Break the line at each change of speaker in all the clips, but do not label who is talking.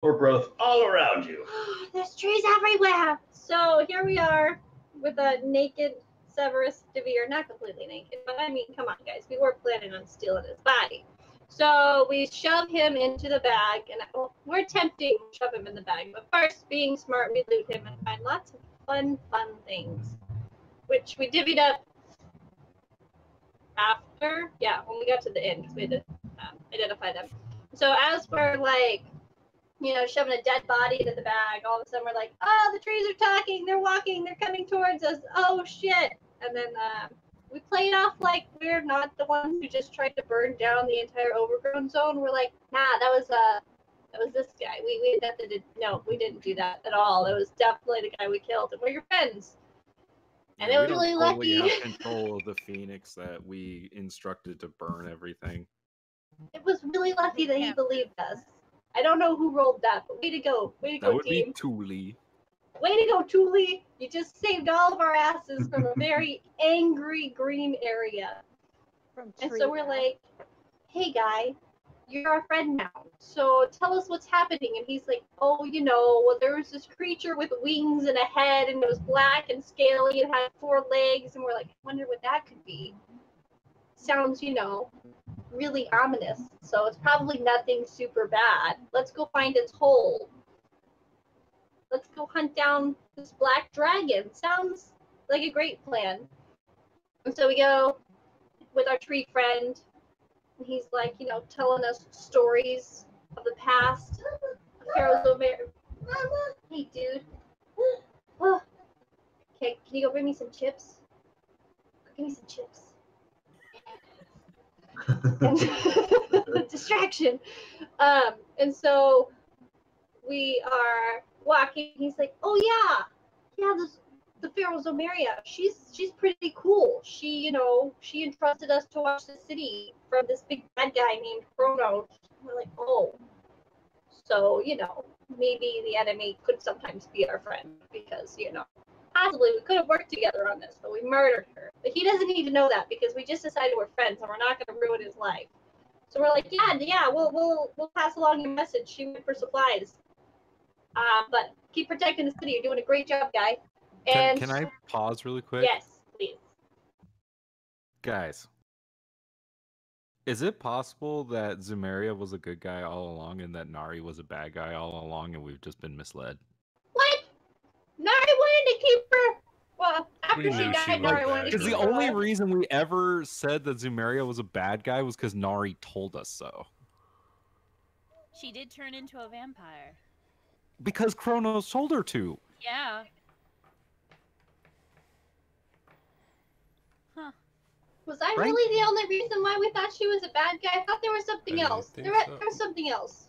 or growth all around you.
There's trees everywhere. So here we are with a naked Severus DeVere, not completely naked, but I mean, come on, guys, we were planning on stealing his body. So we shove him into the bag, and we're attempting to shove him in the bag. But first, being smart, we loot him and find lots of fun things, which we divvied up after, yeah, when we got to the end, because we had to identify them. So as we're like, you know, shoving a dead body into the bag, all of a sudden we're like, oh, the trees are talking, they're walking, they're coming towards us, oh shit. And then we played off like we're not the ones who just tried to burn down the entire overgrown zone. We're like, nah, that was this guy. We definitely no, we didn't do that at all. It was definitely the guy we killed, and we're your friends. And
yeah,
it was really lucky.
We have control of the Phoenix that we instructed to burn everything.
It was really lucky that he believed us. I don't know who rolled that, but way to go. Way to go,
that would
team.
be Thule.
Way to go, Thule. You just saved all of our asses from a very angry green area. And so we're like, hey, guy, you're our friend now. So tell us what's happening. And he's like, oh, you know, well, there was this creature with wings and a head, and it was black and scaly and had 4 legs. And we're like, I wonder what that could be. Sounds, you know, really ominous. So it's probably nothing super bad. Let's go find its hole. Let's go hunt down this black dragon. Sounds like a great plan. And so we go with our tree friend. And he's like, you know, telling us stories of the past. Pharaoh's over. Hey, dude. Oh. Okay, can you go bring me some chips? Give me some chips. Distraction. And so we are walking. He's like, oh yeah, the Pharaoh's Omeria. She's pretty cool. She entrusted us to watch the city from this big bad guy named Chronos. We're like, oh, so maybe the enemy could sometimes be our friend because possibly we could have worked together on this, but we murdered her. But he doesn't need to know that because we just decided we're friends and we're not going to ruin his life. So we're like, yeah, we'll pass along your message. She went for supplies. But keep protecting the city. You're doing a great job, guy. And
Can I pause really quick?
Yes, please.
Guys, is it possible that Zumeria was a good guy all along and that Nari was a bad guy all along and we've just been misled?
What? Nari wanted to keep her. Well, after she died, Nari wanted to keep her.
Because the only reason we ever said that Zumeria was a bad guy was because Nari told us so.
She did turn into a vampire.
Because Chronos told her to.
Yeah. Huh.
Was I really the only reason why we thought she was a bad guy? I thought there was something else. There was something else.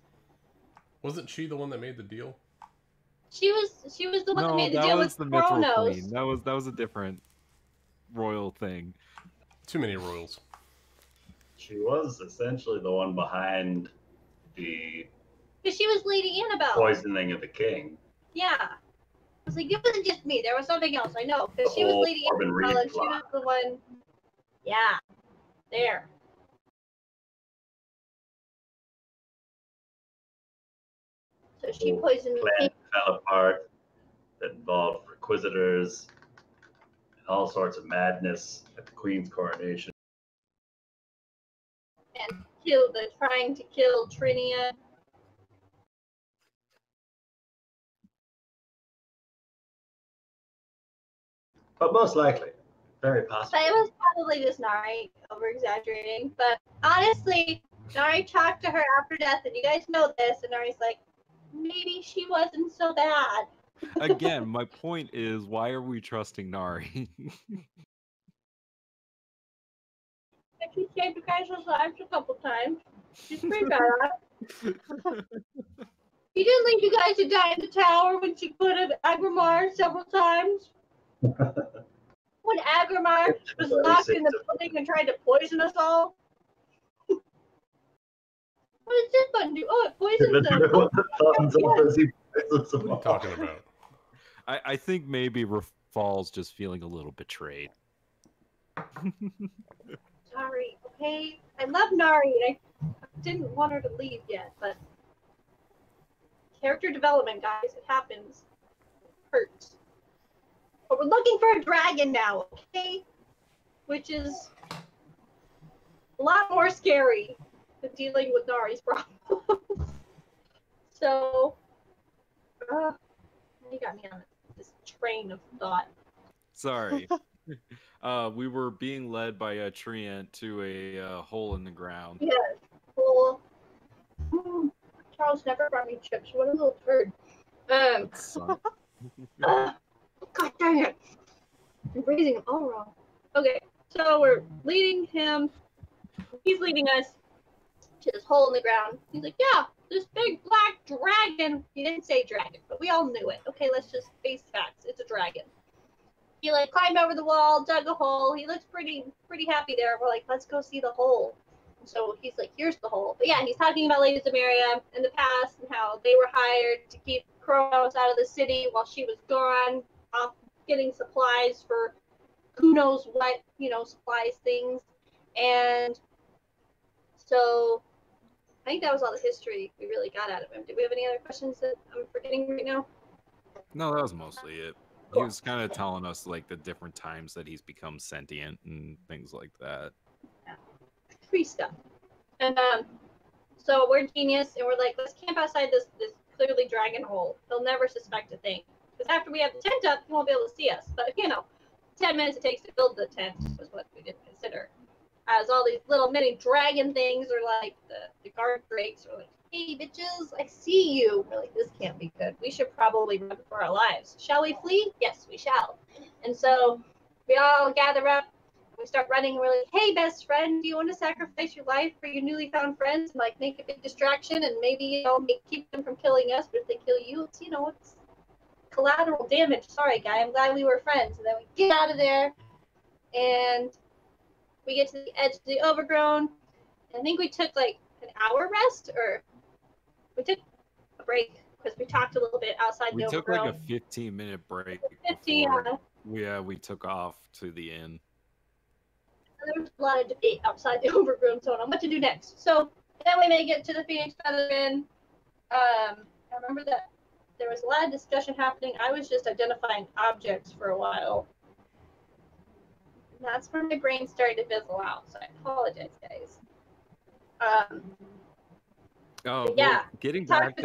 Wasn't she the one that made the deal?
She was the one that made the deal with Chronos.
That was a different royal thing.
Too many royals.
She was essentially the one behind the...
Because she was Lady Annabelle.
Poisoning of the king.
Yeah. I was like, it wasn't just me. There was something else. I know. Because she was Lady Annabelle and she was the one... Yeah. There. So she poisoned the king.
Fell apart. That involved Inquisitors and all sorts of madness at the Queen's coronation.
And trying to kill Trinia.
But most likely, very possible.
But it was probably just Nari over-exaggerating. But honestly, Nari talked to her after death, and you guys know this, and Nari's like, maybe she wasn't so bad.
Again, my point is, why are we trusting Nari?
She saved you guys' lives a couple times. She's pretty badass. She didn't leave you guys to die in the tower when she put an Agrimar several times. When Agrimar was locked in the pudding and tried to poison us all. What does this button do? Oh, it poisons them.
What are you talking about?
I think maybe Rafal's just feeling a little betrayed.
Sorry, okay? I love Nari, and I didn't want her to leave yet, but Character development, guys. It happens. It hurts. But we're looking for a dragon now, okay? Which is a lot more scary than dealing with Nari's problems. So, you got me on this train of thought.
Sorry. We were being led by a treant to a hole in the ground.
Yes. Well, Charles never brought me chips. What a little turd. God dang it. I'm raising them all wrong. Okay, so we're leading him. He's leading us to this hole in the ground. He's like, yeah, this big black dragon. He didn't say dragon, but we all knew it. Okay, let's just face facts. It's a dragon. He like climbed over the wall, dug a hole. He looks pretty happy there. We're like, let's go see the hole. And so he's like, here's the hole. But yeah, he's talking about Lady Zamaria in the past and how they were hired to keep Kronos out of the city while she was gone, off getting supplies for who knows what, supplies things. And so I think that was all the history we really got out of him. Do we have any other questions that I'm forgetting right now?
No, that was mostly it. Cool. He was kind of telling us like the different times that he's become sentient and things like that.
Yeah. Free stuff. And so we're genius and we're like, let's camp outside this clearly dragon hole. He'll never suspect a thing. Because after we have the tent up, he won't be able to see us. But 10 minutes it takes to build the tent was what we didn't consider. As all these little mini dragon things are like the guard drakes are like, hey bitches, I see you. We're like, this can't be good. We should probably run for our lives. Shall we flee? Yes, we shall. And so we all gather up. We start running. And we're like, hey, best friend, do you want to sacrifice your life for your newly found friends and like make a big distraction and maybe keep them from killing us? But if they kill you, it's collateral damage. Sorry, guy. I'm glad we were friends. And then we get out of there, and we get to the edge of the overgrown. And I think we took like an hour rest, or we took a break because we talked a little bit outside the overgrown.
We took like a 15-minute break.
15,
we took off to the inn.
There was a lot of debate outside the overgrown zone on what to do next. So then we make it to the Phoenix Feather Inn. I remember that there was a lot of discussion happening. I was just identifying objects for a while. And that's where my brain started to fizzle out. So I apologize, guys.
Yeah. Getting back to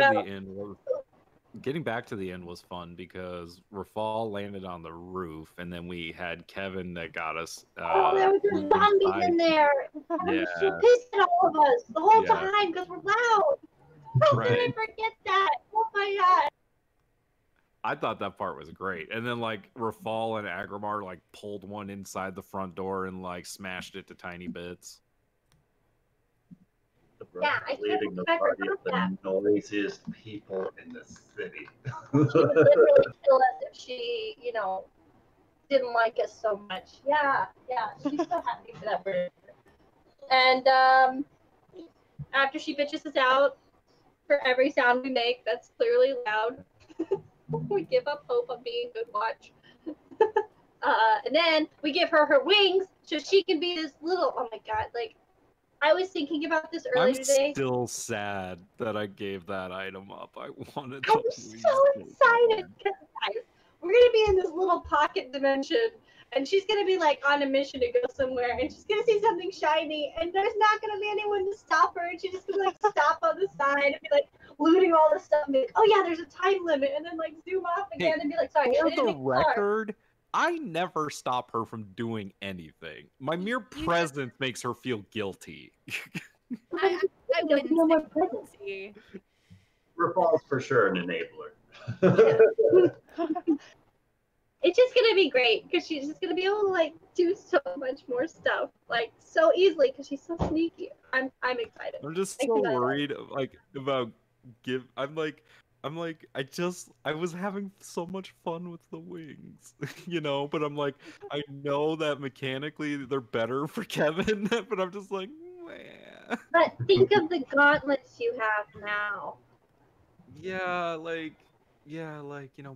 the end was fun because Rafal landed on the roof, and then we had Kevin that got us.
There was just zombies in there. Yeah. So pissed at all of us the whole time because we're loud. How can I forget that? Oh my god.
I thought that part was great. And then like Rafal and Agrimar like pulled one inside the front door and like smashed it to tiny bits.
Yeah, I
leading the party of the noisiest people in the city.
She would literally kill us if she, didn't like us so much. Yeah, she's so happy for that bird. And after she bitches us out for every sound we make that's clearly loud, we give up hope on being a good watch. And then we give her wings so she can be this little, oh my god, like, I was thinking about this earlier today.
I'm still sad that I gave that item up. I wanted
to. I'm so excited because guys, we're gonna be in this little pocket dimension, and she's gonna be like on a mission to go somewhere, and she's gonna see something shiny, and there's not gonna be anyone to stop her, and she's just gonna like stop on the side and be like looting all the stuff, and be like, oh yeah, there's a time limit, and then like zoom off again and be like, sorry.
For the record, I never stop her from doing anything. My mere presence makes her feel guilty.
I wouldn't say
Rafal's for sure an enabler.
It's just gonna be great because she's just gonna be able to like do so much more stuff like so easily because she's so sneaky. I'm excited.
I'm just so worried about I was having so much fun with the wings, but I'm like, I know that mechanically they're better for Kevin, but I'm just like, meh.
But think of the gauntlets you have now.
Yeah,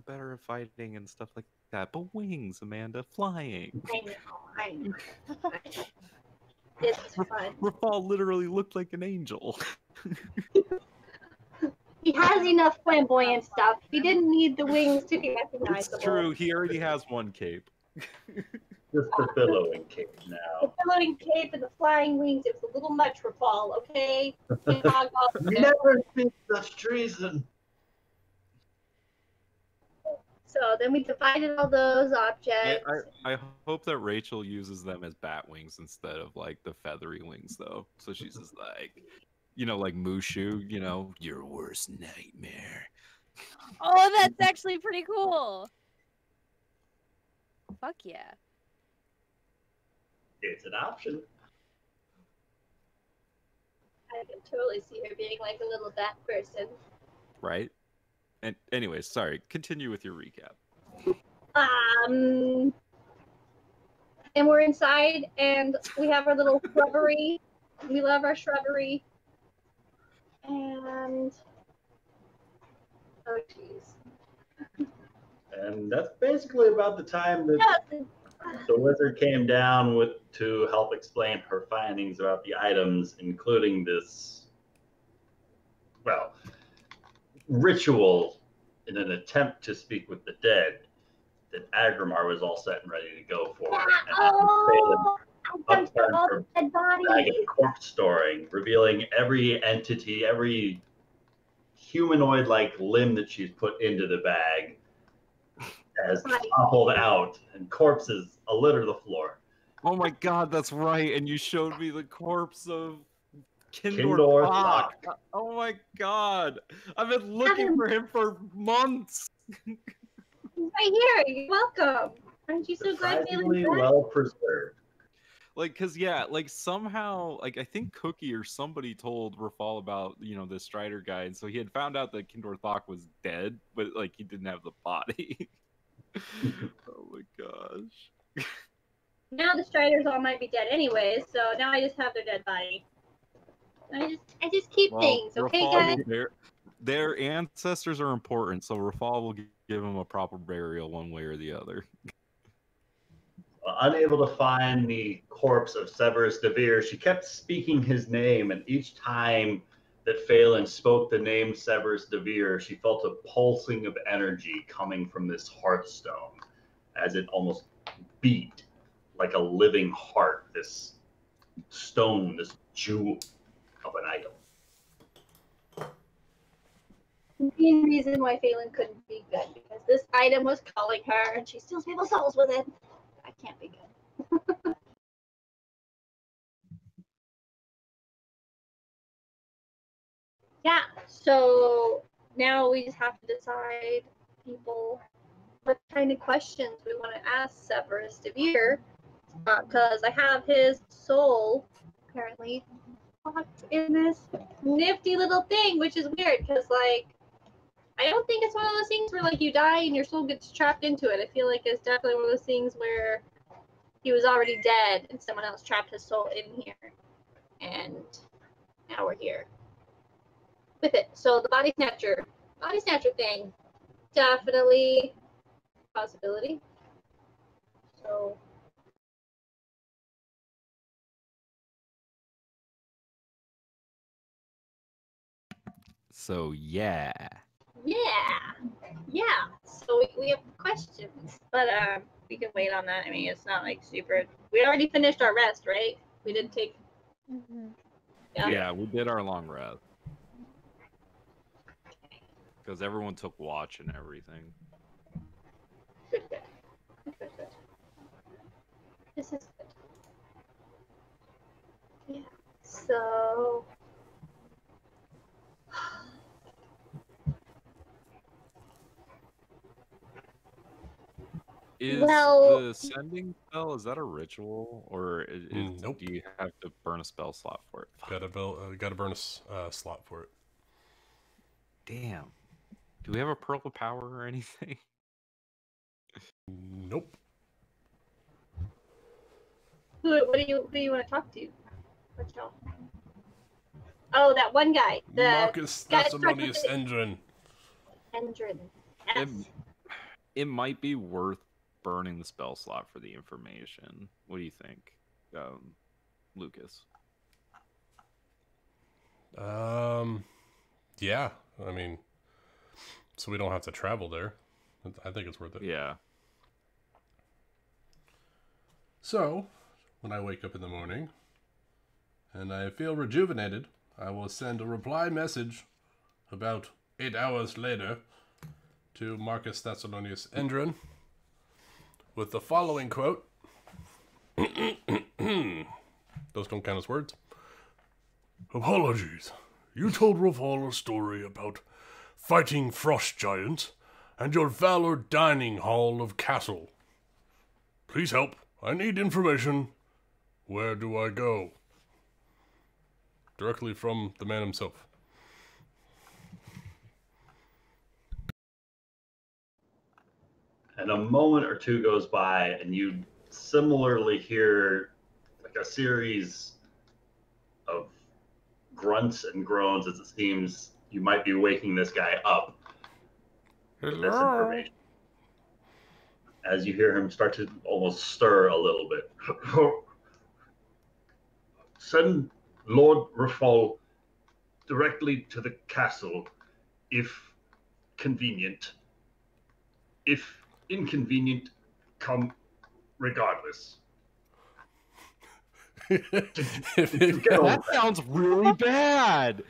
better at fighting and stuff like that. But wings, Amanda, flying.
I know. It's fun.
Rafal literally looked like an angel.
He has enough flamboyant stuff. He didn't need the wings to be recognizable.
It's true. He already has one cape.
Just the billowing cape now.
The billowing cape and the flying wings, it was a little much for Paul, okay?
Never think such treason.
So then we divided all those objects.
I hope that Rachel uses them as bat wings instead of like the feathery wings, though. So she's just like, you know, like Mushu, you know, your worst nightmare.
Oh, that's actually pretty cool. Fuck yeah.
It's an option.
I can totally see her being like a little bat person.
Right? And anyways, sorry, continue with your recap.
And we're inside and we have our little shrubbery. We love our shrubbery. And oh jeez.
And that's basically about the time that the wizard came down to help explain her findings about the items, including this, well, ritual in an attempt to speak with the dead that Agrimar was all set and ready to go for. And her bag of corpse storing, revealing every entity, every humanoid-like limb that she's put into the bag has toppled out, and corpses litter the floor.
Oh my god, that's right. And you showed me the corpse of Kindor
Thok.
Oh my god. I've been looking for him for months.
Right here. You're welcome. Aren't you so glad
Surprisingly well preserved.
Like, cause yeah, like somehow, like I think Cookie or somebody told Rafal about, you know, this Strider guy, and so he had found out that Kindor Thok was dead, but like he didn't have the body. Oh my gosh.
Now the Striders all might be dead anyways, so now I just have their dead body. I just keep things, okay, guys?
Their ancestors are important, so Rafal will give him a proper burial one way or the other.
Unable to find the corpse of Severus Devere, she kept speaking his name, and each time that Phelan spoke the name Severus Devere, she felt a pulsing of energy coming from this hearthstone as it almost beat like a living heart, this stone, this jewel of an idol.
The main reason why Phelan couldn't be good, because this item was calling her, and she steals people's souls with it. I can't be good. Yeah, so now we just have to decide, people, what kind of questions we want to ask Severus Devere, because I have his soul apparently locked in this nifty little thing, which is weird, because like I don't think it's one of those things where like you die and your soul gets trapped into it. I feel like it's definitely one of those things where he was already dead and someone else trapped his soul in here, and now we're here with it. So the body snatcher thing, definitely a possibility.
So yeah.
So we have questions, but we can wait on that. I mean, it's not like super. We already finished our rest, right? We didn't take.
Yeah, we did our long rest because everyone took watch and everything.
Good. This is good. Yeah. So.
Is the sending spell, is that a ritual, or
nope.
Do you have to burn a spell slot for it?
Gotta burn a slot for it.
Damn. Do we have a Pearl of Power or anything?
Nope.
Who do you want to talk to? Oh, that one guy.
Marcus Thessalonius Endrin.
Yes.
It might be worth burning the spell slot for the information. What do you think, Lucas?
Yeah. I mean, so we don't have to travel there. I think it's worth it.
Yeah.
So, when I wake up in the morning and I feel rejuvenated, I will send a reply message about 8 hours later to Marcus Thessalonius Endron with the following quote. Those don't count as words. Apologies. You told Rafal a story about fighting frost giants and your valor dining hall of castle. Please help. I need information. Where do I go? Directly from the man himself.
And a moment or two goes by, and you similarly hear like a series of grunts and groans as it seems you might be waking this guy up with this information. As you hear him start to almost stir a little bit. Send Lord Rafal directly to the castle, if convenient. If inconvenient, come regardless.
That sounds really bad.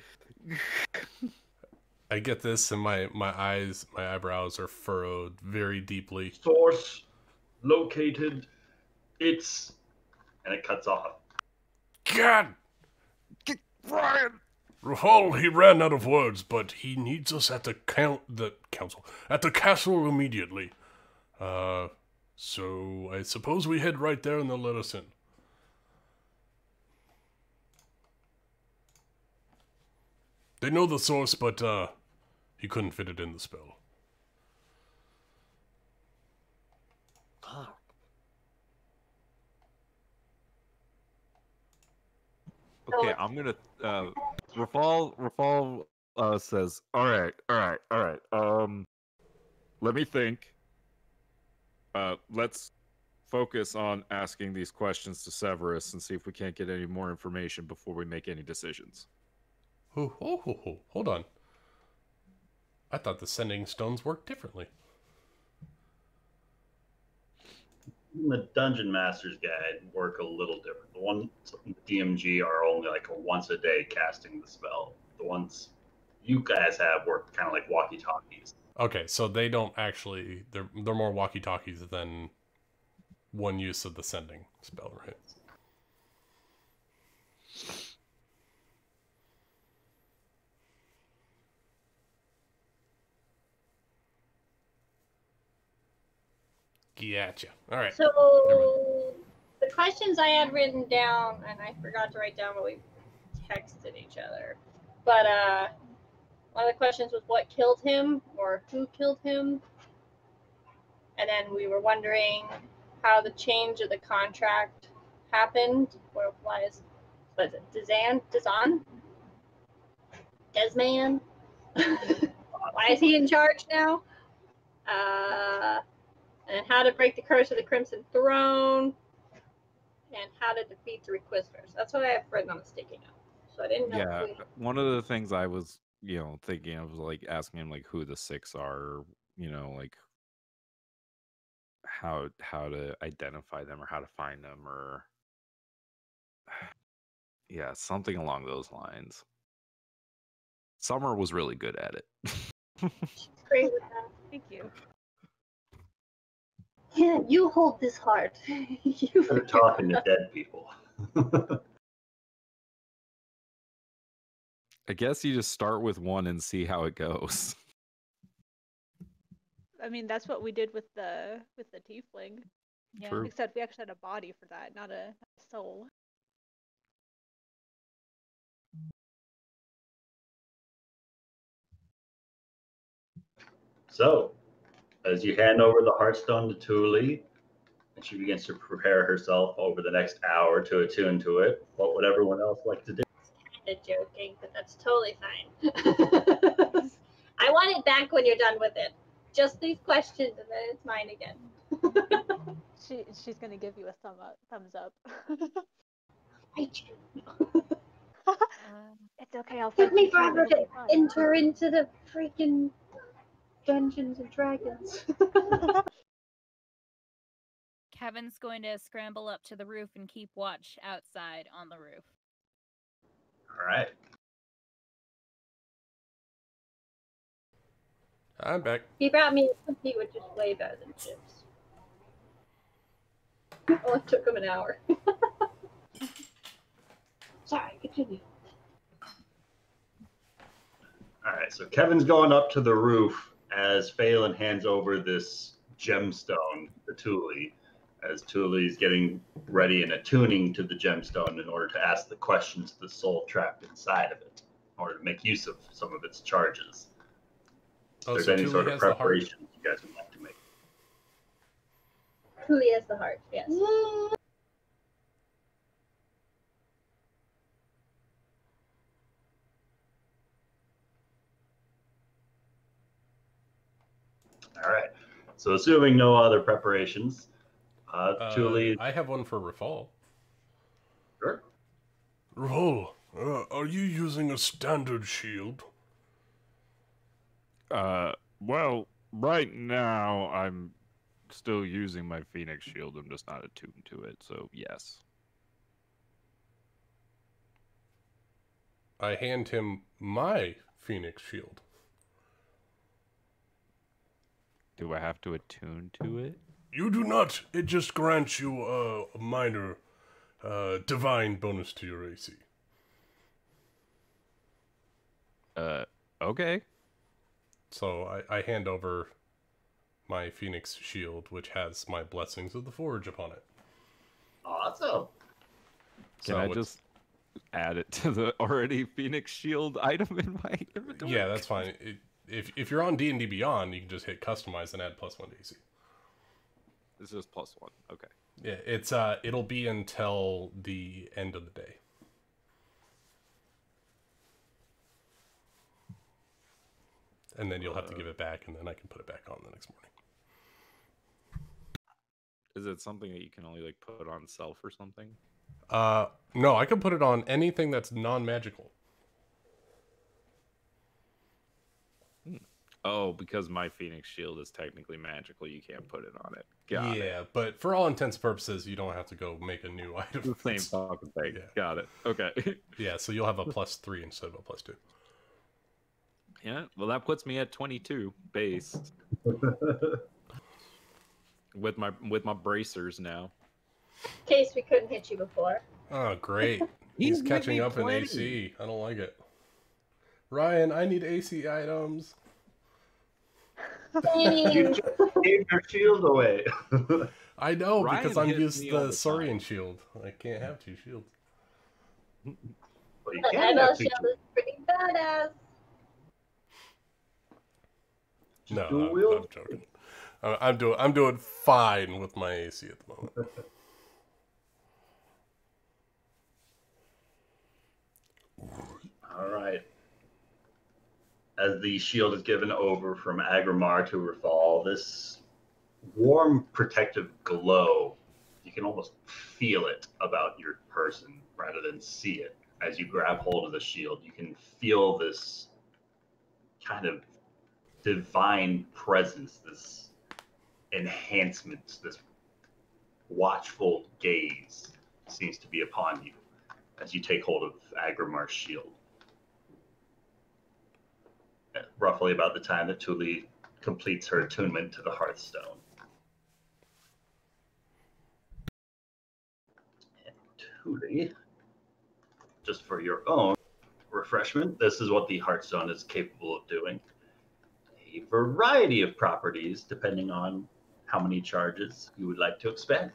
I get this, and my eyebrows are furrowed very deeply.
Source located. It's, and it cuts off.
God! Ryan! Rahul, he ran out of words, but he needs us at the castle immediately. So I suppose we head right there and they'll let us in. They know the source, but, he couldn't fit it in the spell.
Okay, I'm gonna, Rafal, says, all right, let me think. Let's focus on asking these questions to Severus and see if we can't get any more information before we make any decisions.
Hold on. I thought the sending stones worked differently.
The Dungeon Master's Guide work a little different. The ones in the DMG are only like a once a day casting the spell. The ones you guys have work kind of like walkie-talkies.
Okay, so they don't actually, they're more walkie-talkies than one use of the sending spell, right? Gotcha. All right.
So the questions I had written down, and I forgot to write down what we texted each other. But one of the questions was what killed him or who killed him. And then we were wondering how the change of the contract happened. Or was it Desman? Why is he in charge now? And how to break the curse of the Crimson Throne, and how to defeat the Requisitors. That's what I have written on the sticky note. So I didn't know.
Yeah, one of the things I was, thinking of was like asking him like who the six are, like how to identify them or how to find them or yeah, something along those lines. Summer was really good at it.
She's great with that.
Thank you.
Yeah, you hold this heart.
They're talking to dead people.
I guess you just start with one and see how it goes.
I mean, that's what we did with the tiefling.
Yeah.
True.
Except we actually had a body for that, not a soul.
So, as you hand over the Heartstone to Thule, and she begins to prepare herself over the next hour to attune to it, what would everyone else like to do?
Kind of joking, but that's totally fine. I want it back when you're done with it. Just these questions, and then it's mine again.
She's gonna give you a thumbs up.
I do.
It's okay, I'll
Took
fight
me
you.
forever
It'll
to
be fine.
enter into the freaking Dungeons and Dragons.
Kevin's going to scramble up to the roof and keep watch outside on the roof.
All right.
I'm back.
He brought me something which is way better than chips. Oh, it took him an hour. Sorry, continue.
All right, so Kevin's going up to the roof as Phelan hands over this gemstone to Thule, as Thule's getting ready and attuning to the gemstone in order to ask the questions to the soul trapped inside of it, in order to make use of some of its charges.
Oh,
If there's
so
any
Thule
sort of
has the heart?
preparation you guys would like to make.
Thule has the heart, yes.
All right, so assuming no other preparations, Thule.
I have one for Rafal.
Sure.
Rafal, are you using a standard shield?
Well, right now I'm still using my Phoenix shield. I'm just not attuned to it, so yes.
I hand him my Phoenix shield.
Do I have to attune to it?
You do not. It just grants you a minor divine bonus to your AC.
Okay.
So I hand over my Phoenix shield, which has my Blessings of the Forge upon it.
Awesome.
Can I just add it to the already Phoenix shield item in my inventory?
Yeah, that's fine. If you're on D&D Beyond, you can just hit Customize and add +1 to AC.
It's just +1. Okay.
Yeah, it's it'll be until the end of the day. And then you'll have to give it back, and then I can put it back on the next morning.
Is it something that you can only like put on self or something?
No, I can put it on anything that's non-magical.
Oh, because my Phoenix shield is technically magical, you can't put it on it. Got it.
Yeah, but for all intents and purposes, you don't have to go make a new item.
The same fucking thing.
Yeah.
Got it. Okay.
Yeah, so you'll have a +3 instead of a +2.
Yeah, well that puts me at 22 base. with my bracers now.
In case we couldn't hit you before.
Oh, great. He's catching up in AC. I don't like it. Ryan, I need AC items.
You just gave your shield away.
I know,
Ryan
because I'm
hits
used
me
the
all the
Saurian
time.
shield. I can't have 2 shields.
Well, you
The
can
Evo
have two
shield is pretty badass.
No,
do
I'm
wheel.
joking. I'm doing fine with my AC at the moment.
All right. As the shield is given over from Agrimar to Rafal, this warm, protective glow, you can almost feel it about your person rather than see it. As you grab hold of the shield, you can feel this kind of divine presence, this enhancement, this watchful gaze seems to be upon you as you take hold of Agrimar's shield. At roughly about the time that Thule completes her attunement to the Hearthstone. And Thule, just for your own refreshment, this is what the Hearthstone is capable of doing. A variety of properties depending on how many charges you would like to expend.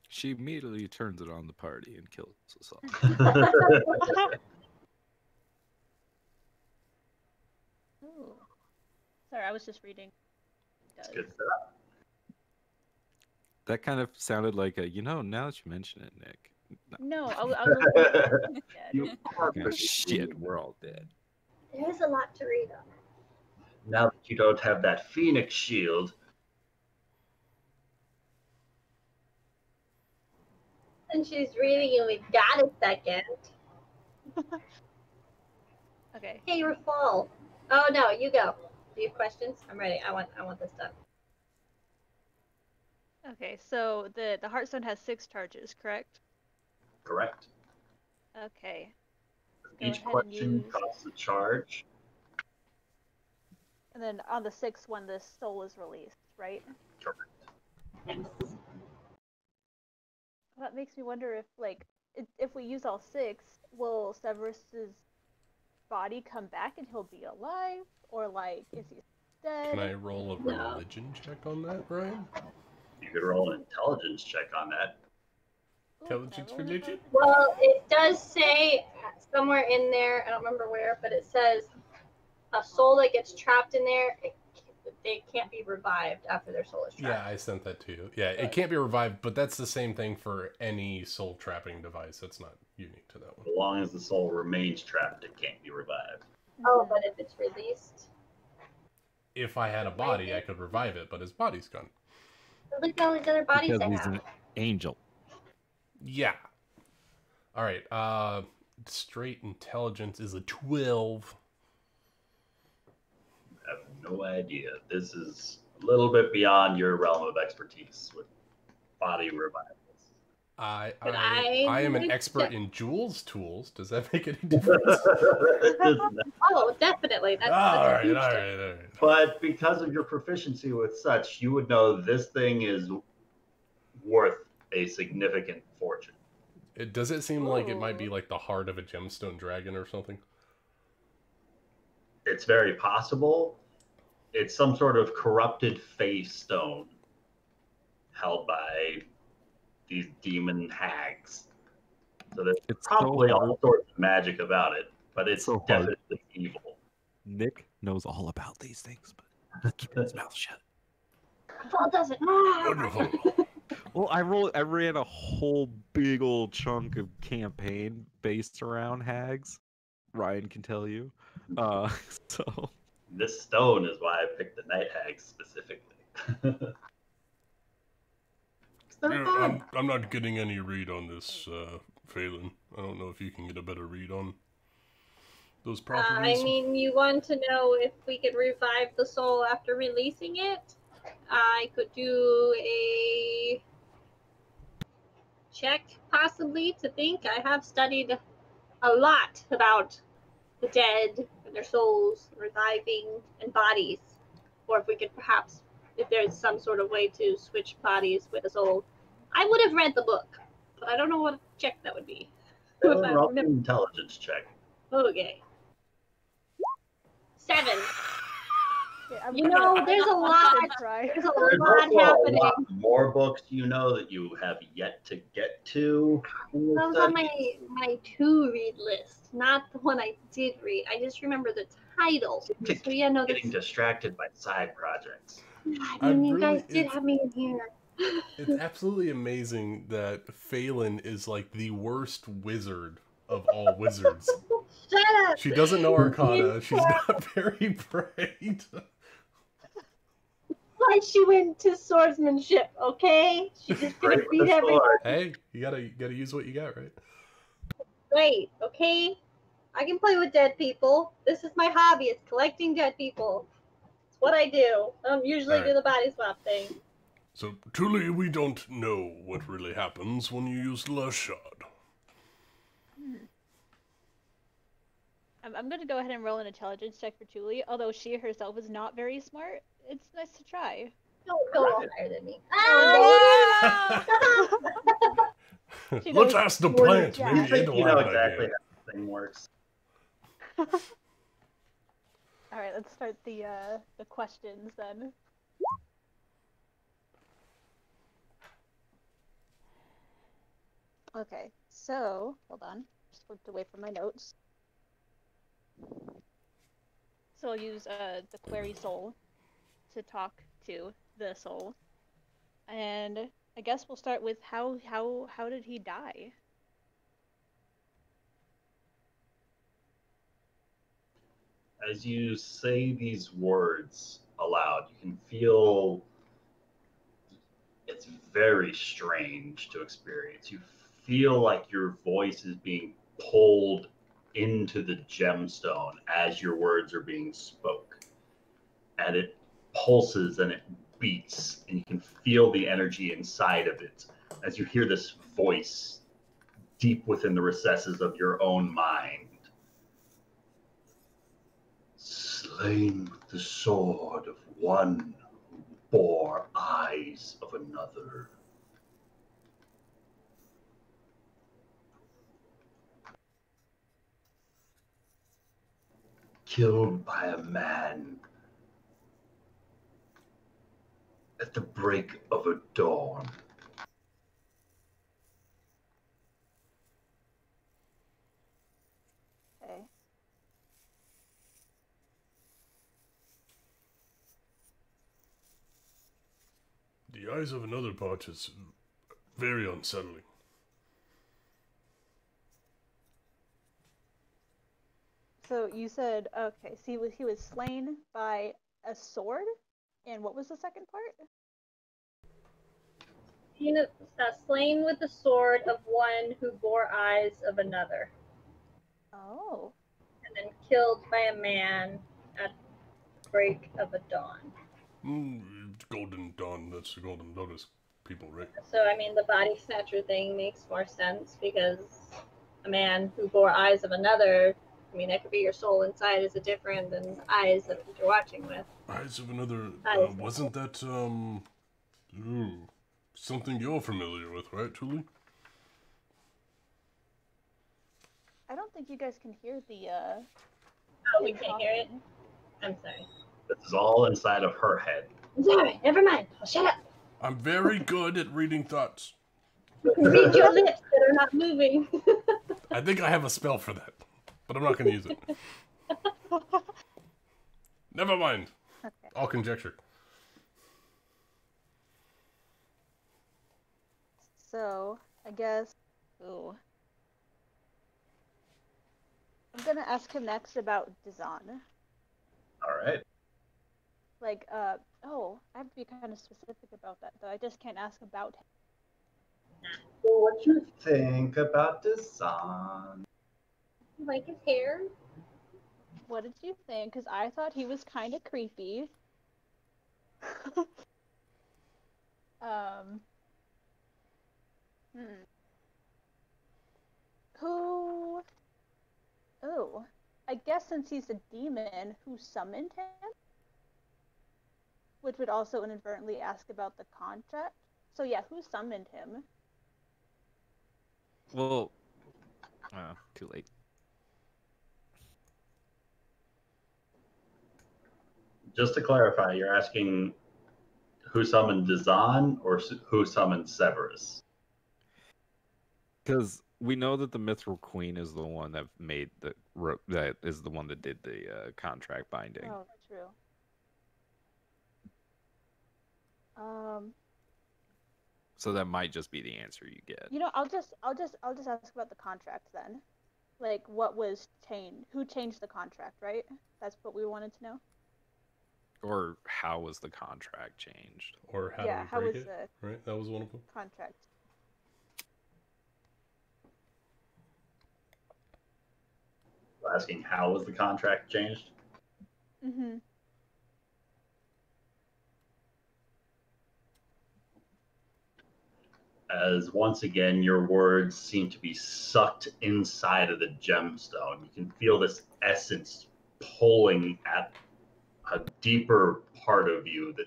She immediately turns it on the party and kills us all.
Ooh. Sorry, I was just reading.
That's good stuff.
That kind of sounded like a, now that you mention it, Nick.
No, I was
You are
Oh,
pretty
shit,
cool.
we're all dead.
There's a lot to read on.
Now that you don't have that Phoenix shield,
And she's reading, and we've got a second.
Okay.
Hey, Rafal. Oh no, you go. Do you have questions? I'm ready. I want this done.
Okay, so the Heartstone has 6 charges, correct?
Correct.
Okay.
Each question costs a charge.
And then on the 6th one, the soul is released, right?
Correct.
Yes.
That makes me wonder if, like, if we use all 6, will Severus's body come back and he'll be alive, or like, is he dead?
Can I roll a religion check on that, Brian?
You could roll an intelligence check on that.
Intelligence religion?
Well, it does say somewhere in there, I don't remember where, but it says a soul that gets trapped in there, they can't be revived after their soul is trapped.
Yeah, I sent that to you. Yeah, it can't be revived, but that's the same thing for any soul trapping device. That's not unique to that one.
As long as the soul remains trapped, it can't be revived.
Oh, but if it's released?
If I had a body, I could revive it, but his body's gone.
Look at all these other bodies
Because
I
he's
have.
an angel.
Yeah. All right. Straight intelligence is a 12.
I have no idea. This is a little bit beyond your realm of expertise with body revivals.
I
I
am an
would
expert
say-
in Jules tools. Does that make any difference?
Oh, definitely. That's
all
a
right,
huge
all
thing.
right, all right.
But because of your proficiency with such, you would know this thing is worth a significant fortune.
Does it seem like it might be like the heart of a gemstone dragon or something?
It's very possible. It's some sort of corrupted face stone held by these demon hags. So there's probably all sorts of magic about it, but it's
so hard.
definitely evil.
Nick knows all about these things, but he keeps his mouth shut.
Paul doesn't.
Wonderful.
Well, I ran a whole big old chunk of campaign based around hags. Ryan can tell you. So
This stone is why I picked the night hags specifically.
Yeah, I'm not getting any read on this, Phelan. I don't know if you can get a better read on those properties.
I mean, you want to know if we could revive the soul after releasing it? I could do a check, possibly, to think. I have studied a lot about the dead and their souls reviving and bodies. Or if we could perhaps, if there's some sort of way to switch bodies with a soul. I would have read the book, but I don't know what check that would be.
Roll an intelligence check.
Okay. 7.
Yeah,
You know, there's a lot. There's a
There's
lot
also
happening.
a lot more books you know that you have yet to get to.
That was on my to-read list, not the one I did read. I just remember the title. So yeah, no,
Getting distracted by side projects.
I mean, you guys did have me in here.
It's absolutely amazing that Phelan is like the worst wizard of all wizards.
Shut up!
She doesn't know Arcana. She's not very bright.
Why she went to swordsmanship, okay? She just didn't beat everyone.
Hey, you gotta use what you got, right?
Great, okay? I can play with dead people. This is my hobby. It's collecting dead people. It's what I do. I don't usually do the body swap thing.
So, truly, we don't know what really happens when you use Lashad.
I'm going to go ahead and roll an intelligence check for Julie, although she herself is not very smart. It's nice to try.
Don't go higher than me.
Let's ask the plant.
Yeah.
Maybe it'll
You know
have an
exactly
idea.
how the thing works.
All right, let's start the questions then. Okay, so hold on. Just flipped away from my notes. So I'll use the query soul to talk to the soul, and I guess we'll start with how did he die?
As you say these words aloud, you can feel it's very strange to experience. You feel like your voice is being pulled into the gemstone as your words are being spoke. And it pulses and it beats, and you can feel the energy inside of it as you hear this voice deep within the recesses of your own mind. Slain with the sword of one who bore eyes of another. Killed by a man at the break of a dawn.
Okay.
The eyes of another part is very unsettling.
So you said, okay, so he was slain by a sword? And what was the second part?
He was slain with the sword of one who bore eyes of another.
Oh.
And then killed by a man at break of a dawn.
Golden Dawn, that's the Golden Lotus people, right?
So, I mean, the body snatcher thing makes more sense because a man who bore eyes of another, I mean, that could be your soul inside. Is it different than eyes that you're watching with?
Eyes of another, wasn't that, something you're familiar with, right, Tuli?
I don't think you guys can hear the,
Oh, we can't hear it? I'm sorry.
This is all inside of her head.
I'm sorry, never mind. I'll shut up.
I'm very good at reading thoughts.
Read your lips that are not moving.
I think I have a spell for that, but I'm not going to use it. Never mind.
Okay.
All conjecture.
So, I guess, ooh. I'm gonna ask him next about Dazan.
Alright.
Like, oh, I have to be kind of specific about that, though. I just can't ask about him.
Well, what you think about Dazan?
You like his hair?
What did you think? Because I thought he was kind of creepy. Who? Oh, I guess since he's a demon, who summoned him? Which would also inadvertently ask about the contract. So yeah, who summoned him?
Well, too late.
Just to clarify, you're asking who summoned Dazan or who summoned Severus?
Because we know that the Mithril Queen is the one that made that is the one that did the contract binding.
Oh, true.
So that might just be the answer you get.
You know, I'll just ask about the contract then. Like, what was changed? Who changed the contract, right? That's what we wanted to know.
Or how was the contract changed?
Or how
yeah,
do we
how
break
was
it?
the
Right, that was one of them.
contract?
Asking how was the contract changed?
Mm-hmm.
As once again your words seem to be sucked inside of the gemstone. You can feel this essence pulling at a deeper part of you that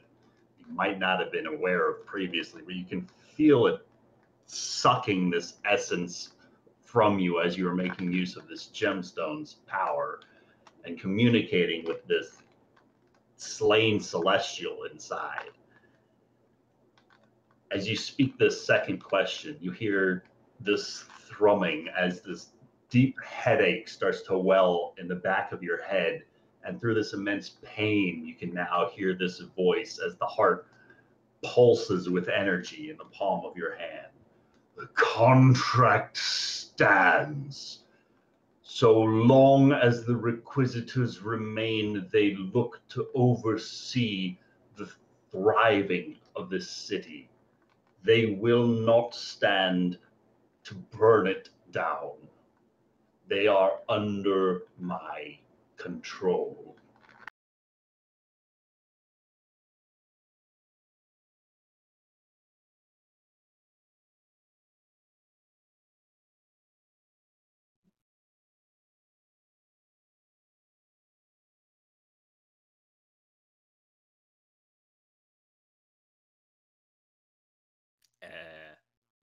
you might not have been aware of previously, but you can feel it sucking this essence from you as you are making use of this gemstone's power and communicating with this slain celestial inside. As you speak this second question, you hear this thrumming as this deep headache starts to well in the back of your head. And through this immense pain, you can now hear this voice as the heart pulses with energy in the palm of your hand. The contract stands. So long as the Requisitors remain, they look to oversee the thriving of this city. They will not stand to burn it down. They are under my control.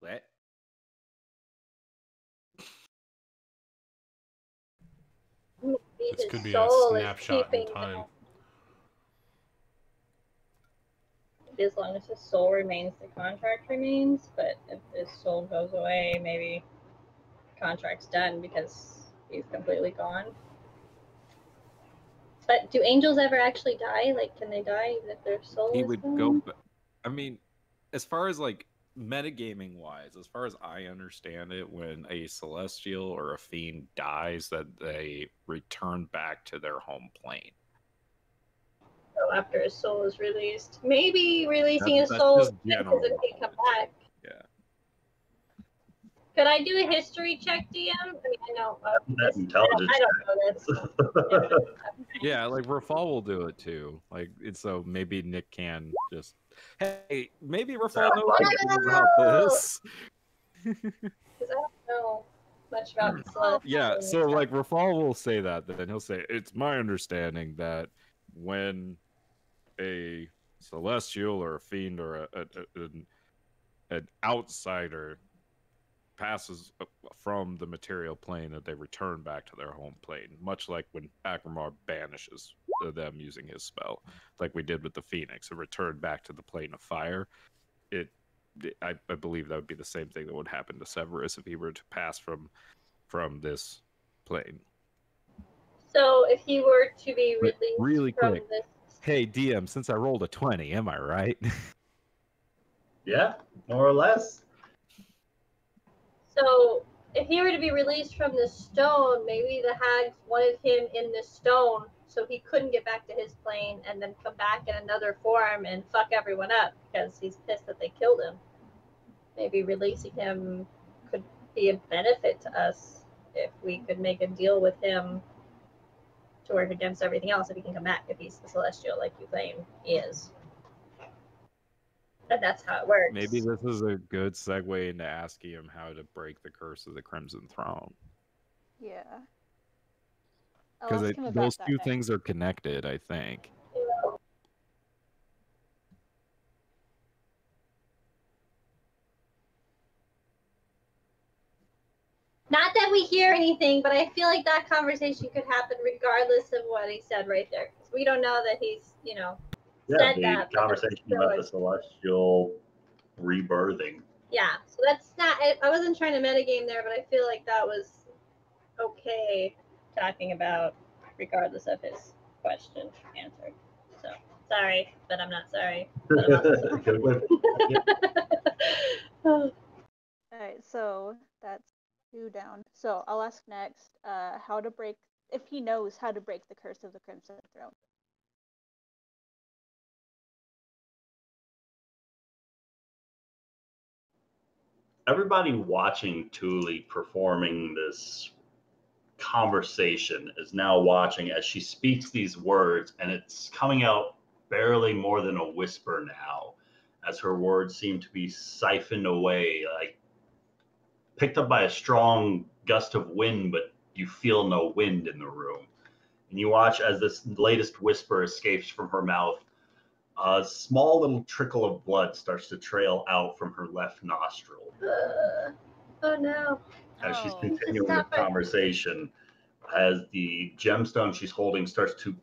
What?
This
His
could be a
soul is
snapshot in
keeping
time.
as long as his soul remains, the contract remains. But if his soul goes away, maybe contract's done because he's completely gone. But do angels ever actually die? Like, can they die even if their soul
He
is
would
gone?
go. I mean, as far as like metagaming wise, as far as I understand it, when a celestial or a fiend dies, that they return back to their home plane.
So after his soul is released, maybe releasing his
That's
soul
just
because
general
it can come
knowledge.
back.
Yeah.
Could I do a history check, DM? I mean, I know.
That intelligence.
I don't know this.
Yeah, like Rafal will do it too. Like, it's so maybe Nick can just, hey, maybe Rafal knows about this.
Because I don't know much about the celestial.
Yeah, so like Rafal will say that, then he'll say, it's my understanding that when a celestial or a fiend or an outsider passes from the material plane, that they return back to their home plane, much like when Akramar banishes them using his spell, like we did with the Phoenix, and returned back to the plane of fire. I believe that would be the same thing that would happen to Severus if he were to pass from this plane.
So if he were to be released
really
from
quick,
this...
Hey DM, since I rolled a 20, am I right?
Yeah, more or less.
So if he were to be released from the stone, maybe the hags wanted him in the stone so he couldn't get back to his plane and then come back in another form and fuck everyone up because he's pissed that they killed him. Maybe releasing him could be a benefit to us if we could make a deal with him to work against everything else if he can come back, if he's the celestial like you claim he is. And that's how it works.
Maybe this is a good segue into asking him how to break the curse of the Crimson Throne.
Yeah.
Because those two things are connected, I think.
Not that we hear anything, but I feel like that conversation could happen regardless of what he said right there. Because we don't know that he's, said that.
The conversation about the celestial rebirthing.
Yeah, so that's not, I wasn't trying to metagame there, but I feel like that was okay talking about regardless of his question answered. So, sorry, but I'm not sorry. But I'm also sorry.
Alright, so that's 2 down. So I'll ask next, if he knows how to break the curse of the Crimson Throne.
Everybody watching Thule performing this conversation is now watching as she speaks these words, and it's coming out barely more than a whisper now, as her words seem to be siphoned away, like picked up by a strong gust of wind, but you feel no wind in the room. And you watch as this latest whisper escapes from her mouth. A small little trickle of blood starts to trail out from her left nostril.
Oh no.
As she's continuing the conversation, as the gemstone she's holding starts to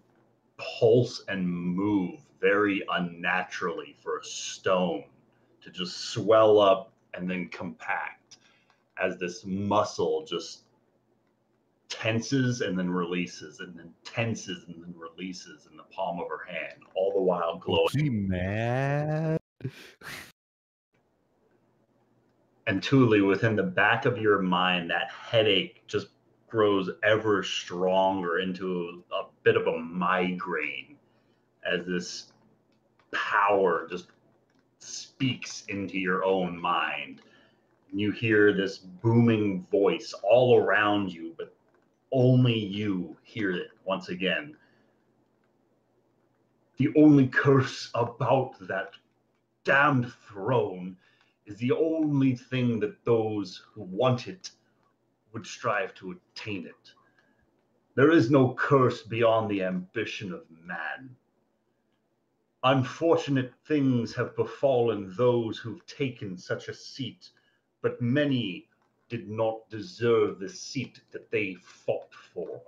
pulse and move very unnaturally for a stone to just swell up and then compact, as this muscle just tenses and then releases and then tenses and then releases in the palm of her hand, all the while glowing.
Is he mad?
And Thule, within the back of your mind, that headache just grows ever stronger into a bit of a migraine as this power just speaks into your own mind. You hear this booming voice all around you, but only you hear it once again. The only curse about that damned throne is the only thing that those who want it would strive to attain it. There is no curse beyond the ambition of man. Unfortunate things have befallen those who've taken such a seat, but many did not deserve the seat that they fought for.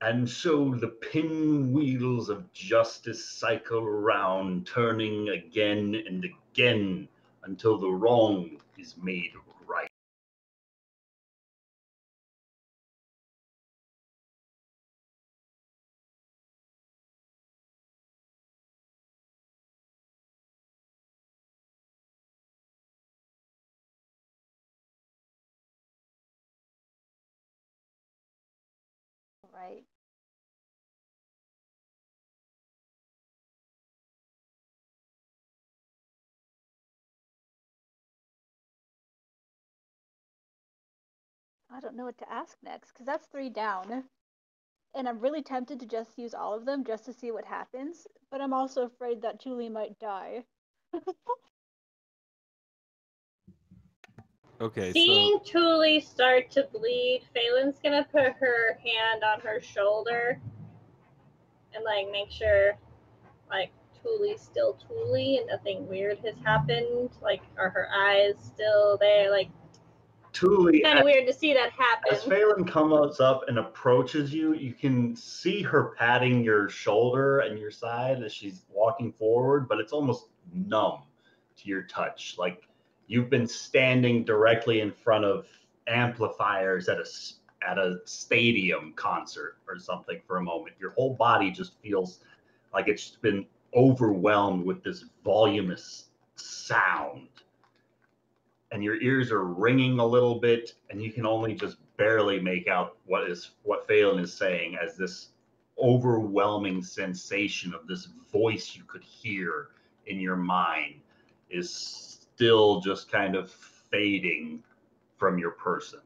And so the pinwheels of justice cycle around, turning again and again until the wrong is made right.
Right. I don't know what to ask next, because that's 3 down. And I'm really tempted to just use all of them just to see what happens, but I'm also afraid that Julie might die.
Okay,
Seeing Thule start to bleed, Phelan's gonna put her hand on her shoulder and like make sure like Thule's still Thule and nothing weird has happened. Like, are her eyes still there? Like,
Thule,
kind of weird to see that happen.
as Phelan comes up and approaches you, you can see her patting your shoulder and your side as she's walking forward, but it's almost numb to your touch. Like you've been standing directly in front of amplifiers at a stadium concert or something for a moment. Your whole body just feels like it's been overwhelmed with this voluminous sound. And your ears are ringing a little bit, and you can only just barely make out what Phelan is saying, as this overwhelming sensation of this voice you could hear in your mind is still just kind of fading from your person.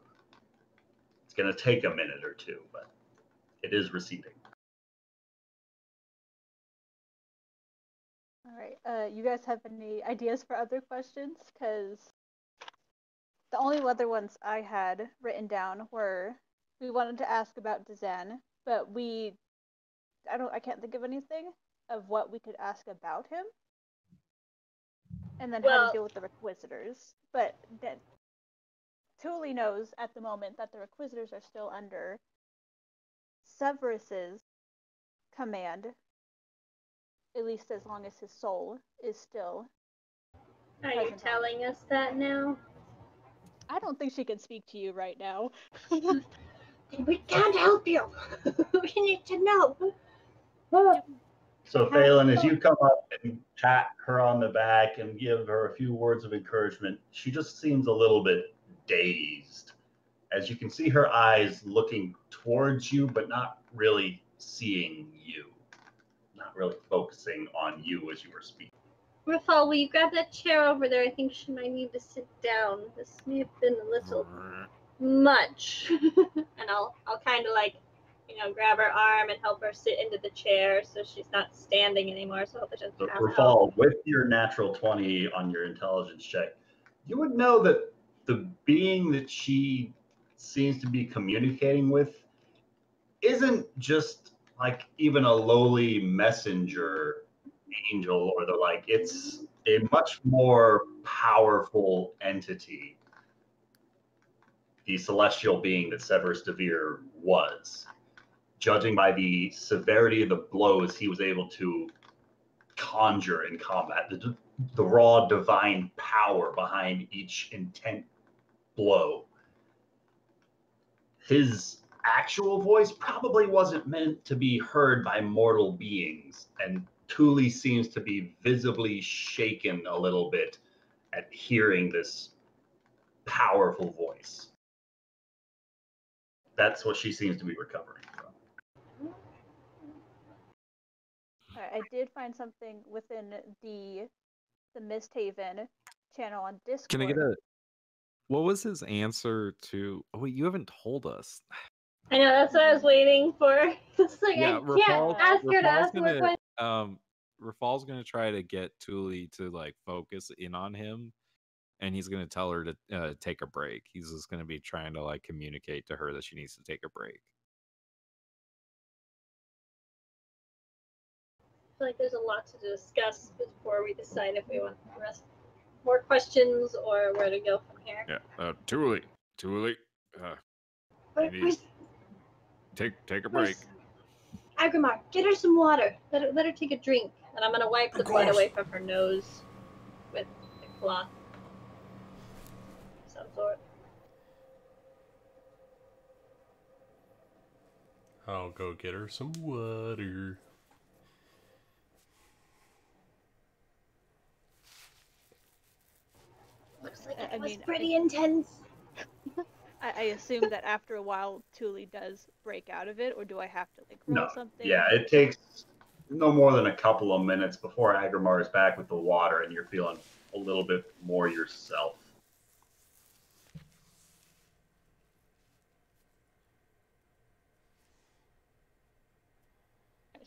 It's going to take a minute or two, but it is receding.
All right. You guys have any ideas for other questions? Because the only other ones I had written down were we wanted to ask about Dezan, but I can't think of anything of what we could ask about him. And then how to deal with the Requisitors. But then Thule knows at the moment that the Requisitors are still under Severus's command, at least as long as his soul is still.
Are you telling us that now?
I don't think she can speak to you right now.
We can't help you. We need to know.
So Phelan, as you come up and pat her on the back and give her a few words of encouragement, she just seems a little bit dazed. As you can see her eyes looking towards you, but not really seeing you. Not really focusing on you as you were speaking.
Rafal, will you grab that chair over there? I think she might need to sit down. This may have been a little much. And I'll kind of like, grab her arm and help her sit into the chair so she's not standing anymore. So hopefully she doesn't pass
Rafal,
out.
with your natural 20 on your intelligence check, you would know that the being that she seems to be communicating with isn't just like even a lowly messenger angel or the like. It's a much more powerful entity, the celestial being that Severus DeVere was. Judging by the severity of the blows he was able to conjure in combat, the raw divine power behind each intent blow. His actual voice probably wasn't meant to be heard by mortal beings, and Thule seems to be visibly shaken a little bit at hearing this powerful voice. That's what she seems to be recovering from.
I did find something within the the MistHaven channel on Discord.
Can I get a? What was his answer to? Oh wait, you haven't told us.
I know, that's what I was waiting for. It's like,
Yeah,
I can't ask her to ask more questions.
Rafal's gonna try to get Thule to like focus in on him, and he's gonna tell her to take a break. He's just gonna be trying to like communicate to her that she needs to take a break.
I feel like there's a lot to discuss before we decide if we want the rest more questions or where to go from here.
Yeah, Thule, take a break.
Agrimar, get her some water. Let her take a drink, and I'm gonna wipe the blood away from her nose with a cloth of some sort.
I'll go get her some water.
Looks like it was pretty intense.
I assume that after a while, Thule does break out of it, or do I have to like roll something?
Yeah, it takes no more than a couple of minutes before Agrimar is back with the water and you're feeling a little bit more yourself.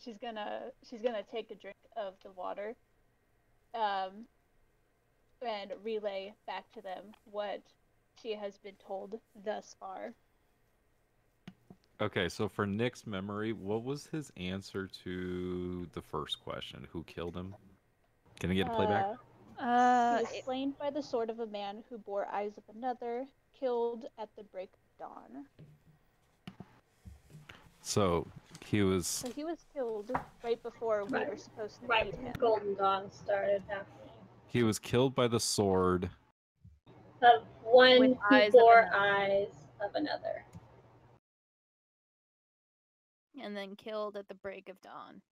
She's gonna take a drink of the water, and relay back to them what she has been told thus far.
Okay, so for Nick's memory, what was his answer to the first question? Who killed him? Can I get a playback?
He was slain by the sword of a man who bore eyes of another, killed at the break of dawn.
So he was
killed right before we were supposed to meet him.
Golden Dawn started happening.
He was killed by the sword
of one who bore eyes of another.
And then killed at the break of dawn.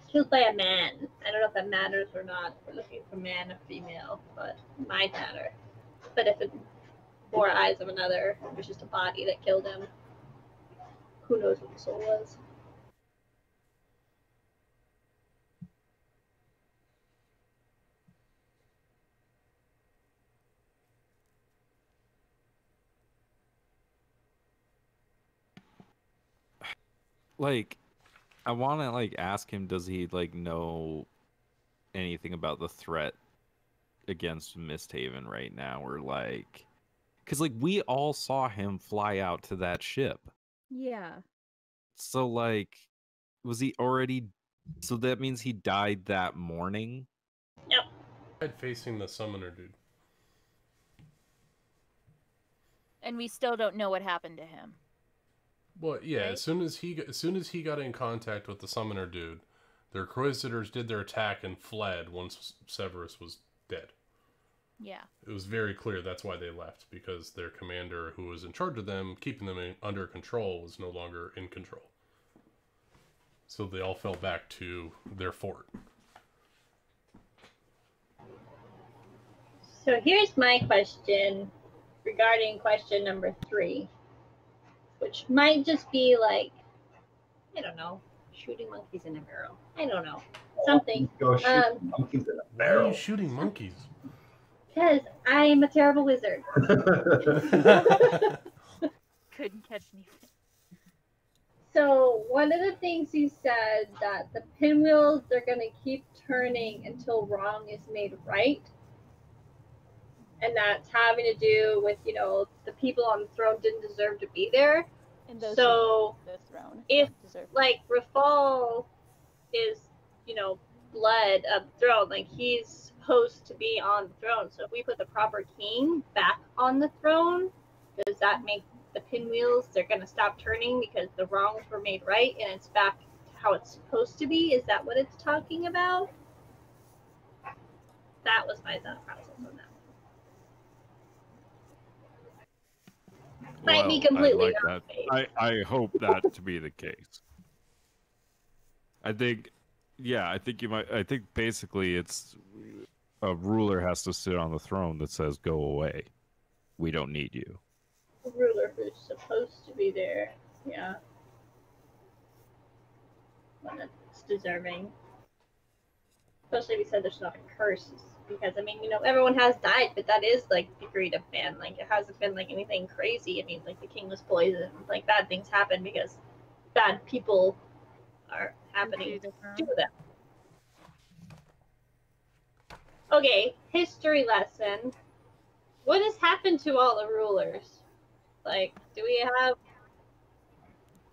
Killed by a man. I don't know if that matters or not. We're looking for man or female, but it might matter. But if it bore eyes of another, it was just a body that killed him. Who knows what the soul was?
Like, I want to like ask him, does he like know anything about the threat against MistHaven right now, or like, because like we all saw him fly out to that ship.
Yeah.
So like, was he already? So that means he died that morning.
Yep.
Died facing the summoner dude.
And we still don't know what happened to him.
Well, yeah.
Right?
As soon as he got in contact with the summoner dude, the Inquisitors did their attack and fled once Severus was dead.
Yeah.
It was very clear that's why they left, because their commander, who was in charge of them, keeping them under control, was no longer in control. So they all fell back to their fort.
So here's my question regarding question number 3, which might just be like, I don't know, shooting monkeys in a barrel. I don't know. Something.
Go shoot monkeys in a barrel.
Why are you shooting monkeys?
Because I'm a terrible wizard.
Couldn't catch anything.
So one of the things he said that the pinwheels are going to keep turning until wrong is made right. And that's having to do with, you know, the people on the throne didn't deserve to be there.
And those
so
the throne
if, like, Rafal is, you know, blood of the throne, like, he's supposed to be on the throne. So if we put the proper king back on the throne, does that make the pinwheels, they're going to stop turning because the wrongs were made right and it's back to how it's supposed to be? Is that what it's talking about? That was my thought process on that. Might be completely
I like that. I hope that to be the case. I think you might. I think basically it's a ruler has to sit on the throne that says, "Go away. We don't need you."
The ruler who's supposed to be there, yeah. it's deserving. Especially if we said there's not a curse. Because, I mean, you know, everyone has died, but that is, like, degree of ban. Like, it hasn't been, like, anything crazy. I mean, like, the king was poisoned. Like, bad things happen because bad people are happening to them. Okay, history lesson. What has happened to all the rulers? Like, do we have...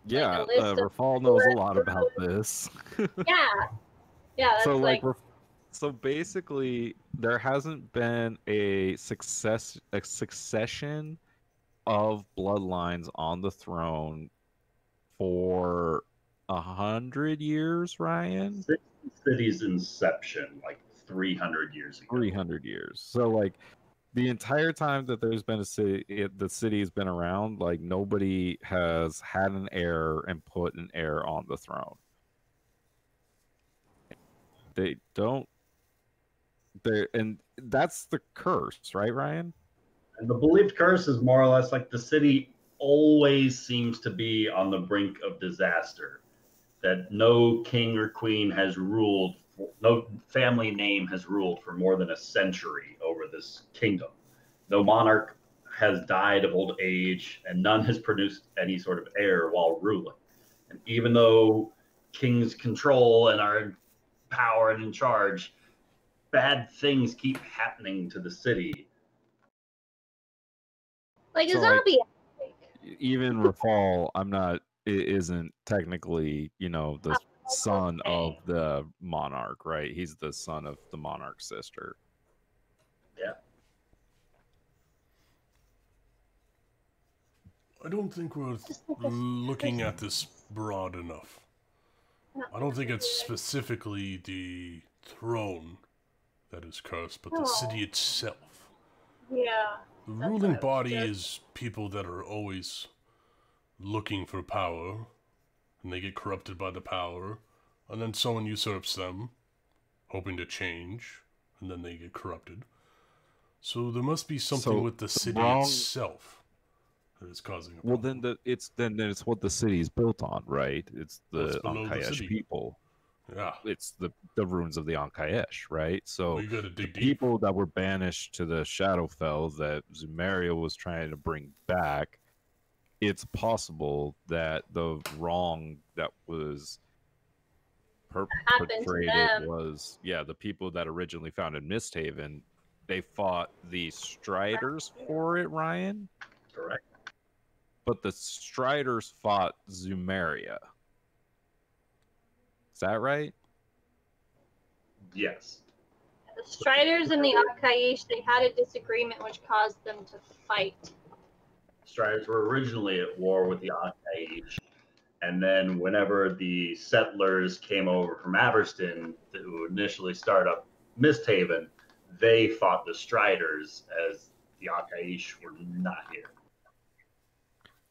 Yeah,
like, a list of
Rafal knows a lot about this.
Yeah. Yeah, that's
So,
like...
So basically, there hasn't been a succession of bloodlines on the throne for 100 years, Ryan.
City's inception, like 300 years ago.
300 years. So, like, the entire time that there's been a city, the city has been around. Like, nobody has had an heir and put an heir on the throne. They don't. And that's the curse, right, Ryan?
And the believed curse is more or less like the city always seems to be on the brink of disaster. That no king or queen has ruled, no family name has ruled for more than a century over this kingdom. No monarch has died of old age, and none has produced any sort of heir while ruling. And even though kings control and are in power and in charge, bad things keep happening to the city.
Like a zombie.
Even Rafal, isn't technically, you know, the son of the monarch, right? He's the son of the monarch's sister.
Yeah.
I don't think we're looking at this broad enough. I don't think it's specifically the throne that is cursed, but the city itself.
Yeah.
The ruling body is people that are always looking for power, and they get corrupted by the power, and then someone usurps them, hoping to change, and then they get corrupted. So there must be something with the city itself that is causing a problem.
Then it's what the city's built on, right? It's the Ankayesh people.
Yeah.
It's the ruins of the Ankayesh, right? So
you gotta dig deep.
People that were banished to the Shadowfell that Zumeria was trying to bring back, it's possible that the wrong that was perpetrated was, the people that originally founded MistHaven, they fought the Striders for it, Ryan?
Correct.
But the Striders fought Zumeria. Is that right?
Yes.
The Striders and the Ankayesh, they had a disagreement which caused them to fight.
Striders were originally at war with the Ankayesh, and then whenever the settlers came over from Averston to initially start up MistHaven, they fought the Striders as the Ankayesh were not here.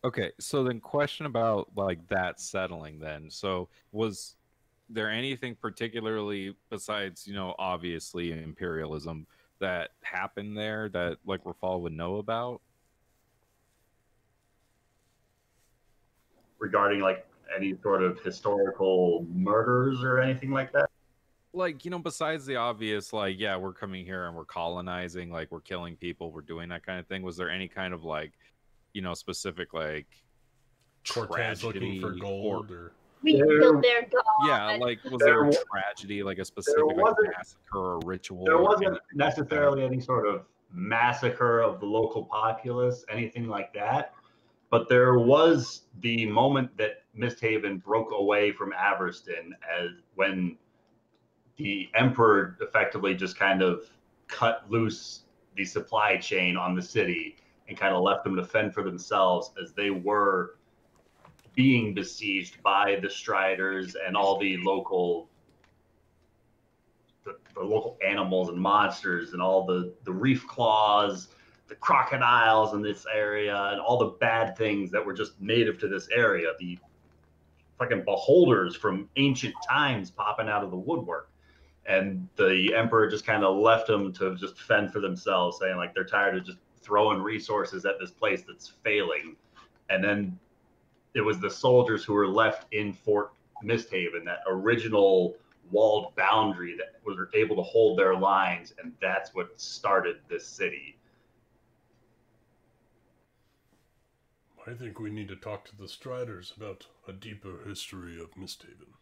Okay, so then question about like that settling then. So was there anything particularly besides, you know, obviously imperialism that happened there that like Rafal would know about?
Regarding like any sort of historical murders or anything like that?
Like, you know, besides the obvious, like, yeah, we're coming here and we're colonizing, like we're killing people, we're doing that kind of thing. Was there any kind of like, you know, specific like
Cortez looking for gold or
we killed their god?
Yeah, like was there a tragedy, like a specific like, massacre or ritual?
There wasn't necessarily any sort of massacre of the local populace, anything like that. But there was the moment that MistHaven broke away from Averston as when the Emperor effectively just kind of cut loose the supply chain on the city and kind of left them to fend for themselves as they were being besieged by the Striders and all the local animals and monsters and all the reef claws, the crocodiles in this area, and all the bad things that were just native to this area. The fucking beholders from ancient times popping out of the woodwork. And the Emperor just kind of left them to just fend for themselves, saying like they're tired of just throwing resources at this place that's failing. And then it was the soldiers who were left in Fort MistHaven, that original walled boundary that was able to hold their lines, and that's what started this city.
I think we need to talk to the Striders about a deeper history of MistHaven.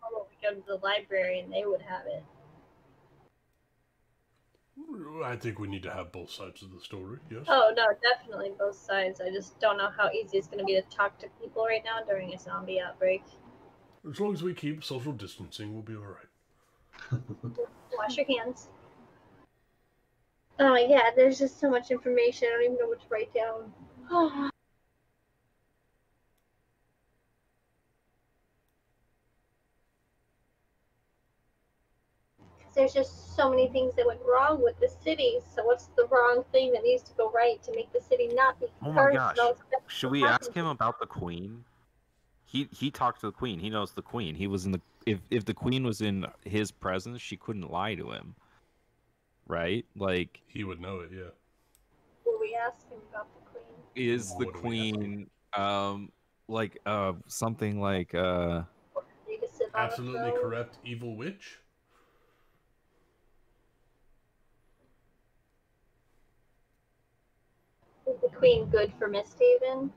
Or we go to the library and they would have it.
I think we need to have both sides of the story, yes?
Oh, no, definitely both sides. I just don't know how easy it's going to be to talk to people right now during a zombie outbreak.
As long as we keep social distancing, we'll be alright.
Wash your hands. Oh, yeah, there's just so much information. I don't even know what to write down. There's just so many things that went wrong with the city. So what's the wrong thing that needs to go right to make the city not be
Oh
cursed?
my gosh. Should we ask him about the queen? He talked to the queen. He knows the queen. He was in the if the queen was in his presence, she couldn't lie to him. Right? Like
he would know it, yeah.
Will we ask him about the queen?
Is the queen something like
absolutely corrupt evil witch?
Is the queen good for MistHaven?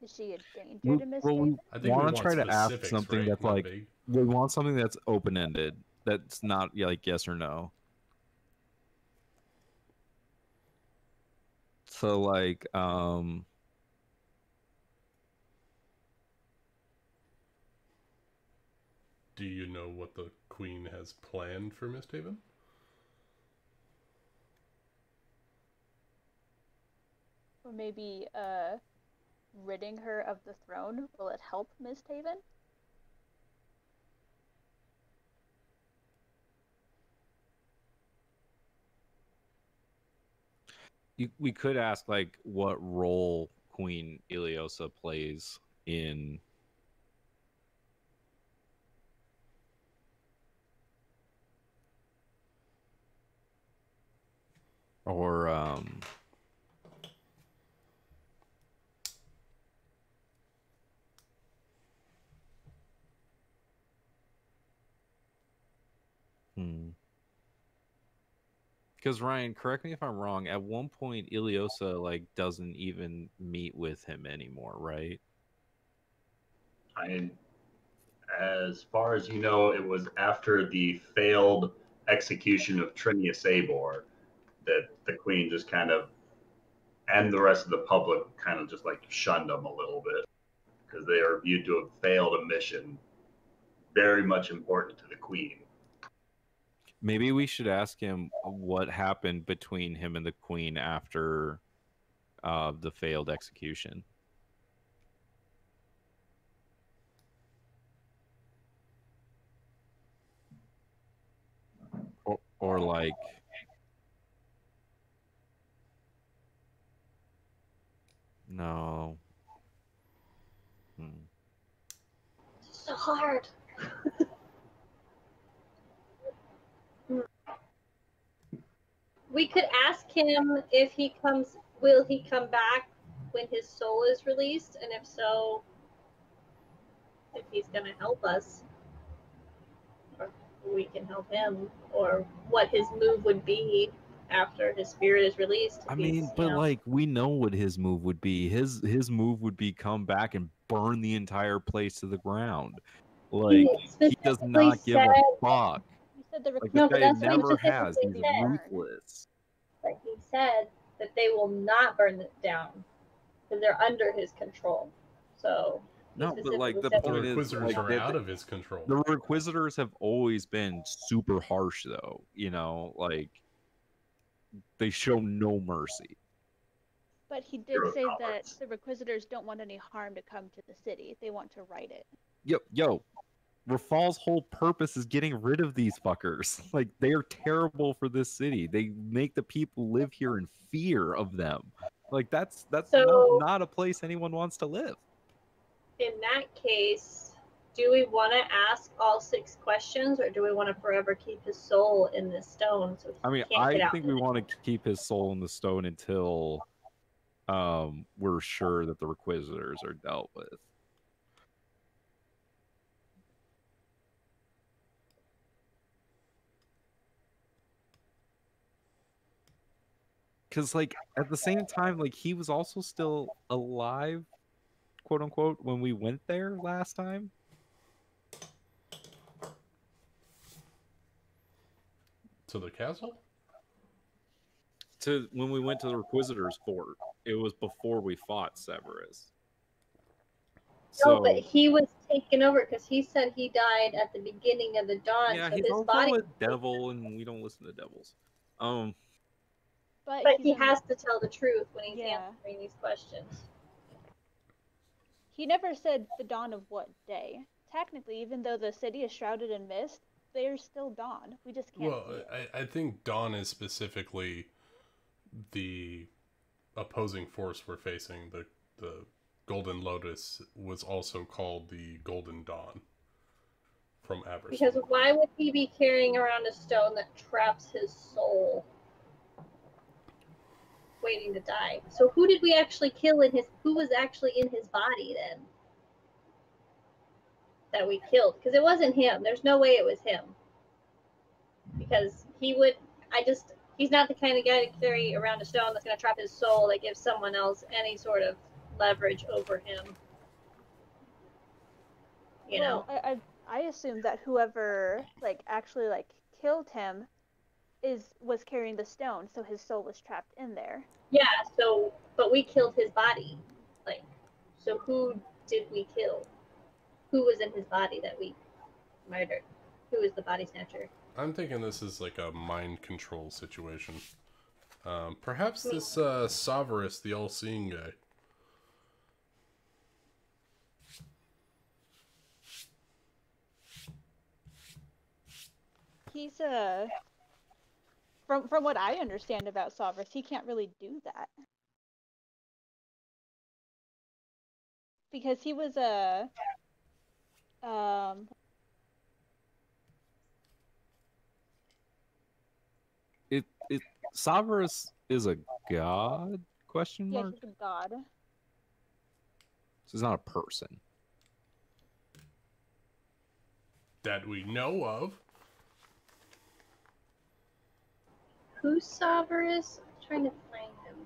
Is she a danger to MistHaven?
We want to try to ask something that's like we want something that's open-ended. That's not like yes or no. So like
do you know what the queen has planned for MistHaven?
Or maybe ridding her of the throne, will it help MistHaven?
we could ask like what role Queen Iliosa plays in or Because Ryan, correct me if I'm wrong, at one point Iliosa like doesn't even meet with him anymore, right?
As far as you know, it was after the failed execution of Trinia Sabor that the queen just kind of, and the rest of the public kind of just like shunned them a little bit because they are viewed to have failed a mission very much important to the queen.
Maybe we should ask him what happened between him and the queen after the failed execution. Or like no.
It's so hard. We could ask him if he comes, will he come back when his soul is released? And if so, if he's going to help us, or we can help him, or what his move would be after his spirit is released.
I mean, but like we know what his move would be. His move would be come back and burn the entire place to the ground. Like he does not give a fuck.
He said the
like this guy never has. He's ruthless.
But he said that they will not burn it down because they're under his control. So
no, but like the point is, like,
are out of his control.
The Inquisitors have always been super harsh, though. You know, like they show no mercy.
But he did say that the Inquisitors don't want any harm to come to the city. They want to right it.
Yo, Rafal's whole purpose is getting rid of these fuckers. Like, they are terrible for this city. They make the people live here in fear of them. Like, that's not a place anyone wants to live.
In that case, do we want to ask all 6 questions, or do we want to forever keep his soul in this stone so he can't get out?
I think we want to keep his soul in the stone until we're sure that the Requisitors are dealt with. Because, like, at the same time, like, he was also still alive, quote unquote, when we went there last time.
To the castle?
When we went to the Requisitor's fort. It was before we fought Severus.
No, but he was taken over because he said he died at the beginning of the dawn.
Yeah,
so
he's
his
also
body...
a devil, and we don't listen to devils.
But he has to tell the truth when he's answering these questions.
He never said the dawn of what day. Technically, even though the city is shrouded in mist, there's still dawn. We just can't see it.
I think dawn is specifically the opposing force we're facing. The Golden Lotus was also called the Golden Dawn from Aberystwyth.
Because why would he be carrying around a stone that traps his soul, waiting to die? So who did we actually kill who was actually in his body then? That we killed? Because it wasn't him. There's no way it was him. Because he's not the kind of guy to carry around a stone that's going to trap his soul that gives someone else any sort of leverage over him. You know?
I assume that whoever actually killed him was carrying the stone, so his soul was trapped in there.
Yeah, but we killed his body. So who did we kill? Who was in his body that we murdered? Who was the body snatcher?
I'm thinking this is like a mind control situation. Perhaps this Severus, the all-seeing guy.
He's from what I understand about Severus, he can't really do that. Because he was
Severus is a god? Question mark?
Yeah, he's a god.
So he's not a person.
That we know of.
Who's Severus? I'm trying to find him.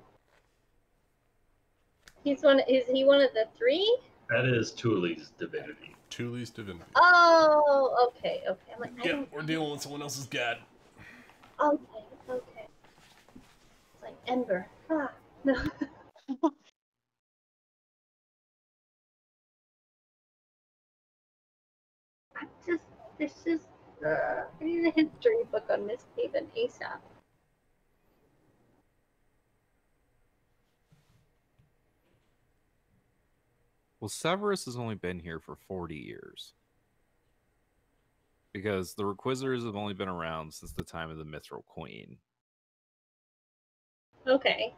Is he one of the 3?
That is Thule's divinity.
Thule's divinity.
Oh, okay. I'm like,
yeah, we're dealing with someone else's god.
Okay. It's like Ember. No. I need a history book on MistHaven ASAP.
Well, Severus has only been here for 40 years. Because the Requisitors have only been around since the time of the Mithril Queen.
Okay.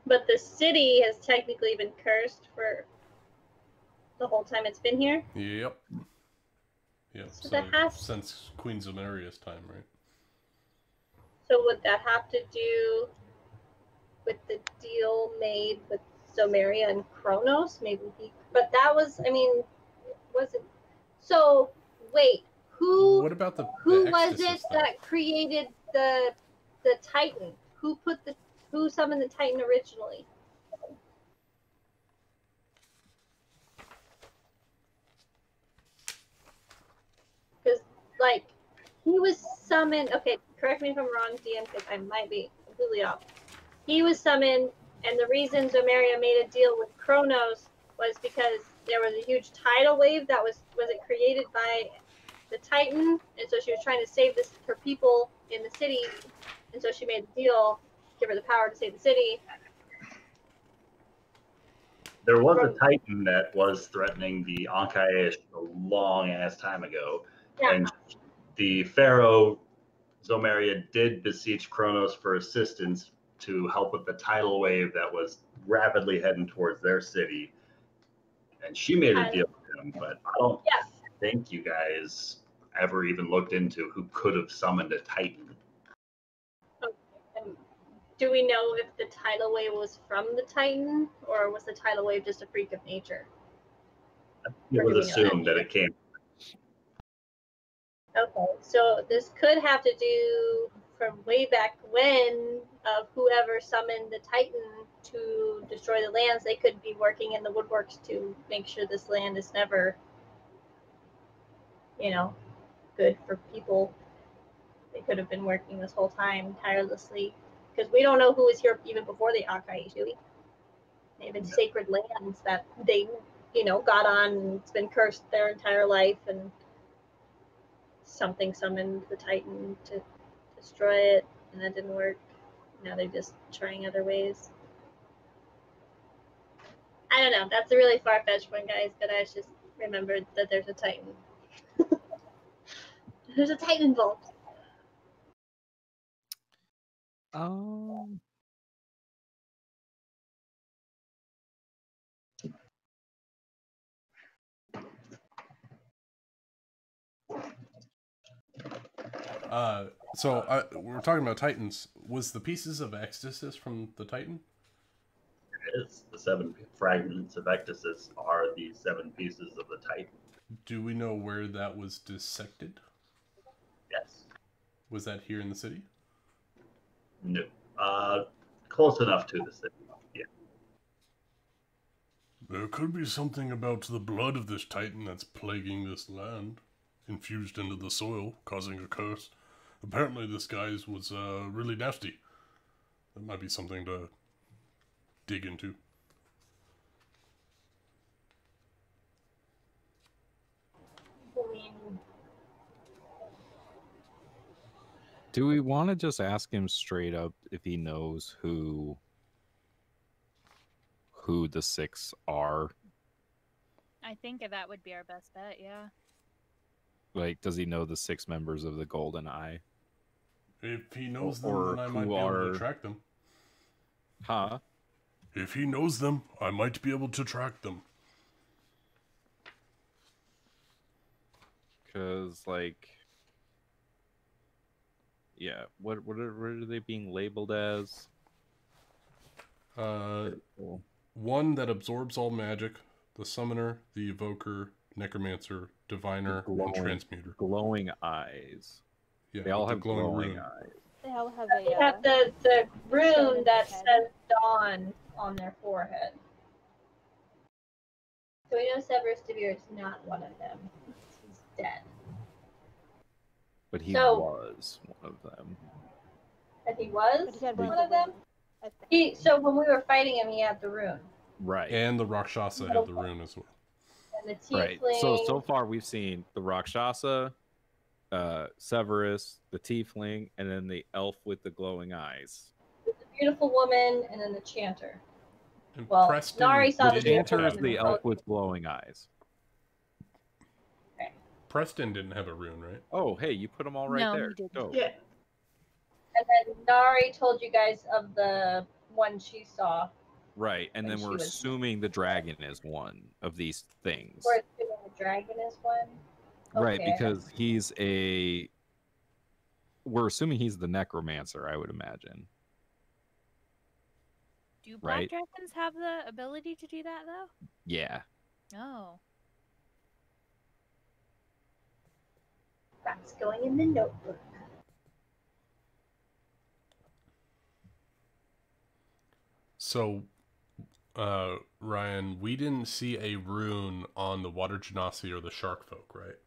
But the city has technically been cursed for the whole time it's been here?
Yep. So since Queen Zomaria's time, right?
So would that have to do with the deal made with Zomaria and Kronos? But that was, wasn't. So wait, who?
What about
who was it that created the Titan? Who summoned the Titan originally? Because he was summoned. Okay, correct me if I'm wrong, DM, because I might be completely off. He was summoned, and the reason Zomaria made a deal with Kronos was because there was a huge tidal wave that was it created by the Titan, and so she was trying to save her people in the city, and so she made the deal, give her the power to save the city.
There was a Titan that was threatening the Ankh-ish a long-ass time ago, and the Pharaoh Zomaria did beseech Kronos for assistance to help with the tidal wave that was rapidly heading towards their city, and she made a deal with him, but I don't think you guys ever even looked into who could have summoned a Titan.
Okay. And do we know if the tidal wave was from the Titan, or was the tidal wave just a freak of nature?
It was assumed that it came.
Okay, so this could have to do from way back when of whoever summoned the Titan to destroy the lands. They could be working in the woodworks to make sure this land is never, good for people. They could have been working this whole time tirelessly, because we don't know who was here even before the Akai, do we? They've been sacred lands that they, got on, and it's been cursed their entire life, and something summoned the Titan to destroy it, and that didn't work. Now they're just trying other ways. I don't know. That's a really far-fetched one, guys, but I just remembered that there's a Titan. There's a Titan involved.
We're talking about Titans. Was the pieces of Ecstasis from the Titan?
It is. The 7 fragments of Ectasis are the 7 pieces of the Titan.
Do we know where that was dissected?
Yes.
Was that here in the city?
No. Close enough to the city. Yeah.
There could be something about the blood of this Titan that's plaguing this land, infused into the soil, causing a curse. Apparently this guy's was really nasty. That might be something to dig into.
Do we want to just ask him straight up if he knows who the 6 are?
I think that would be our best bet, yeah.
Like, does he know the 6 members of the Golden Eye?
If he knows them, then I might be able to track them.
Huh?
If he knows them, I might be able to track them.
Because, like... Yeah, what are they being labeled as?
One that absorbs all magic, the Summoner, the Evoker, Necromancer, Diviner, and Transmuter.
Glowing eyes.
Yeah,
they all have glowing
rune.
eyes.
They all have
They have the rune that says Dawn on their forehead. So we know Severus DeVere is not one of them. He's dead.
But he was one of them.
And he was
But he had
one of them? So when we were fighting him, he had the rune.
Right.
And the Rakshasa had the rune as well.
And the tiefling.
Right. So far we've seen the Rakshasa, Severus, the tiefling, and then the elf with the glowing eyes.
The beautiful woman, and then the chanter.
And
well,
Preston,
Nari saw the
chanter is the elf with glowing eyes.
Okay.
Preston didn't have a rune, right?
Oh, hey, you put them all right there.
He didn't.
Dope.
Yeah. And then Nari told you guys of the one she saw.
Right, and then we're assuming the dragon is one of these things.
We're assuming the dragon is one?
Right,
Okay.
because we're assuming he's the necromancer, I would imagine.
Do black dragons have the ability to do that, though?
Yeah.
Oh.
That's going in the notebook.
So, Ryan, we didn't see a rune on the water genasi or the shark folk, right?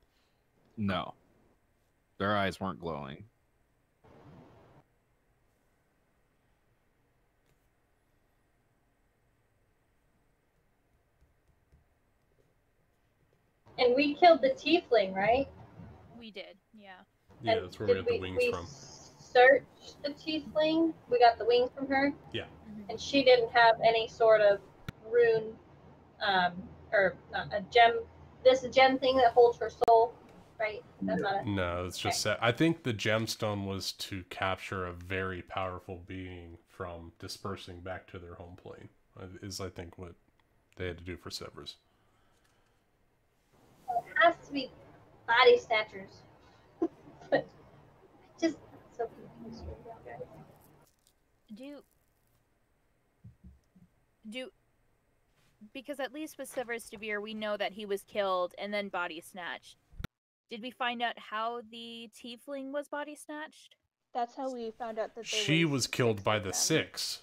No. Their eyes weren't glowing.
And we killed the tiefling, right?
We did, yeah.
Yeah, that's where we got the wings from.
Searched the tiefling. We got the wings from her.
Yeah.
And she didn't have any sort of rune, or a gem. This gem thing that holds her soul, right? That's not
No, it's just I think the gemstone was to capture a very powerful being from dispersing back to their home plane. Is I think what they had to do for Severus.
has to be body snatchers. But just so confused right now, guys.
Because at least with Severus Devere, we know that he was killed and then body snatched. Did we find out how the tiefling was body snatched?
That's how we found out that
she was killed by the 6,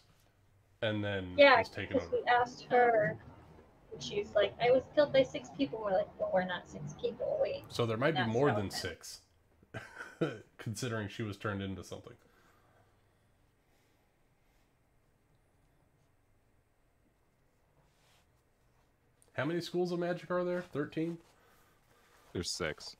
and then was taken over.
Yeah, because we asked her, and she's like, I was killed by 6 people. We're like, well, we're not 6 people. Wait.
So there might be more than 6, considering she was turned into something. How many schools of magic are there? 13?
There's 6.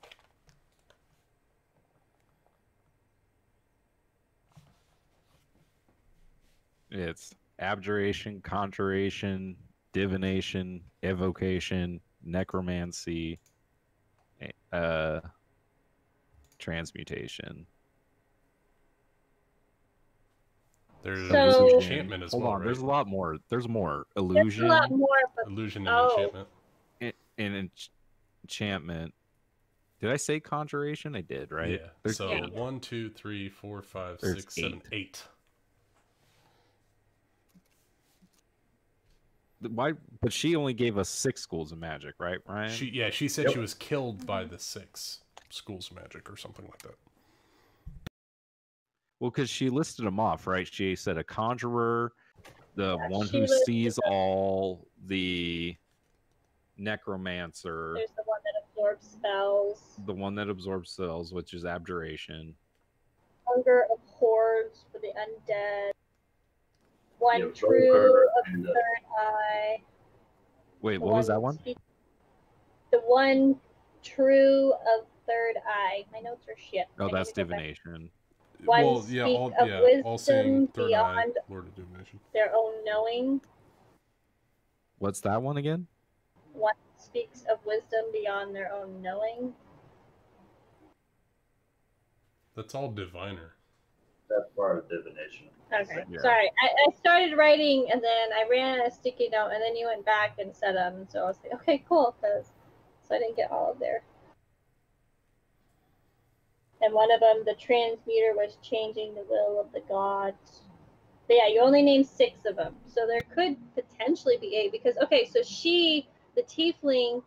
It's abjuration, conjuration, divination, evocation, necromancy, transmutation.
There's
So-
enchantment as
Hold
well,
on,
right?
there's a lot more. There's more.
There's
Illusion
a lot more, but
Illusion and
Oh.
enchantment.
and enchantment. Did I say conjuration? I did, right?
Yeah.
There's
So
8.
1, 2, 3, 4, 5,
There's
6, 7, 8.
Why? But she only gave us 6 schools of magic, right, Ryan?
She said she was killed by the 6 schools of magic or something like that.
Well, because she listed them off, right? She said a conjurer, the
Yeah,
one
she
who
listed
sees
them.
all, the necromancer,
there's the one that absorbs spells.
the one that absorbs cells, which is abjuration.
Hunger of hordes for the undead. One
The
true
Evoker
of
and
third eye.
Wait,
The
what was that one?
The one true of third eye. My notes are shit. I
Oh,
need
that's
to go back.
divination.
One
Well,
speak
yeah,
of
all seeing
wisdom
third eye,
beyond
Lord of Divination.
their own knowing.
What's that one again?
One speaks of wisdom beyond their own knowing.
That's all diviner.
That's part of divination.
Okay,
Yeah.
sorry. I started writing and then I ran out of sticky note and then you went back and said them. And so I was like, okay, cool. So I didn't get all of there. And one of them, the transmuter, was changing the will of the gods. But yeah, you only named 6 of them. So there could potentially be 8 because, okay, so she, the tiefling,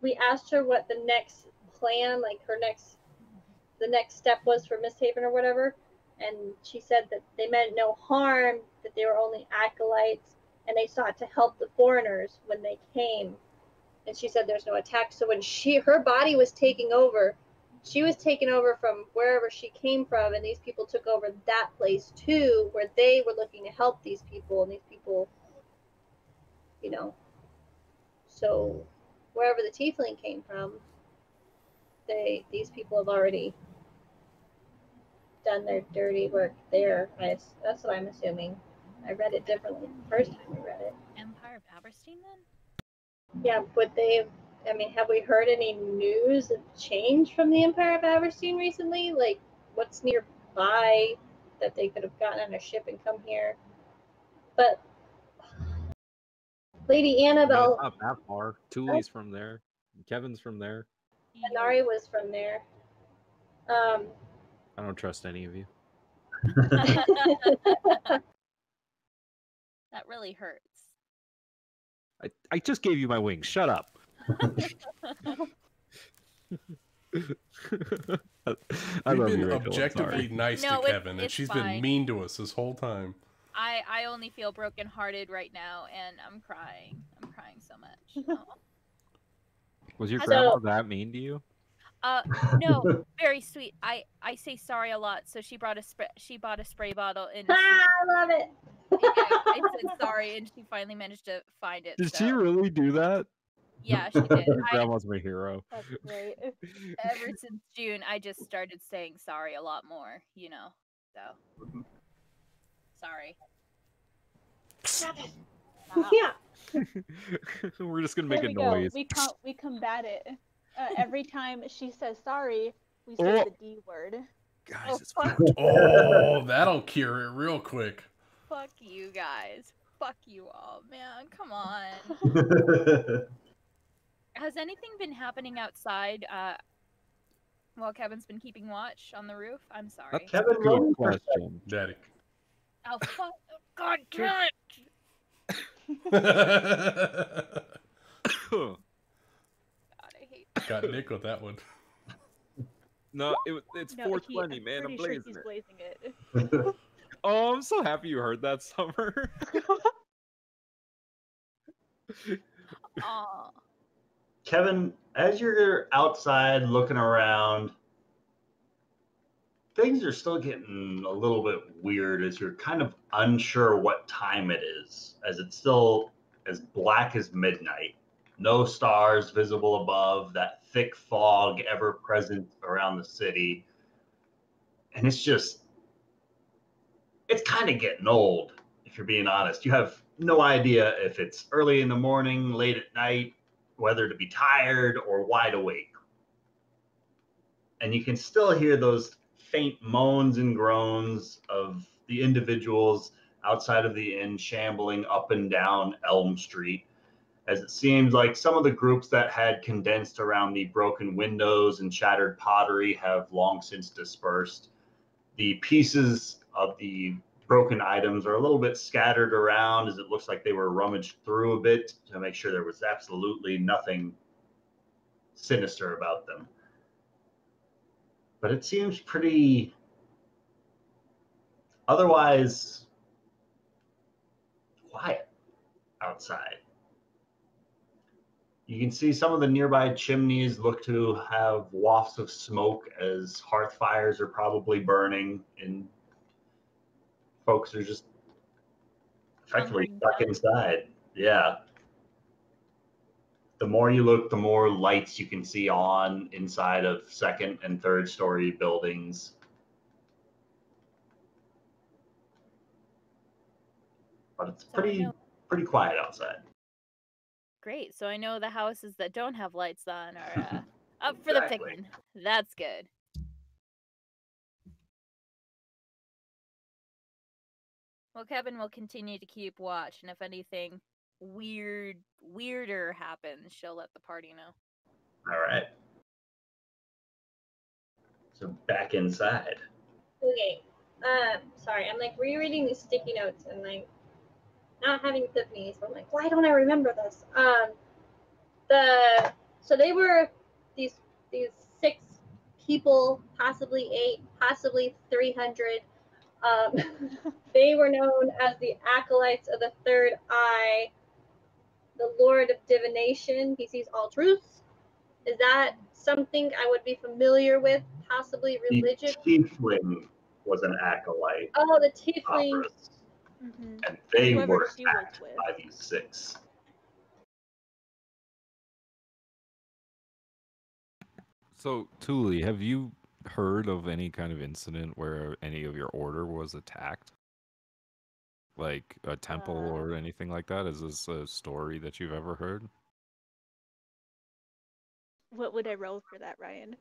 we asked her what the next plan, like the next step was for MistHaven or whatever. And she said that they meant no harm, that they were only acolytes, and they sought to help the foreigners when they came. And she said there's no attack. So when her body was taking over, she was taken over from wherever she came from, and these people took over that place too, where they were looking to help these people, and these people, you know. So wherever the tiefling came from, these people have already done their dirty work there. That's what I'm assuming. I read it differently the first time we read it.
Empire of Aberstein, then?
Yeah, but have we heard any news of change from the Empire of Aberstein recently? Like, what's nearby that they could have gotten on a ship and come here? But Lady
I mean,
Annabelle,
it's not that far. Thule's from there. Kevin's from there.
Anari was from there.
I don't trust any of you.
That really hurts.
I just gave you my wings. Shut up. I
We've
love
been
you, Rachel. I'm
objectively
sorry.
nice
No,
to Kevin, and
it's
she's
fine.
been mean to us this whole time.
I only feel brokenhearted right now, and I'm crying. I'm crying so much. Oh.
Was your
So-
grandma that mean to you?
No, very sweet. I say sorry a lot, so she bought a spray bottle, and
Ah, I love it.
I said sorry, and she finally managed to find it.
Did
so,
she really do that?
Yeah, she did.
Grandma's my hero.
That's great.
Ever since June, I just started saying sorry a lot more. So sorry. Stop.
Yeah.
We're just gonna
There
make a
we go.
noise.
We combat it. Every time she says sorry, we say
Oh.
the D word.
Guys, it's
fuck,
Oh, that'll cure it real quick.
fuck you guys. Fuck you all, man. Come on. has anything been happening outside while Kevin's been keeping watch on the roof? I'm sorry.
Kevin,
Good question.
Daddy.
Oh, fuck. Oh, God damn it! God, I hate
Got Nick with that one.
No, it's
No,
420, man. I'm
pretty sure
blazing
he's
it.
blazing it.
Oh, I'm so happy you heard that, Summer.
Aw.
Kevin, as you're outside looking around, things are still getting a little bit weird as you're kind of unsure what time it is, as it's still as black as midnight. No stars visible above, that thick fog ever present around the city. And it's kind of getting old, if you're being honest. You have no idea if it's early in the morning, late at night, whether to be tired or wide awake. And you can still hear those faint moans and groans of the individuals outside of the inn shambling up and down Elm Street, as it seems like some of the groups that had condensed around the broken windows and shattered pottery have long since dispersed. The pieces of the broken items are a little bit scattered around, as it looks like they were rummaged through a bit to make sure there was absolutely nothing sinister about them. But it seems pretty otherwise quiet outside. You can see some of the nearby chimneys look to have wafts of smoke, as hearth fires are probably burning and folks are just effectively stuck inside. Yeah. The more you look, the more lights you can see on inside of second and third story buildings. But it's pretty quiet outside.
Great. So I know the houses that don't have lights on are up for the picking. That's good. Well, Kevin will continue to keep watch, and if anything weirder happens, she'll let the party know.
All right. So back inside.
Okay. Sorry, I'm like rereading these sticky notes and like not having epiphanies. But I'm like, why don't I remember this? So they were these 6 people, possibly 8, possibly 300. They were known as the acolytes of the third eye, the Lord of Divination. He sees all truths. Is that something I would be familiar with? Possibly religion?
The tiefling was an acolyte.
Oh, the tiefling.
Mm-hmm.
And they
Whoever
were
she was
attacked
with.
by these 6.
So, Thule, have you heard of any kind of incident where any of your order was attacked? Like a temple or anything like that? Is this a story that you've ever heard?
What would I roll for that, Ryan?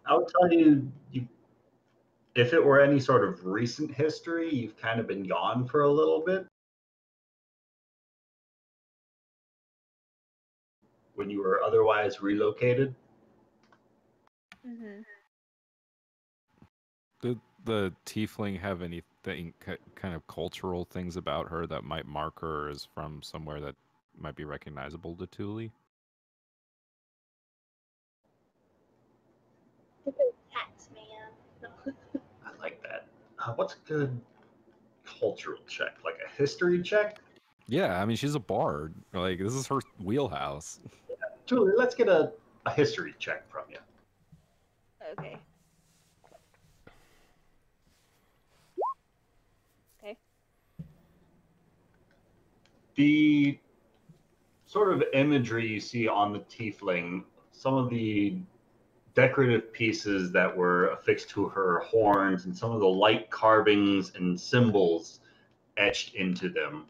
I'll tell you, if it were any sort of recent history, you've kind of been gone for a little bit. When you were otherwise relocated.
Mm-hmm.
Did the tiefling have anything kind of cultural things about her that might mark her as from somewhere that might be recognizable to Thule?
Cats, man.
I like that. What's a good cultural check? Like a history check?
Yeah, I mean, she's a bard. Like, this is her wheelhouse.
Julie, let's get a history check from you.
Okay.
The sort of imagery you see on the tiefling, some of the decorative pieces that were affixed to her horns and some of the light carvings and symbols etched into them,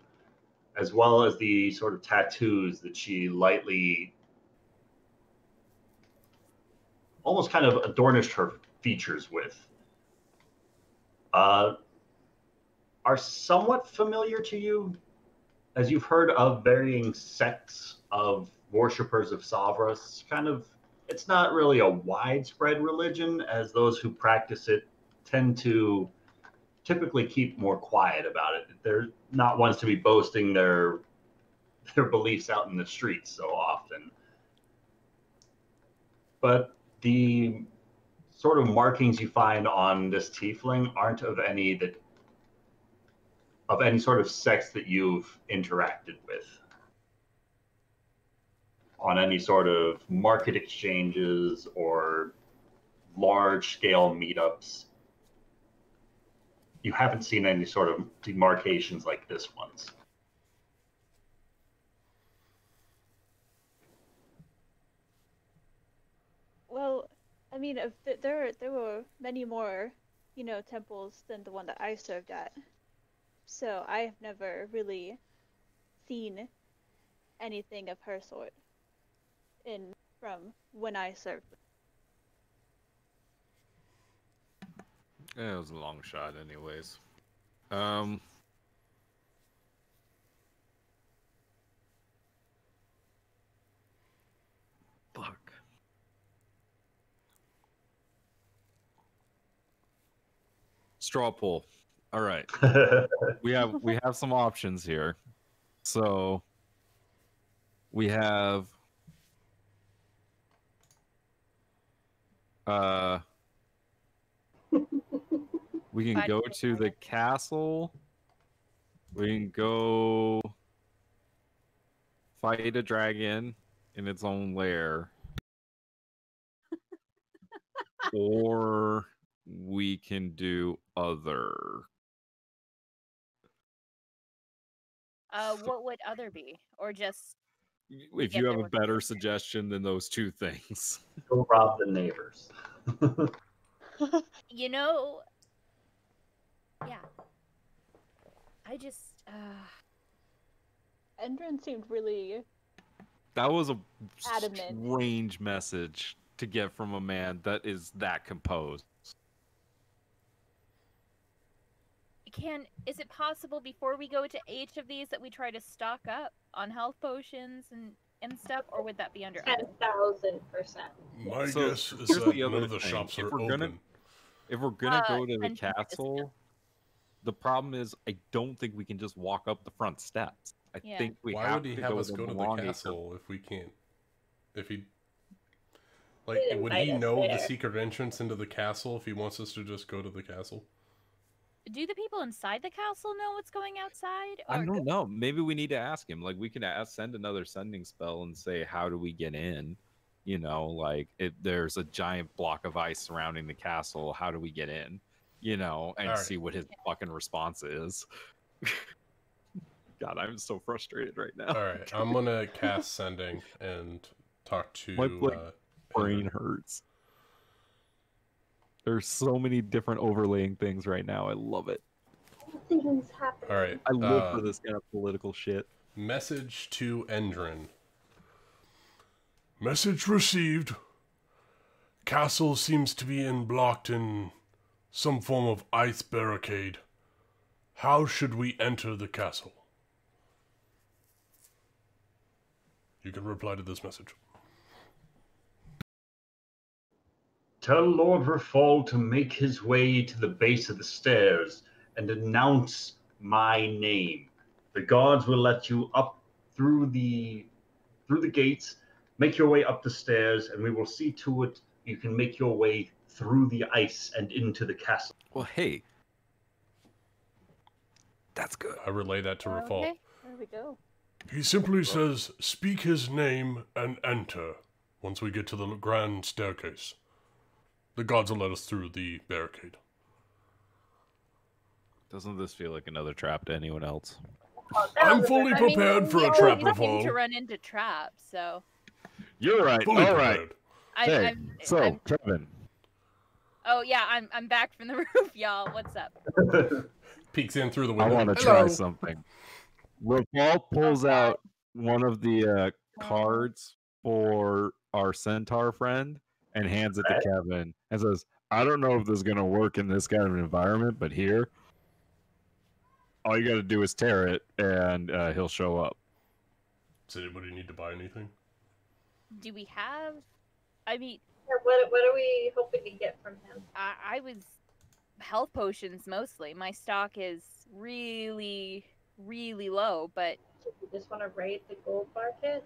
as well as the sort of tattoos that she lightly, almost kind of adornished her features with, are somewhat familiar to you, as you've heard of varying sects of worshippers of Savras. It's not really a widespread religion, as those who practice it tend to typically keep more quiet about it. They're not ones to be boasting their beliefs out in the streets so often. But the sort of markings you find on this tiefling aren't of any sort of sex that you've interacted with on any sort of market exchanges or large scale meetups. You haven't seen any sort of demarcations like this one's.
Well, I mean, there were many more, temples than the one that I served at. So I have never really seen anything of her sort from when I served.
Yeah, it was a long shot anyways. Fuck. Straw poll. All right. we have some options here. So we have we can go to the castle. We can go fight a dragon in its own lair. Or we can do other.
What would other be? Or just...
If you have a better suggestion than those two things.
Go rob the neighbors.
Yeah. I just...
Endron seemed really...
That was a
adamant.
Strange message to get from a man that is that composed.
Is it possible before we go to each of these that we try to stock up on health potions and stuff, or would that be under
10,000%?
My guess is that none of the shops are open.
If we're gonna go to the castle, the problem is I don't think we can just walk up the front steps. I think we
Why
have
would he
to
have
go
us
to
go to
the
the castle if we can't? If he
Didn't
would he
invite us
know the
there.
secret entrance into the castle if he wants us to just go to the castle?
Do the people inside the castle know what's going outside?
I don't know. Maybe we need to ask him. Like, we can send another sending spell and say, how do we get in? If there's a giant block of ice surrounding the castle, how do we get in? And see what his fucking response is. God, I'm so frustrated right now.
All right, I'm gonna cast sending and talk to.
My brain hurts. There's so many different overlaying things right now. I love it.
Things happen.
All right,
I live for this kind of political shit.
Message to Endron. Message received. Castle seems to be blocked in some form of ice barricade. How should we enter the castle? You can reply to this message.
Tell Lord Rafal to make his way to the base of the stairs and announce my name. The guards will let you up through the gates, make your way up the stairs, and we will see to it you can make your way through the ice and into the castle.
Well, hey. That's good.
I relay that to Rafal.
Okay, there we go.
He simply says, speak his name and enter once we get to the grand staircase. The gods will let us through the barricade.
Doesn't this feel like another trap to anyone else?
I'm fully prepared for a trap, Rafal.
To run into traps, so...
You're right.
Fully
All right.
prepared.
Kevin.
Oh yeah, I'm back from the roof, y'all. What's up?
Peeks in through the window.
I want to try something. Rafal pulls out one of the cards for our centaur friend and hands it to Kevin and says, I don't know if this is going to work in this kind of environment, but here, all you got to do is tear it and he'll show up.
Does anybody need to buy anything?
Do we have? I mean,
What are we hoping to get from him?
I was health potions mostly. My stock is really, really low, but
Do you just want to raid the gold market?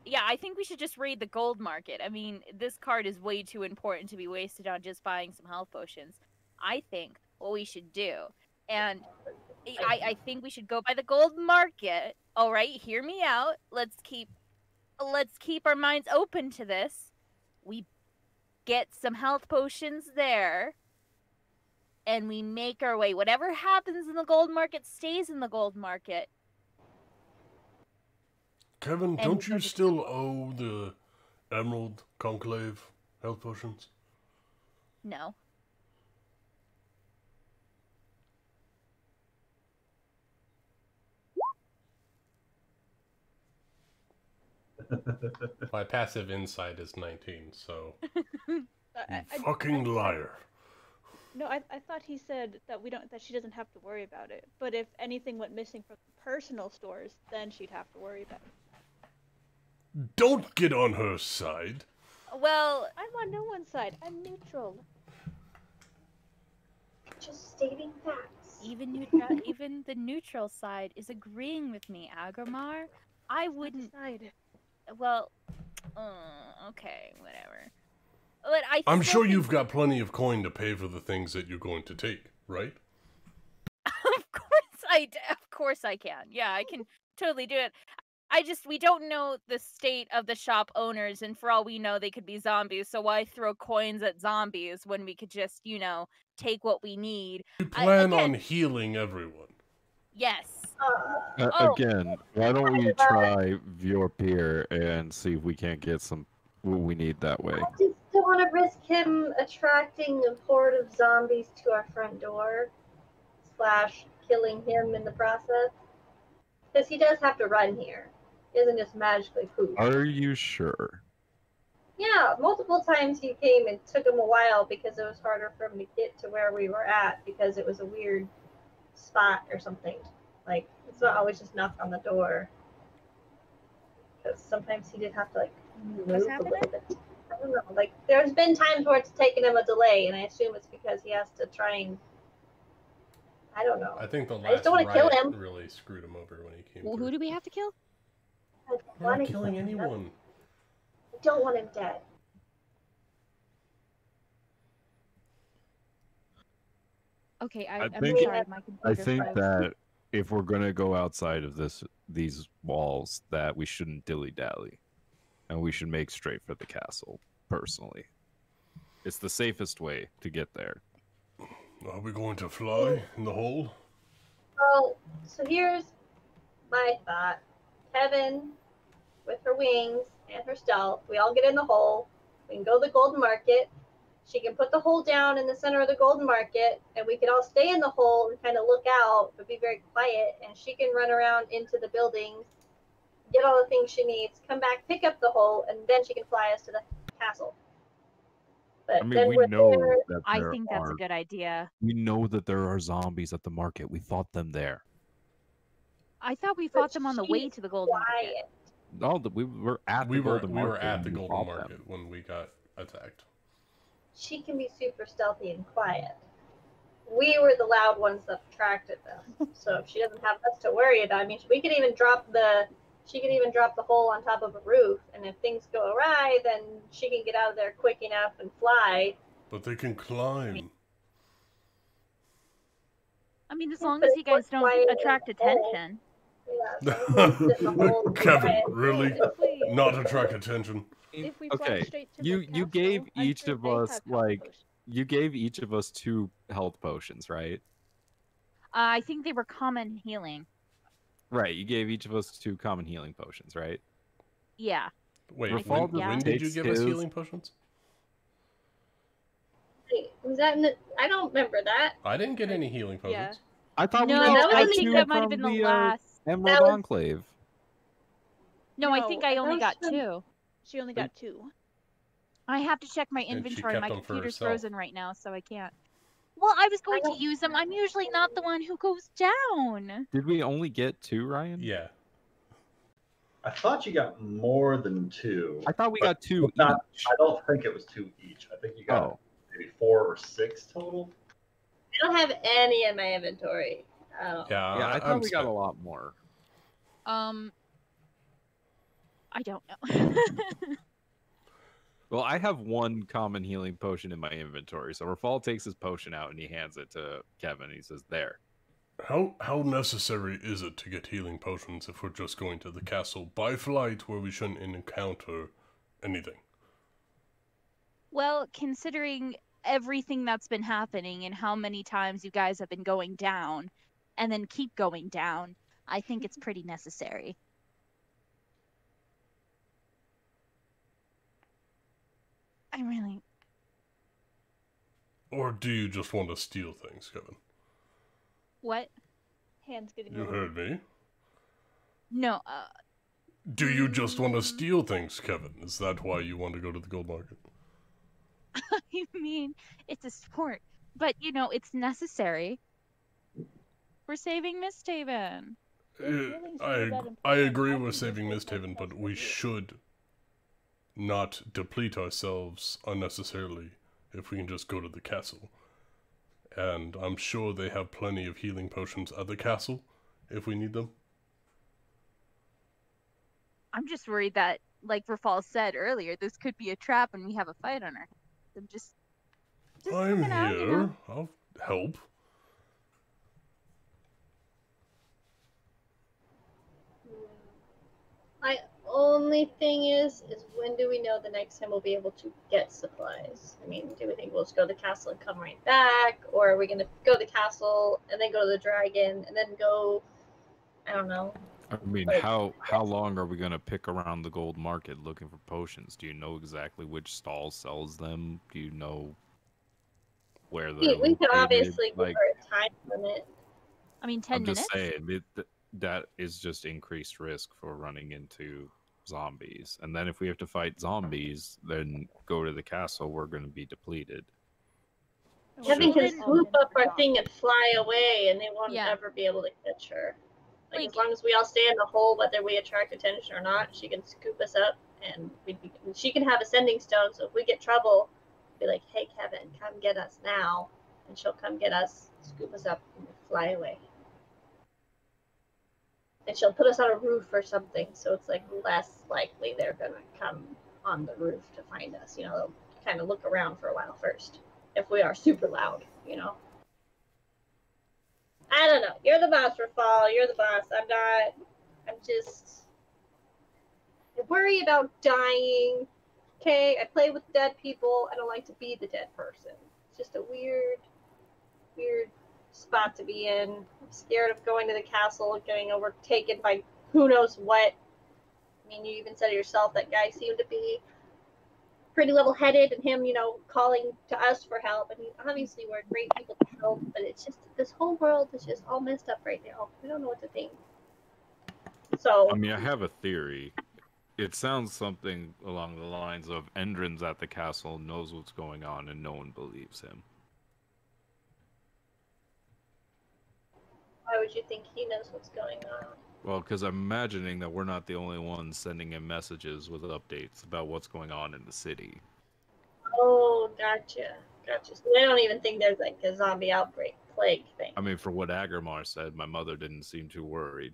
yeah, I think we should just raid the gold market. I mean, this card is way too important to be wasted on just buying some health potions. I think what we should do, and I think we should go by the gold market. All right, hear me out. Let's keep our minds open to this. We get some health potions there, and we make our way. Whatever happens in the gold market stays in the gold market.
Kevin, don't you still owe the Emerald Conclave health potions?
No.
My passive insight is 19, so...
I
fucking liar.
No, I thought he said that that she doesn't have to worry about it. But if anything went missing from the personal stores, then she'd have to worry about it.
Don't get on her side.
Well,
I'm on no one's side. I'm neutral.
Just stating facts.
even the neutral side is agreeing with me, Agramar. I wouldn't.
Side.
Well, okay, whatever. But
I'm sure you've got plenty of coin to pay for the things that you're going to take, right?
Of course I can. Yeah, I can totally do it. We don't know the state of the shop owners, and for all we know, they could be zombies, so why throw coins at zombies when we could just, take what we need?
You plan on healing everyone.
Yes.
Again, why don't we try viewer peer and see if we can't get what we need that way?
I just don't want to risk him attracting a horde of zombies to our front door, / killing him in the process. Because he does have to run here. He doesn't just magically poof.
Are you sure?
Yeah, multiple times he came and took him a while because it was harder for him to get to where we were at because it was a weird spot or something. Like, it's not always just knock on the door. Because sometimes he did have to, move a little bit. I don't know. There's been times where it's taken him a delay, and I assume it's because he has to try and... I don't know.
I think the
I just
last
don't want to kill
riot
him.
really screwed him over when he came
Well,
through.
who do we have to kill?
We're not killing anyone.
I don't want him dead.
Okay,
I
I'm
think-
sorry, my computer
I think
froze.
that if we're gonna go outside of these walls, that we shouldn't dilly-dally, and we should make straight for the castle. Personally, it's the safest way to get there.
Are we going to fly in the hole?
Well, so here's my thought. Kevin, with her wings and her stealth, we all get in the hole. We can go to the golden market. She can put the hole down in the center of the golden market, and we can all stay in the hole and kind of look out, but be very quiet. And she can run around into the buildings, get all the things she needs, come back, pick up the hole, and then she can fly us to the castle. But
I mean,
then
we
we're
know
there.
that
I
there
think that's
are.
a good idea.
We know that there are zombies at the market. We fought them there.
I thought we
But
fought them on the way
she's
to the golden market.
quiet.
No, we were at the golden market.
We were at the
when we
golden
fought
market
them.
when we got attacked.
She can be super stealthy and quiet. We were the loud ones that attracted them. So if she doesn't have us to worry about, I mean, she could even drop the hole on top of a roof, and if things go awry, then she can get out of there quick enough and fly.
But they can climb.
I mean, as
Yeah,
long
but
as you guys
it's quiet
don't
in
attract
the hole.
attention.
Yeah, as long as we sit in the hole and
Kevin,
quiet.
really?
If we,
Not attract attention.
if we fly
Okay,
straight to
you
the castle,
gave
I'm
each
sure
of
they
us
have health
like
potions.
you gave each of us 2 health potions, right?
I think they were common healing.
Right. You gave each of us 2 common healing potions, right?
Yeah.
Wait,
Rafal
when did you
takes
give us
his-
healing potions?
Wait, was that in the, I don't remember that.
I didn't get any healing potions.
Yeah.
I thought
No,
we
that
each
was
got
in the-
2
that might have
from
been the
the
last.
Emerald
That was-
Enclave.
No, I
No,
think I only
that
got
was
2.
She only got 2.
I have to check my
she
inventory.
kept
My
them for
computer's
herself.
frozen right now, so I can't. Well, I was going to
don't-
use them. I'm usually not the one who goes down.
Did we only get 2, Ryan?
Yeah.
I thought you got more than 2.
I thought we got 2
I
each.
don't think it was 2 each. I think you got maybe 4 or 6 total.
I don't have any in my inventory.
Yeah, I thought we got a lot more.
I don't know.
Well, I have 1 common healing potion in my inventory. So Rafal takes his potion out and he hands it to Kevin. He says, "There."
How necessary is it to get healing potions if we're just going to the castle by flight where we shouldn't encounter anything?
Well, considering everything that's been happening and how many times you guys have been going down and then keep going down, I think it's pretty necessary. I really...
Or do you just want to steal things, Kevin?
What?
Hands getting
You
over.
heard me.
No,
Do you just want to steal things, Kevin? Is that why you want to go to the gold market?
I mean, it's a sport, but you know, it's necessary. We're saving MistHaven.
I agree with saving MistHaven, but we should not deplete ourselves unnecessarily if we can just go to the castle. And I'm sure they have plenty of healing potions at the castle if we need them.
I'm just worried that, like Rafal said earlier, this could be a trap and we have a fight on our hands. I'm just
I'm
looking out,
here.
you know?
I'll help.
My only thing is when do we know the next time we'll be able to get supplies? I mean, do we think we'll just go to the castle and come right back? Or are we going to go to the castle and then go to the dragon and then go, I don't know.
I mean,
like,
how long are we going to pick around the gold market looking for potions? Do you know exactly which stall sells them? Do you know where they're
we can
located?
obviously give
Like,
her a time limit.
I mean, 10
I'm
minutes?
just saying, that is just increased risk for running into zombies. And then if we have to fight zombies, then go to the castle, we're going to be depleted.
Kevin can swoop up our thing and fly away, and they won't
Yeah.
ever be able to catch her. Like,
Like-
as long as we all stay in the hole, whether we attract attention or not, she can scoop us up, and she can have ascending stone. So if we get trouble, be like, "Hey, Kevin, come get us now," and she'll come get us, scoop us up, and fly away. And she'll put us on a roof or something, so it's like less likely they're gonna come on the roof to find us. You know, they'll kind of look around for a while first. If we are super loud, you know. I don't know. You're the boss, Rafal. You're the boss. I'm not. I'm just. I worry about dying. Okay, I play with dead people. I don't like to be the dead person. It's just a weird spot to be in. I'm scared of going to the castle, getting overtaken by who knows what. I mean, you even said it yourself, that guy seemed to be pretty level-headed, and him, you know, calling to us for help. I mean, obviously we're great people to help, but it's just, this whole world is just all messed up right now. We don't know what to think. So
I mean, I have a theory. It sounds something along the lines of Endrin's at the castle, knows what's going on, and no one believes him.
why would you think he knows what's going on?
Well, because I'm imagining that we're not the only ones sending him messages with updates about what's going on in the city.
Oh, gotcha. So they don't even think there's like a zombie outbreak plague thing.
I mean, for what Agrimar said, my mother didn't seem too worried.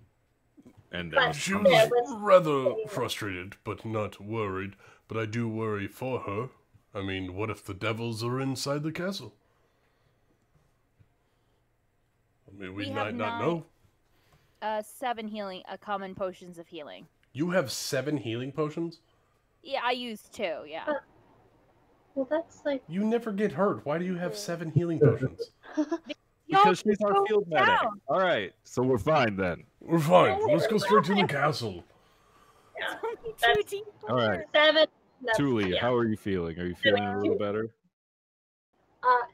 And
She was rather frustrated, but not worried. But I do worry for her. I mean, what if the devils are inside the castle? I mean, we might not know.
7 healing, common potions of healing.
You have 7 healing potions?
Yeah, I used 2, yeah.
Well, that's like...
You never get hurt. Why do you have 7 healing potions?
Because she's our field medic. All right, so we're fine then.
We're fine. Let's go straight to the castle.
Yeah,
That's
All right.
7.
Tuli,
yeah.
how are you feeling? Are you feeling a little better?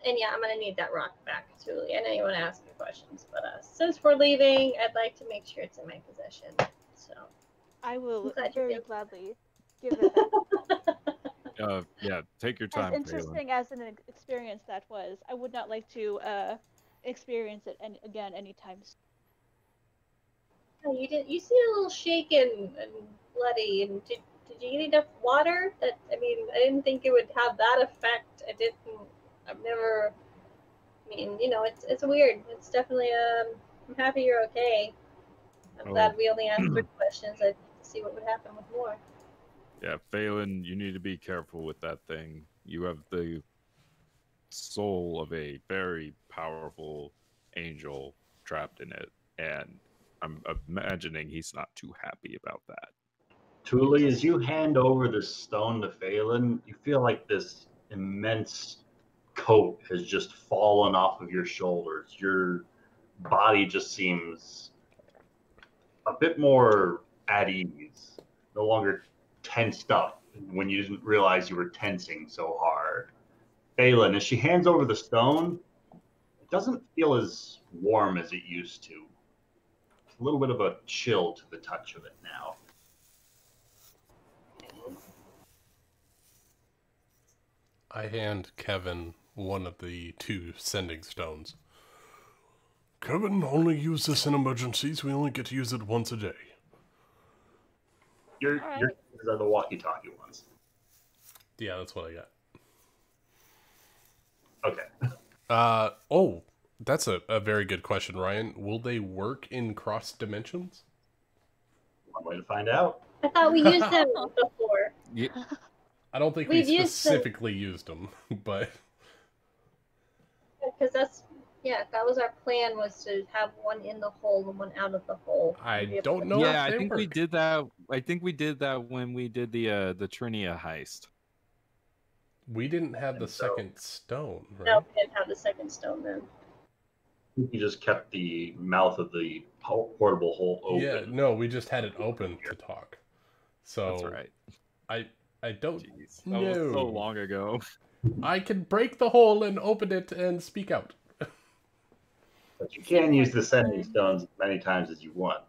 And yeah, I'm gonna need that rock back, Tuli. I know you want to ask me questions, but since we're leaving, I'd like to make sure it's in my possession. So
I will
glad you
very
feel-
gladly give it back.
Yeah, take your
As
time, Phelan.
interesting as an experience that was, I would not like to experience it again anytime soon.
Yeah, you did. You seem a little shaken and bloody. And did you get enough water? That I mean, I didn't think it would have that effect. I didn't. I've never. I mean, it's weird. It's definitely. I'm happy you're okay. I'm glad we only asked 3 questions. I'd see what would happen with more.
Yeah, Phelan, you need to be careful with that thing. You have the soul of a very powerful angel trapped in it, and I'm imagining he's not too happy about that.
Thule, as you hand over the stone to Phelan, you feel like this immense coat has just fallen off of your shoulders. Your body just seems a bit more at ease, no longer tensed up when you didn't realize you were tensing so hard. Phelan, as she hands over the stone, it doesn't feel as warm as it used to. It's a little bit of a chill to the touch of it now.
I hand Kevin one of the 2 sending stones. Kevin, only use this in emergencies. We only get to use it once a day.
These are the walkie-talkie ones.
Yeah, that's what I got.
Okay.
Oh, that's a very good question, Ryan. Will they work in cross dimensions?
One way to find out.
I thought we used them before.
Yeah.
I don't think we specifically used them, but...
Because that was our plan, was to have one in the hole and one out of the hole.
I don't know
Yeah,
if they
I think
work.
we did that. I think we did that when we did the Trinia heist.
We didn't have the second stone, right?
No, we didn't have the second stone then.
You just kept the mouth of the portable hole open.
Yeah, no, we just had it open to talk. So
that's right.
I don't
know. That was so long ago.
I can break the hole and open it and speak out.
But you can use the sending stones as many times as you want.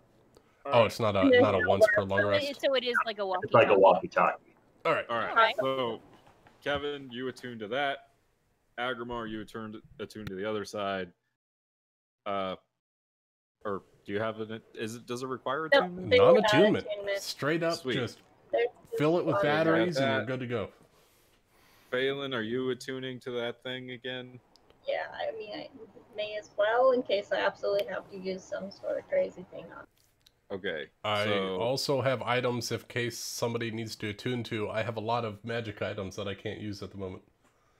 Oh, it's not a once per long rest?
So it is like a walkie-talkie.
It's like a walkie-talkie.
All right.
So, Kevin, you attune to that. Agrimar, you attune to the other side. Or do you have it? Does it require attunement?
Non-attunement. Straight up,
Sweet.
just fill it with batteries and we're good to go.
Phelan, are you attuning to that thing again?
Yeah, I mean, I may as well, in case I absolutely have to use some sort of crazy thing on.
Okay.
I also have items in case somebody needs to attune to. I have a lot of magic items that I can't use at the moment.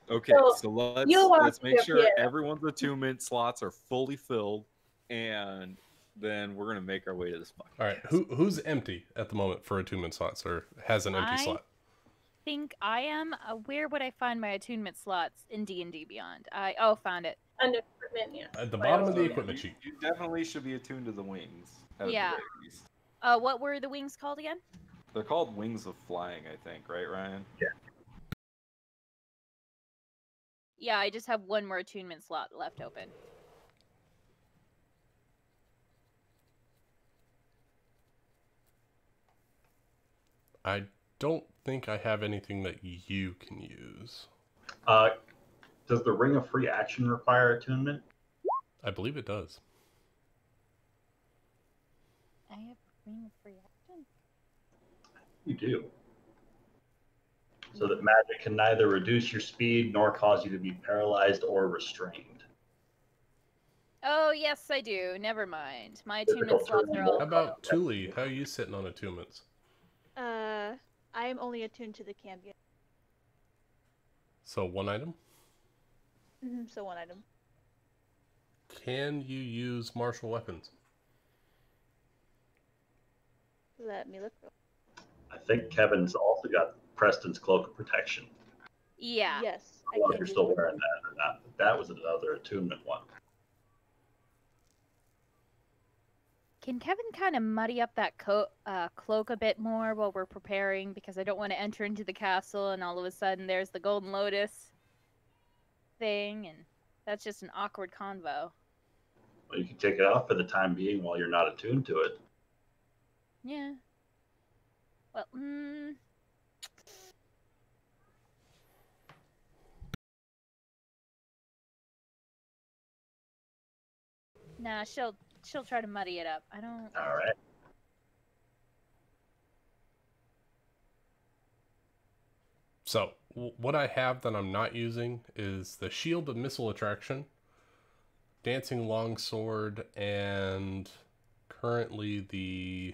Okay, so let's make sure everyone's attunement slots are fully filled, and then we're gonna make our way to this box.
All right, who's empty at the moment for attunement slots, or has an empty slot?
I think I am. Where would I find my attunement slots in D&D Beyond? Found it.
Under equipment, yeah.
At the bottom of the equipment sheet.
You definitely should be attuned to the wings.
Yeah. What were the wings called again?
They're called wings of flying, I think, right, Ryan?
Yeah.
Yeah, I just have one more attunement slot left open.
I don't think I have anything that you can use.
Does the Ring of Free Action require attunement?
I believe it does.
I have Ring of Free Action?
You do. So that magic can neither reduce your speed nor cause you to be paralyzed or restrained.
Oh, yes, I do. Never mind. My attunement slots are all...
How about Thule? How are you sitting on attunements?
I am only attuned to the Cambion.
So one item?
So one item.
Can you use martial weapons?
Let me look.
I think Kevin's also got Preston's Cloak of Protection.
Yeah.
Yes.
I don't know if you're still wearing that or not, but that was another attunement one.
Can Kevin kind of muddy up that cloak a bit more while we're preparing? Because I don't want to enter into the castle and all of a sudden there's the Golden Lotus thing, and that's just an awkward convo.
Well, you can take it off for the time being while you're not attuned to it.
Yeah. Well, Nah, she'll she'll try to muddy it up. I don't.
All right.
So, what I have that I'm not using is the Shield of Missile Attraction, Dancing Longsword, and currently the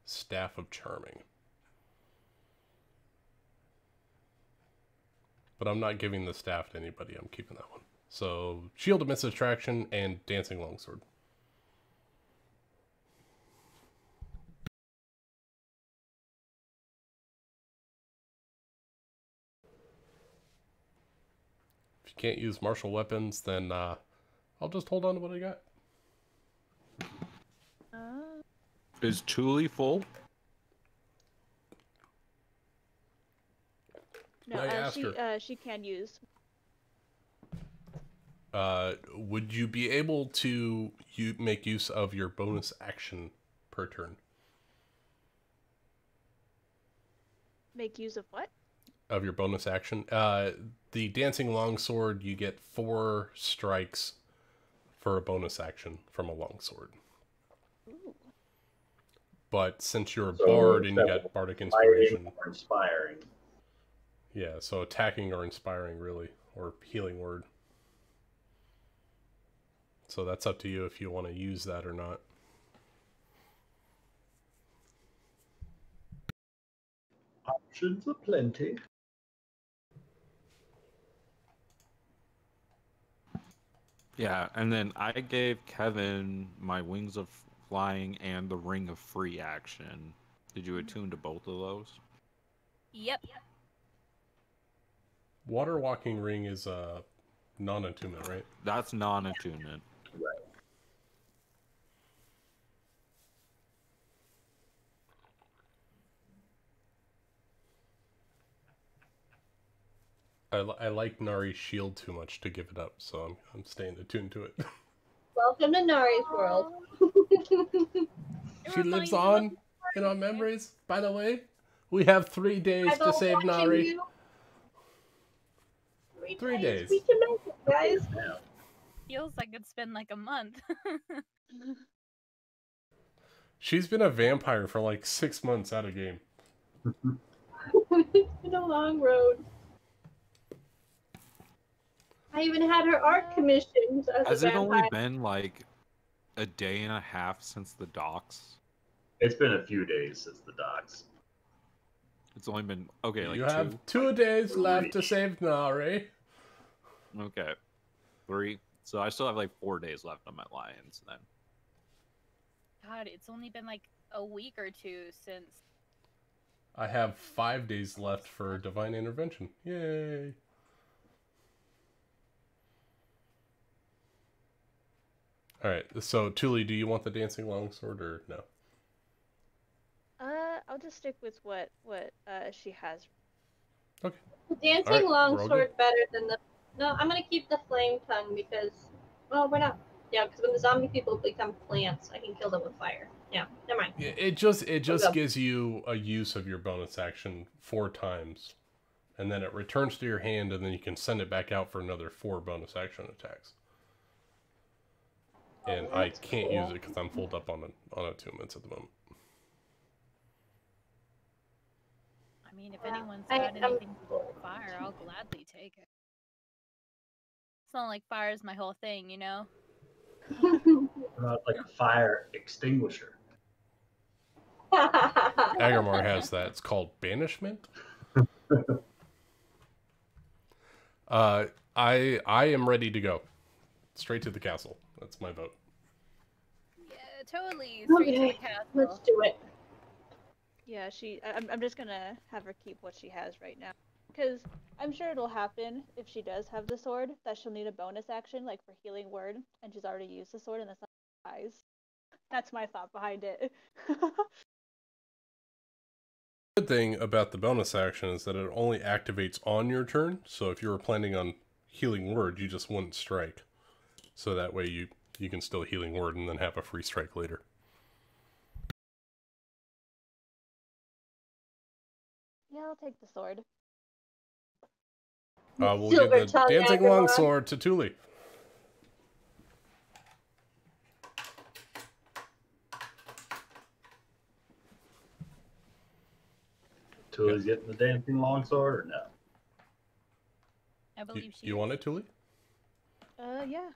Staff of Charming. But I'm not giving the staff to anybody. I'm keeping that one. So, Shield of Missile Attraction and Dancing Longsword. If you can't use martial weapons, then I'll just hold on to what I got.
Is Thule full?
No, she can use.
Would you be able to make use of your bonus action per turn?
Make use of what?
Of your bonus action. The Dancing Longsword, you get 4 strikes for a bonus action from a longsword.
Ooh.
But since you're a bard and you got bardic inspiration,
Or inspiring.
yeah, so attacking or inspiring really, or healing word. So that's up to you if you want to use that or not.
Options aplenty.
Yeah, and then I gave Kevin my Wings of Flying and the Ring of Free action. Did you attune to both of those?
Yep.
Water Walking Ring is a non-attunement, right?
That's non-attunement.
Right.
I like Nari's shield too much to give it up, so I'm staying attuned to it.
Welcome to Nari's world.
She lives on in our memories. By the way, we have 3 days to save Nari.
You.
3 days.
We can make it, guys.
Feels like it's been like a month.
She's been a vampire for like 6 months out of game.
It's been a long road. I even had her art commissioned as
Has
a
it
vampire.
only been like a day and a half since the docks?
It's been a few days since the docks.
It's only been okay. Like
You have 2 days left to save Nari.
Okay, 3. So I still have like 4 days left on my lions then.
God, it's only been like a week or 2 since.
I have 5 days left for Divine Intervention. Yay! Alright, so Thule, do you want the Dancing Longsword or no?
I'll just stick with what she has.
Okay.
Dancing
Alright,
longsword better than the. No, I'm gonna keep the flame tongue because. Well, we're not. Yeah, because when the zombie people become plants, I can kill them with fire. Yeah, never mind.
Yeah, it just gives you a use of your bonus action 4 times, and then it returns to your hand, and then you can send it back out for another 4 bonus action attacks. And I can't use it because I'm full up on attunements at the moment.
I mean, if anyone's got anything for fire, I'll gladly take it. It's not like fire is my whole thing, you know?
Like a fire extinguisher.
Agarmar has that. It's called Banishment. I am ready to go. Straight to the castle. That's my vote.
Yeah, totally. Straight to the castle.
Let's do it.
Yeah, I'm just gonna have her keep what she has right now. Because I'm sure it'll happen if she does have the sword, that she'll need a bonus action, like for healing word, and she's already used the sword and that's not eyes. That's my thought behind it.
Good thing about the bonus action is that it only activates on your turn, so if you were planning on healing word, you just wouldn't strike. So that way you can still healing word and then have a free strike later.
Yeah, I'll take the sword.
We'll give the Dancing Longsword to Thule.
Tully's getting the dancing longsword or no?
I believe she
You
is.
want it, Tully?
Yeah.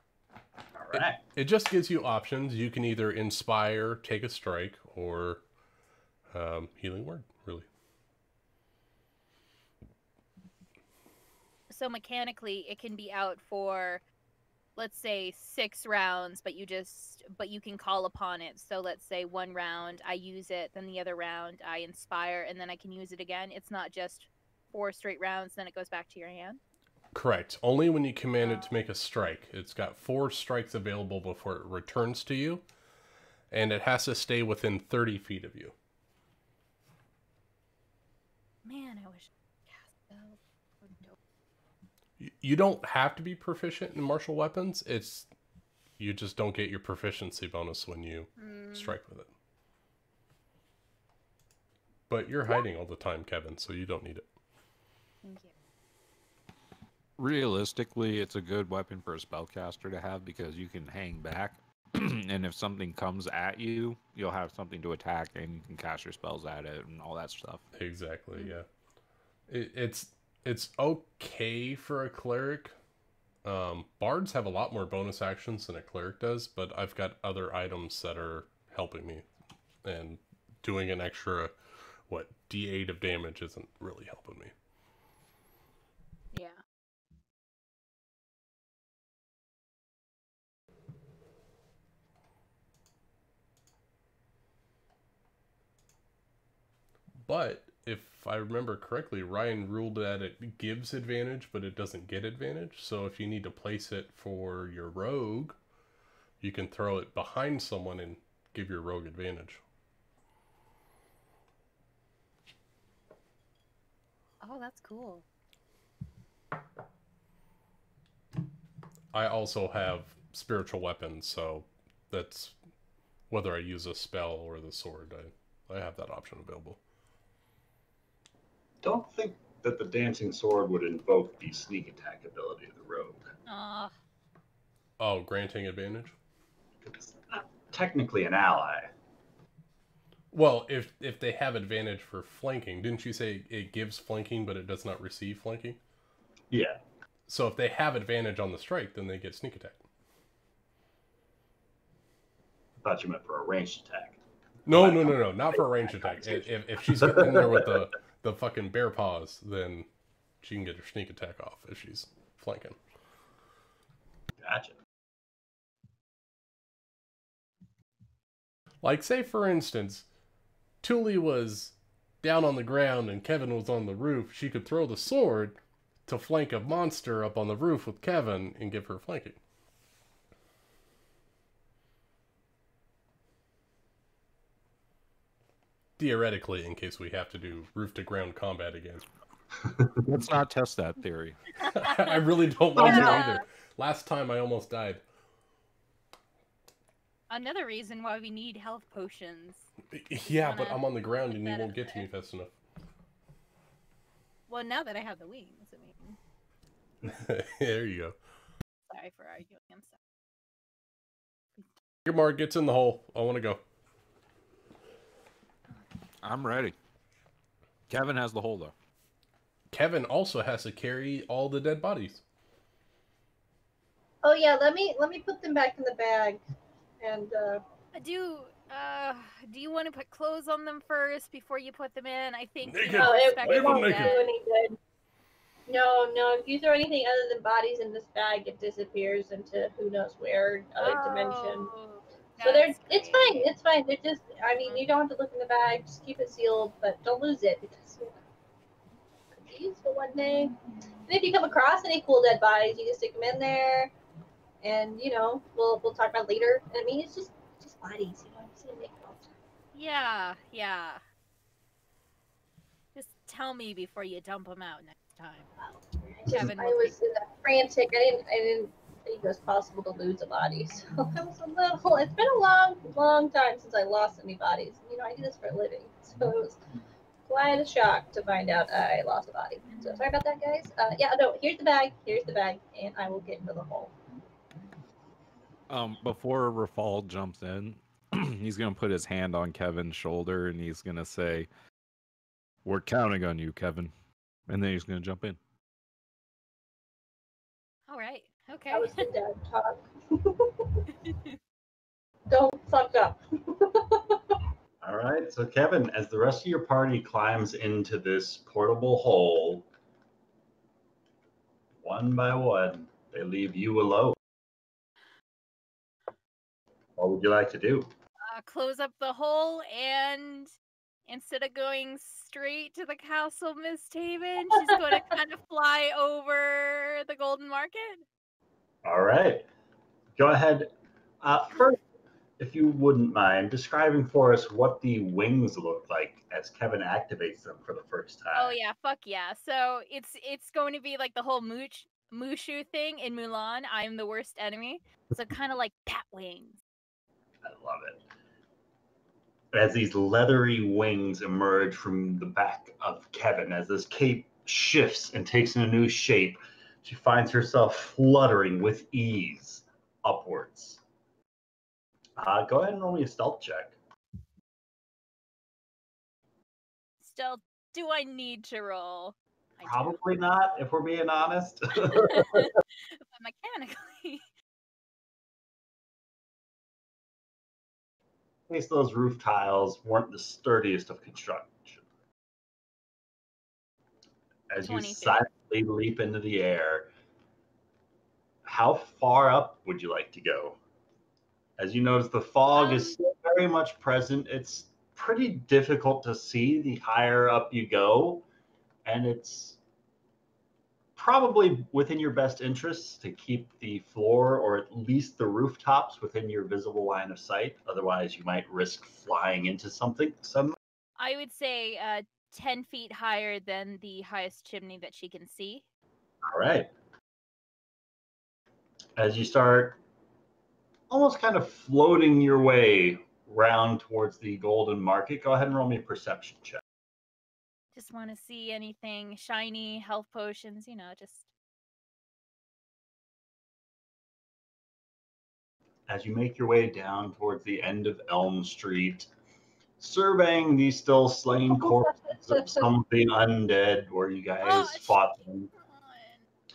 All right.
It just gives you options. You can either inspire, take a strike, or healing word, really.
So mechanically, it can be out for, let's say, 6 rounds, but you can call upon it. So let's say 1 round I use it, then the other round I inspire, and then I can use it again. It's not just 4 straight rounds, then it goes back to your hand.
Correct. Only when you command it to make a strike. It's got 4 strikes available before it returns to you, and it has to stay within 30 feet of you.
Man, I wish.
You don't have to be proficient in martial weapons. You just don't get your proficiency bonus when you strike with it. But you're hiding all the time, Kevin, so you don't need it.
Thank you.
Realistically, it's a good weapon for a spellcaster to have because you can hang back, and if something comes at you, you'll have something to attack, and you can cast your spells at it and all that stuff.
Exactly, yeah. It's okay for a cleric. Bards have a lot more bonus actions than a cleric does, but I've got other items that are helping me, and doing an extra, D8 of damage isn't really helping me.
Yeah.
But if I remember correctly, Ryan ruled that it gives advantage, but it doesn't get advantage. So if you need to place it for your rogue, you can throw it behind someone and give your rogue advantage.
Oh, that's cool.
I also have spiritual weapons, so that's whether I use a spell or the sword, I have that option available.
Don't think that the dancing sword would invoke the sneak attack ability of the rogue.
Oh, granting advantage?
It's not technically an ally.
Well, if they have advantage for flanking, didn't you say it gives flanking, but it does not receive flanking?
Yeah.
So if they have advantage on the strike, then they get sneak attack.
I thought you meant for a ranged attack.
No, not for a ranged attack. If she's getting in there with the fucking bear paws, then she can get her sneak attack off if she's flanking.
Gotcha.
Like, say for instance, Tully was down on the ground and Kevin was on the roof. She could throw the sword to flank a monster up on the roof with Kevin and give her flanking. Theoretically, in case we have to do roof-to-ground combat again.
Let's not test that theory.
I really don't want to either. Last time I almost died.
Another reason why we need health potions.
Yeah, but I'm on the ground and you won't get to me fast enough.
Well, now that I have the wings, I mean.
There you go.
Sorry for arguing. I'm sorry.
Your mark gets in the hole. I want to go.
I'm ready. Kevin has the hole, though.
Kevin also has to carry all the dead bodies.
Oh yeah, let me put them back in the bag, and
Do you want to put clothes on them first before you put them in? I think
Naked.
no, it won't do
naked.
any good. No, if you throw anything other than bodies in this bag, it disappears into who knows where, dimension. So it's fine. It's fine. They're just, I mean, you don't have to look in the bag. Just keep it sealed, but don't lose it because could be used for one day. And if you come across any cool dead bodies, you can stick them in there, and we'll talk about it later. I mean, it's just bodies, I'm saying, make it all the time.
Yeah. Just tell me before you dump them out next time.
I was frantic. I didn't think it was possible to lose a body. So I was a little. It's been a long time since I lost any bodies. I do this for a living, so it was quite a shock to find out I lost a body. So sorry about that, guys. Here's the bag, and I will get into the hole.
Before Rafal jumps in, he's gonna put his hand on Kevin's shoulder and he's gonna say, We're counting on you, Kevin. And then he's going to jump in.
All right. Okay.
That was the dad talk. Don't fuck up.
All right, so Kevin, as the rest of your party climbs into this portable hole, one by one, they leave you alone. What would you like to do?
Close up the hole, and instead of going straight to the castle, MistHaven, she's going to kind of fly over the golden market.
All right, go ahead. First, if you wouldn't mind describing for us what the wings look like as Kevin activates them for the first time.
Oh yeah, fuck yeah. So it's going to be like the whole Mushu thing in Mulan. I'm the worst enemy. So kind of like bat wings.
I love it. As these leathery wings emerge from the back of Kevin, as this cape shifts and takes in a new shape, she finds herself fluttering with ease upwards. Go ahead and roll me a stealth check.
Stealth, do I need to roll?
Probably not, if we're being honest.
Mechanically.
At least those roof tiles weren't the sturdiest of construction. As you silently leap into the air, how far up would you like to go? As you notice, the fog is still very much present. It's pretty difficult to see the higher up you go, and it's probably within your best interests to keep the floor or at least the rooftops within your visible line of sight. Otherwise, you might risk flying into something.
I would say 10 feet higher than the highest chimney that she can see.
All right. As you start almost kind of floating your way round towards the golden market, go ahead and roll me a perception check.
Just want to see anything shiny, health potions, just...
As you make your way down towards the end of Elm Street, surveying the still slain corpses of some of the undead where you guys fought them,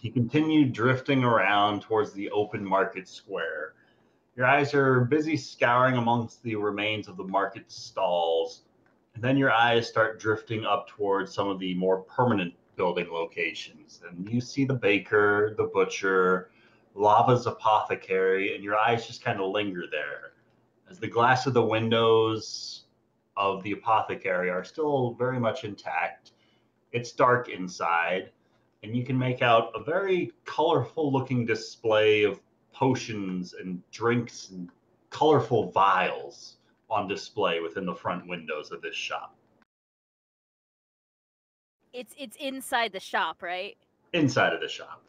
you continue drifting around towards the open market square. Your eyes are busy scouring amongst the remains of the market stalls, and then your eyes start drifting up towards some of the more permanent building locations. And you see the baker, the butcher, Lava's apothecary, and your eyes just kind of linger there. As the glass of the windows of the apothecary are still very much intact, it's dark inside, and you can make out a very colorful looking display of potions and drinks and colorful vials on display within the front windows of this shop.
It's inside the shop, right?
Inside of the shop.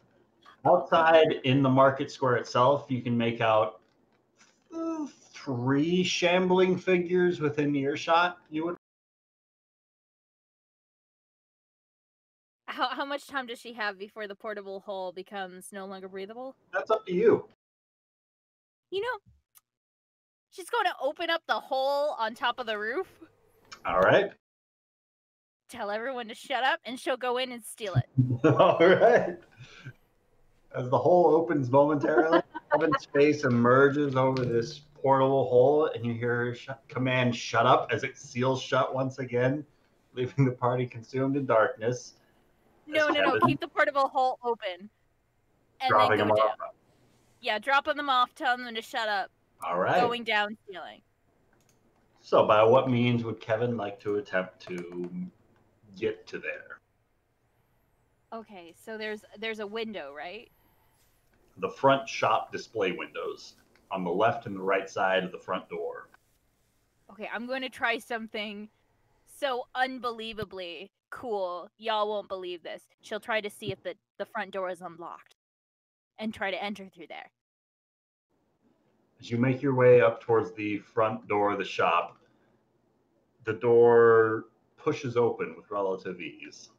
Outside in the market square itself, you can make out 3 shambling figures within earshot. You would.
How much time does she have before the portable hole becomes no longer breathable?
That's up to you.
She's going to open up the hole on top of the roof.
All right.
Tell everyone to shut up, and she'll go in and steal it.
All right. As the hole opens momentarily, Kevin's face emerges over this portable hole, and you hear her command "shut up" as it seals shut once again, leaving the party consumed in darkness.
No. Keep the portable hole open. And then go down. Yeah, dropping them off, telling them to shut up.
All right.
Going down, stealing.
So by what means would Kevin like to attempt to get to there?
Okay, so there's a window, right?
The front shop display windows on the left and the right side of the front door.
Okay, I'm going to try something so unbelievably cool. Y'all won't believe this. She'll try to see if the front door is unlocked and try to enter through there.
As you make your way up towards the front door of the shop, the door pushes open with relative ease.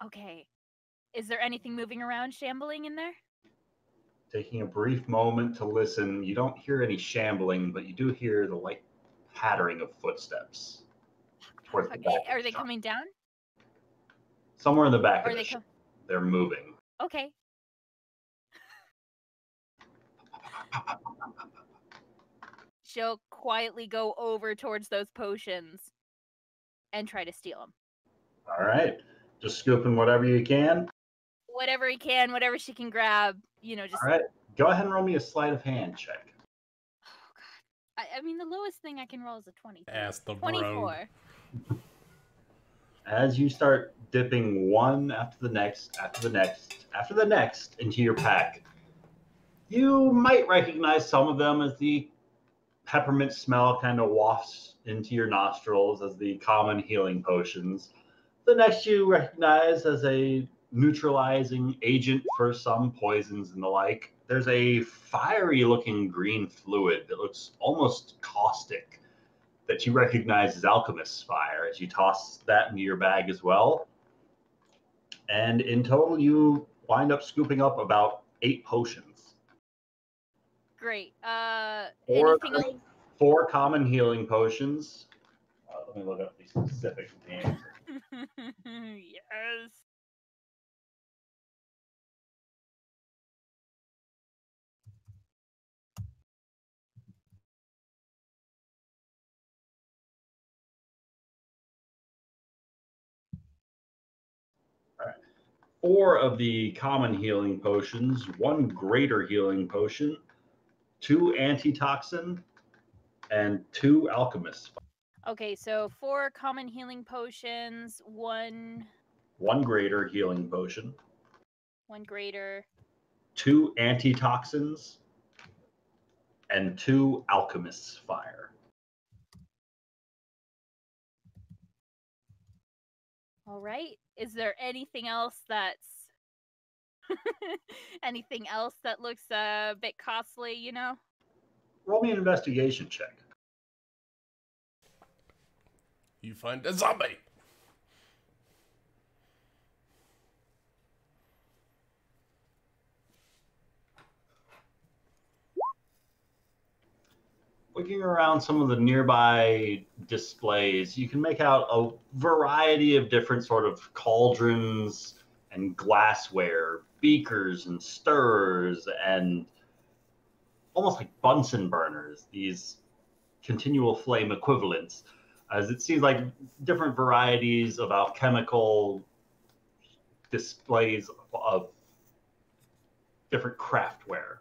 Okay. Is there anything moving around, shambling in there?
Taking a brief moment to listen, you don't hear any shambling, but you do hear the light pattering of footsteps towards the back.
Are they coming down?
Somewhere in the back of the shop. They're moving.
Okay. She'll quietly go over towards those potions and try to steal them.
All right. Just scooping whatever you can.
Whatever he can, whatever she can grab, just...
All right. Go ahead and roll me a sleight of hand check.
Oh, God. I mean, the lowest thing I can roll is a 20.
Ask the
24.
As you start dipping one after the next, after the next into your pack, you might recognize some of them as the peppermint smell kind of wafts into your nostrils as the common healing potions. The next you recognize as a neutralizing agent for some poisons and the like. There's a fiery looking green fluid that looks almost caustic that you recognize as alchemist's fire as you toss that into your bag as well. And in total, you wind up scooping up about 8 potions.
Great. Anything else?
4 common healing potions. Let me look up the specific names.
Yes.
All right. 4 of the common healing potions, 1 greater healing potion, 2 antitoxin, and 2 alchemist.
Okay, so 4 common healing potions, 1
greater healing potion,
1 greater,
2 antitoxins, and 2 alchemist's fire.
All right. Is there anything else that's anything else that looks a bit costly,
Roll me an investigation check.
You find a zombie.
Looking around some of the nearby displays, you can make out a variety of different sort of cauldrons and glassware, beakers and stirrers, and almost like Bunsen burners, these continual flame equivalents, as it seems like different varieties of alchemical displays of different craftware.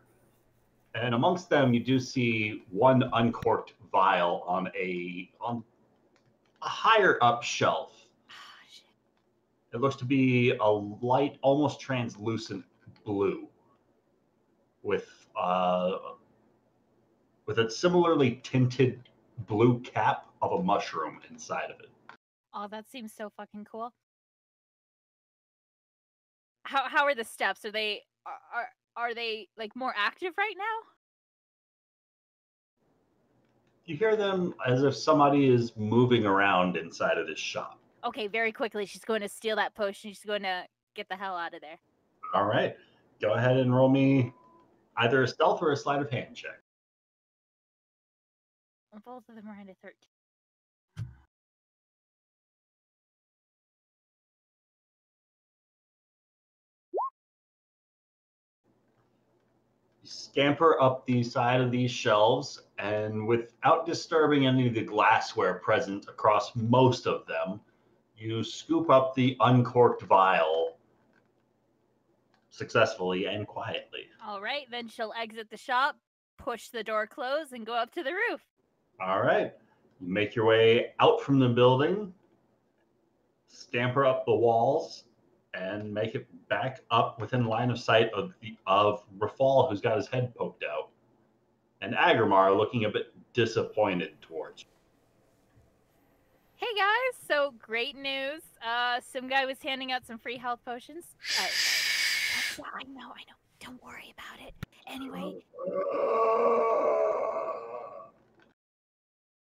And amongst them, you do see 1 uncorked vial on a higher up shelf. It looks to be a light, almost translucent blue with a similarly tinted blue cap of a mushroom inside of it.
Oh, that seems so fucking cool. How are the steps? Are they like more active right now?
You hear them as if somebody is moving around inside of this shop.
Okay, very quickly, she's going to steal that potion. She's going to get the hell out of there.
All right. Go ahead and roll me either a stealth or a sleight of hand check.
Both of them are into 13.
You scamper up the side of these shelves, and without disturbing any of the glassware present across most of them, you scoop up the uncorked vial successfully and quietly.
All right, then she'll exit the shop, push the door closed, and go up to the roof.
All right. You make your way out from the building, scamper up the walls, and make it back up within line of sight of Rafal, who's got his head poked out, and Agrimar looking a bit disappointed towards you.
Hey guys, so great news. Some guy was handing out some free health potions. Yeah, I know. Don't worry about it. Anyway.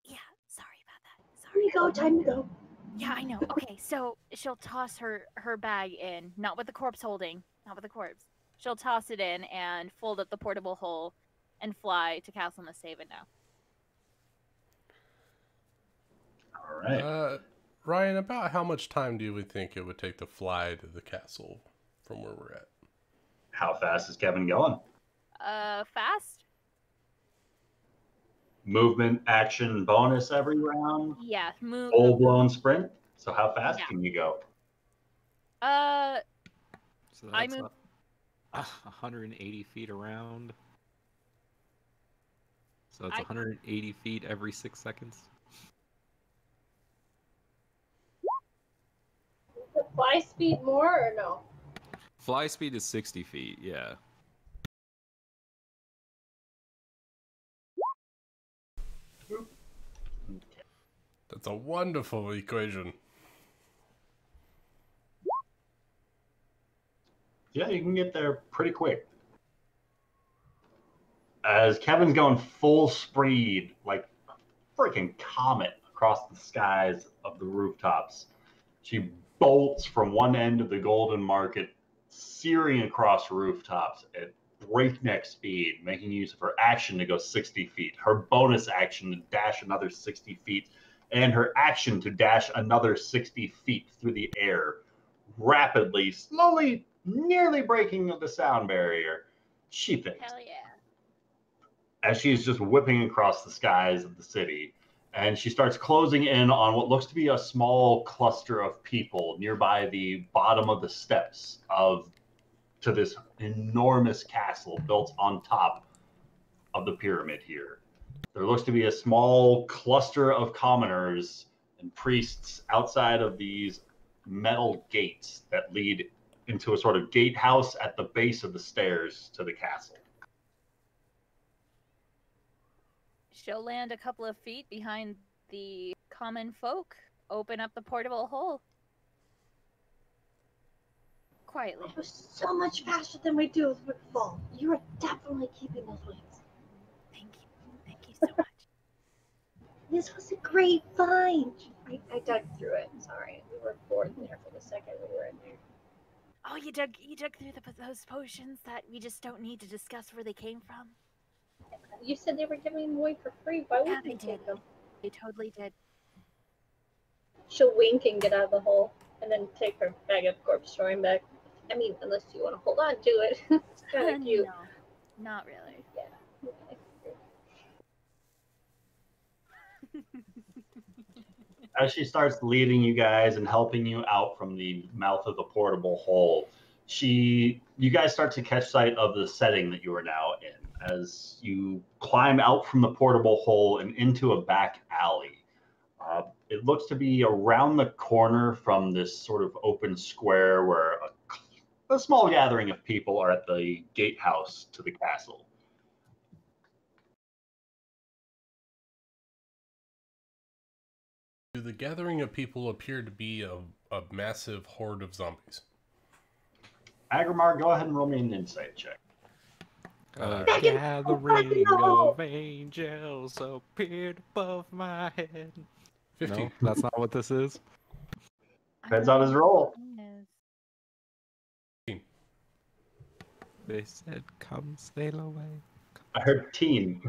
Yeah, sorry about that. Sorry.
Time to go.
Yeah, I know. Okay, so she'll toss her bag in, not with the corpse holding, not with the corpse. She'll toss it in and fold up the portable hole and fly to Castle MistHaven now.
All right.
Ryan, about how much time do you think it would take to fly to the castle from where we're at?
How fast is Kevin going?
Fast?
Movement, action, bonus every round.
Yeah, move.
Full-blown sprint. So how fast
Yeah.
can you go?
So
I
that's
move.
180 feet around. So it's
I-
180 feet every 6 seconds.
The fly speed more or no?
Fly speed is 60 feet, yeah.
That's a wonderful equation.
Yeah, you can get there pretty quick. As Kevin's going full speed, like a freaking comet across the skies of the rooftops, she bolts from one end of the Golden Market, searing across rooftops at breakneck speed, making use of her action to go 60 feet, her bonus action to dash another 60 feet, and her action to dash another 60 feet through the air, rapidly, slowly, nearly breaking the sound barrier. She thinks.
Hell yeah.
As she's just whipping across the skies of the city. And she starts closing in on what looks to be a small cluster of people nearby the bottom of the steps to this enormous castle built on top of the pyramid here. There looks to be a small cluster of commoners and priests outside of these metal gates that lead into a sort of gatehouse at the base of the stairs to the castle.
She'll land a couple of feet behind the common folk, open up the portable hole. Quietly.
It was so much faster than we do with Woodfall. You are definitely keeping those wings.
Thank you. Thank you so much.
This was a great find. I dug through it. Sorry, we were bored in there for the second we were in there.
Oh, you dug through those potions that we just don't need to discuss where they came from?
You said they were giving them away for free. Why
Yeah,
would
they
you take
did.
them?
They totally did.
She'll wink and get out of the hole, and then take her bag of corpse storing back. I mean, unless you want to hold on to it. It's kind of cute.
No, not really.
Yeah. Okay.
As she starts leading you guys and helping you out from the mouth of the portable hole, you guys start to catch sight of the setting that you are now in as you climb out from the portable hole and into a back alley. It looks to be around the corner from this sort of open square where a small gathering of people are at the gatehouse to the castle.
Do the gathering of people appear to be a massive horde of zombies?
Agrimar, go ahead and roll me an insight check.
Gathering of angels appeared above my head.
15.
No, that's not what this is.
Depends on his roll.
They said, "Come sail away."
I heard teen.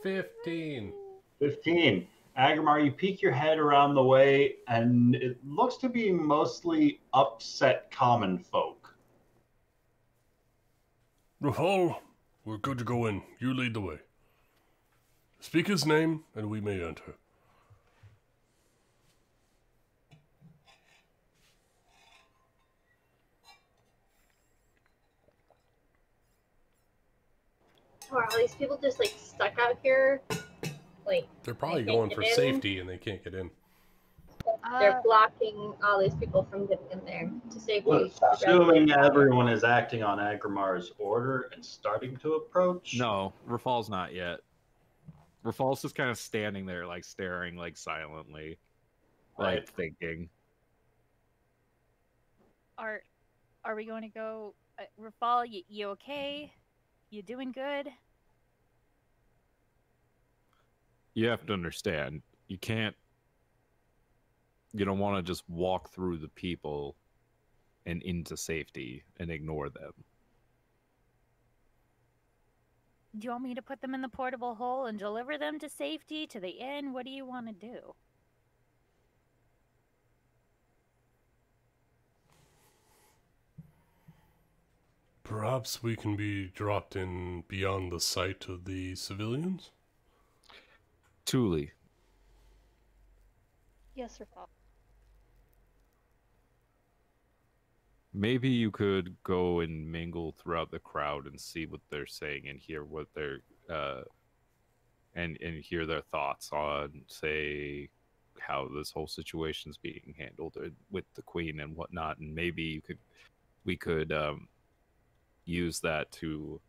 15.
15. Agrimar, you peek your head around the way, and it looks to be mostly upset common folk.
Rahul, we're good to go in. You lead the way. Speak his name, and we may enter.
Are all these people just like stuck out here? Like
They're probably
they can't
going
get
for
in?
safety, and they can't get in.
They're blocking all these people from getting in there to safety.
Assuming everyone is acting on Agrimar's order and starting to approach.
No, Rafal's not yet. Rafal's just kind of standing there, like staring, like silently, like
Right.
thinking.
Are we going to go? Rafal, you okay? You doing good?
You have to understand, you don't want to just walk through the people and into safety and ignore them.
Do you want me to put them in the portable hole and deliver them to safety to the inn? What do you want to do?
Perhaps we can be dropped in beyond the sight of the civilians?
Thule,
Yes, Sir Father.
maybe you could go and mingle throughout the crowd and see what they're saying and hear what they're and hear their thoughts on, say, how this whole situation's being handled with the queen and whatnot, and maybe we could use that to.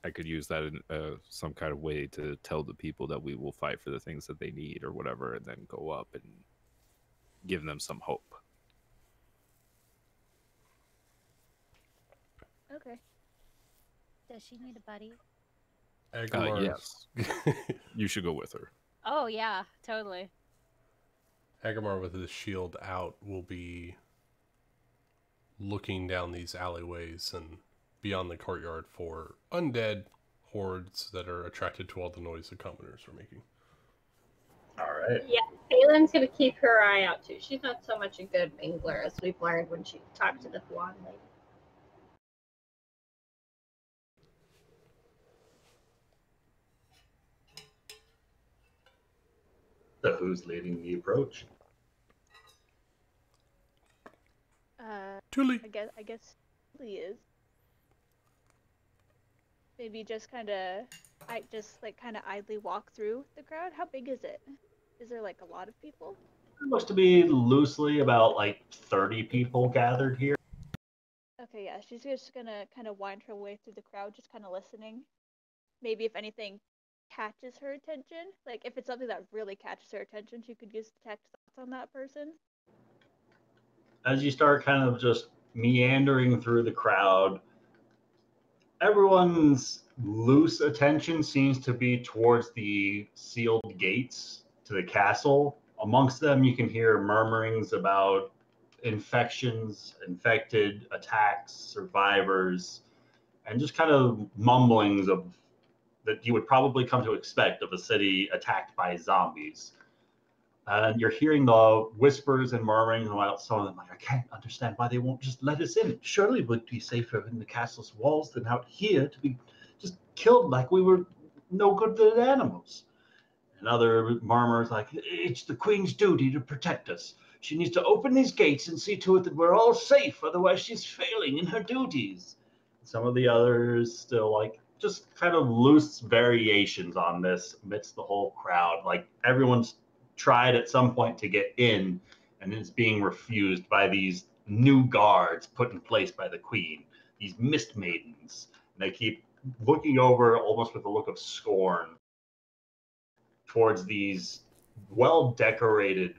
I could use that in some kind of way to tell the people that we will fight for the things that they need or whatever, and then go up and give them some hope.
Okay.
Does she need a buddy?
Yes. You should go with her.
Oh, yeah, totally.
Agamar with his shield out will be looking down these alleyways and beyond the courtyard for undead hordes that are attracted to all the noise the commoners are making.
All right.
Yeah, Phelan's gonna keep her eye out too. She's not so much a good mingler as we've learned when she talked to the blonde lady.
So who's leading the approach?
Thule.
I guess he is. Maybe just kind of idly walk through the crowd. How big is it? Is there like a lot of people?
It looks to be loosely about like 30 people gathered here.
Okay, yeah, she's just gonna kind of wind her way through the crowd, just kind of listening. Maybe if anything catches her attention, like if it's something that really catches her attention, she could use detect thoughts on that person.
As you start kind of just meandering through the crowd, everyone's loose attention seems to be towards the sealed gates to the castle. Amongst them, you can hear murmurings about infections, infected, attacks, survivors, and just kind of mumblings of that you would probably come to expect of a city attacked by zombies. And you're hearing the whispers and murmurings about some of them. Like, I can't understand why they won't just let us in. Surely we'd be safer in the castle's walls than out here to be just killed like we were no good than animals. And other murmurs like, it's the queen's duty to protect us. She needs to open these gates and see to it that we're all safe. Otherwise, she's failing in her duties. Some of the others still like just kind of loose variations on this amidst the whole crowd. Like everyone's tried at some point to get in and is being refused by these new guards put in place by the queen, these mist maidens. And they keep looking over almost with a look of scorn towards these well-decorated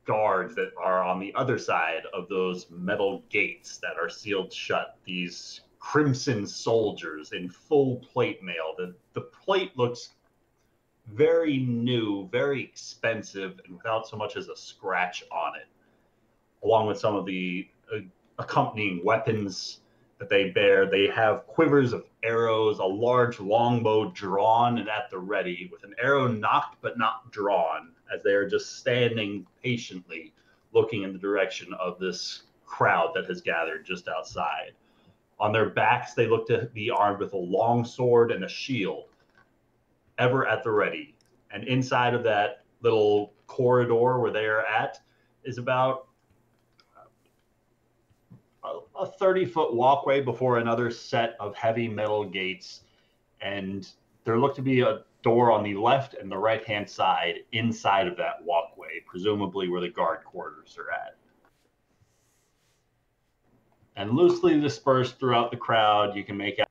guards that are on the other side of those metal gates that are sealed shut, these crimson soldiers in full plate mail. The plate looks very new, very expensive, and without so much as a scratch on it, along with some of the accompanying weapons that they bear. They have quivers of arrows, a large longbow drawn and at the ready, with an arrow nocked but not drawn, as they are just standing patiently looking in the direction of this crowd that has gathered just outside. On their backs, they look to be armed with a long sword and a shield, ever at the ready. And inside of that little corridor where they are at is about a 30-foot walkway before another set of heavy metal gates. And there looked to be a door on the left and the right-hand side inside of that walkway, presumably where the guard quarters are at. And loosely dispersed throughout the crowd, you can make out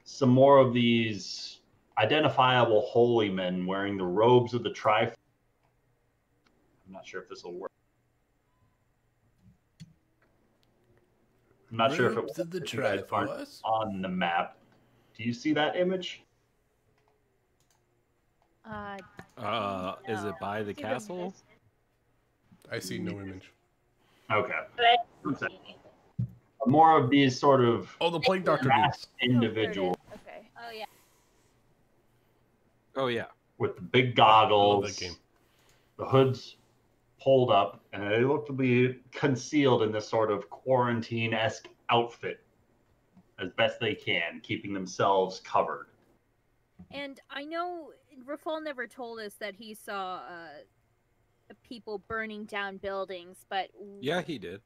some more of these identifiable holy men wearing the robes of the Triforce. I'm not sure if this will work. I'm not sure if it works.
The
if you guys aren't on the map. Do you see that image?
Is it by the castle?
I see no image.
Okay. more of these sort of
Oh, the plague doctor
masked
dudes.
individuals
Okay.
Oh yeah.
Oh yeah.
with the big
I love
goggles,
that game.
the hoods pulled up, and they look to be concealed in this sort of quarantine-esque outfit as best they can, keeping themselves covered.
And I know Rafal never told us that he saw people burning down buildings, but
Yeah, he did.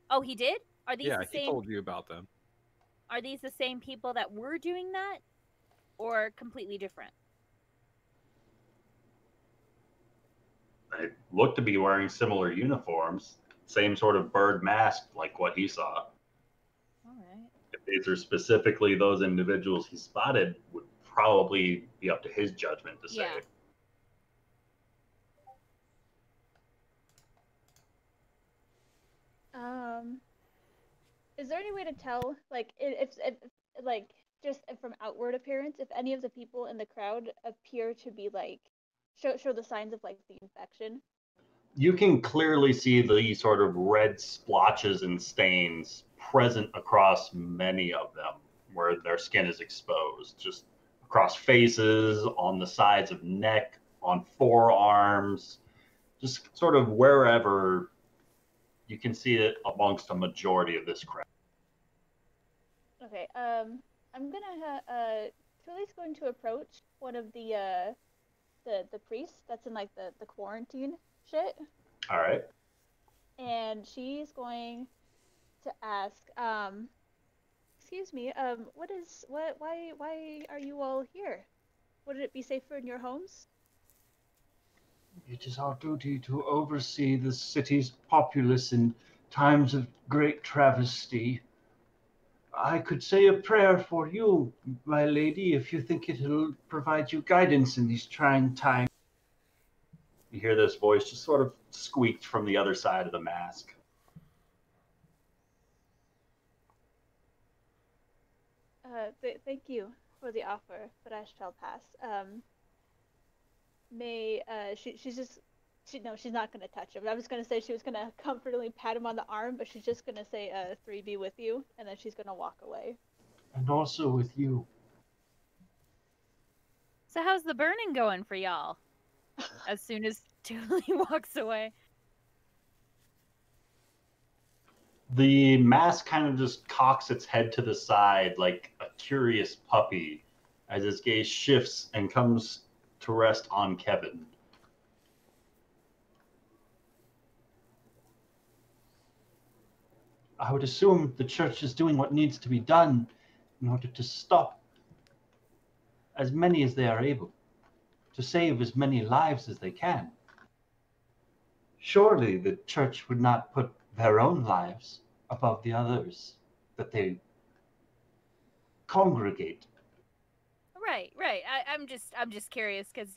Oh, he did? Are these
Yeah,
the
he
same?
told you about them.
Are these the same people that were doing that, or completely different?
They look to be wearing similar uniforms, same sort of bird mask like what he saw.
All right.
If these are specifically those individuals he spotted, would probably be up to his judgment to say.
Yeah.
Is there any way to tell, like, if like, just from outward appearance, if any of the people in the crowd appear to be like, show the signs of like the infection?
You can clearly see the sort of red splotches and stains present across many of them where their skin is exposed, just across faces, on the sides of neck, on forearms, just sort of wherever you can see it amongst a majority of this crowd.
Okay. I'm gonna Truly's going to approach one of the priests that's in like the quarantine shit.
All right.
And she's going to ask, excuse me, why are you all here? Would it be safer in your homes?
It is our duty to oversee the city's populace in times of great travesty. I could say a prayer for you, my lady, if you think it'll provide you guidance in these trying times.
You hear this voice just sort of squeaked from the other side of the mask.
Thank you for the offer, but I shall pass. She's not gonna touch him. I was gonna say she was gonna comfortably pat him on the arm, but she's just gonna say, 3 be with you, and then she's gonna walk away.
And also with you.
So how's the burning going for y'all? As soon as Julie walks away.
The mask kind of just cocks its head to the side like a curious puppy as its gaze shifts and comes to rest on Kevin.
I would assume the church is doing what needs to be done in order to stop as many as they are able, to save as many lives as they can. Surely the church would not put their own lives above the others that they congregate.
Right. I'm just curious because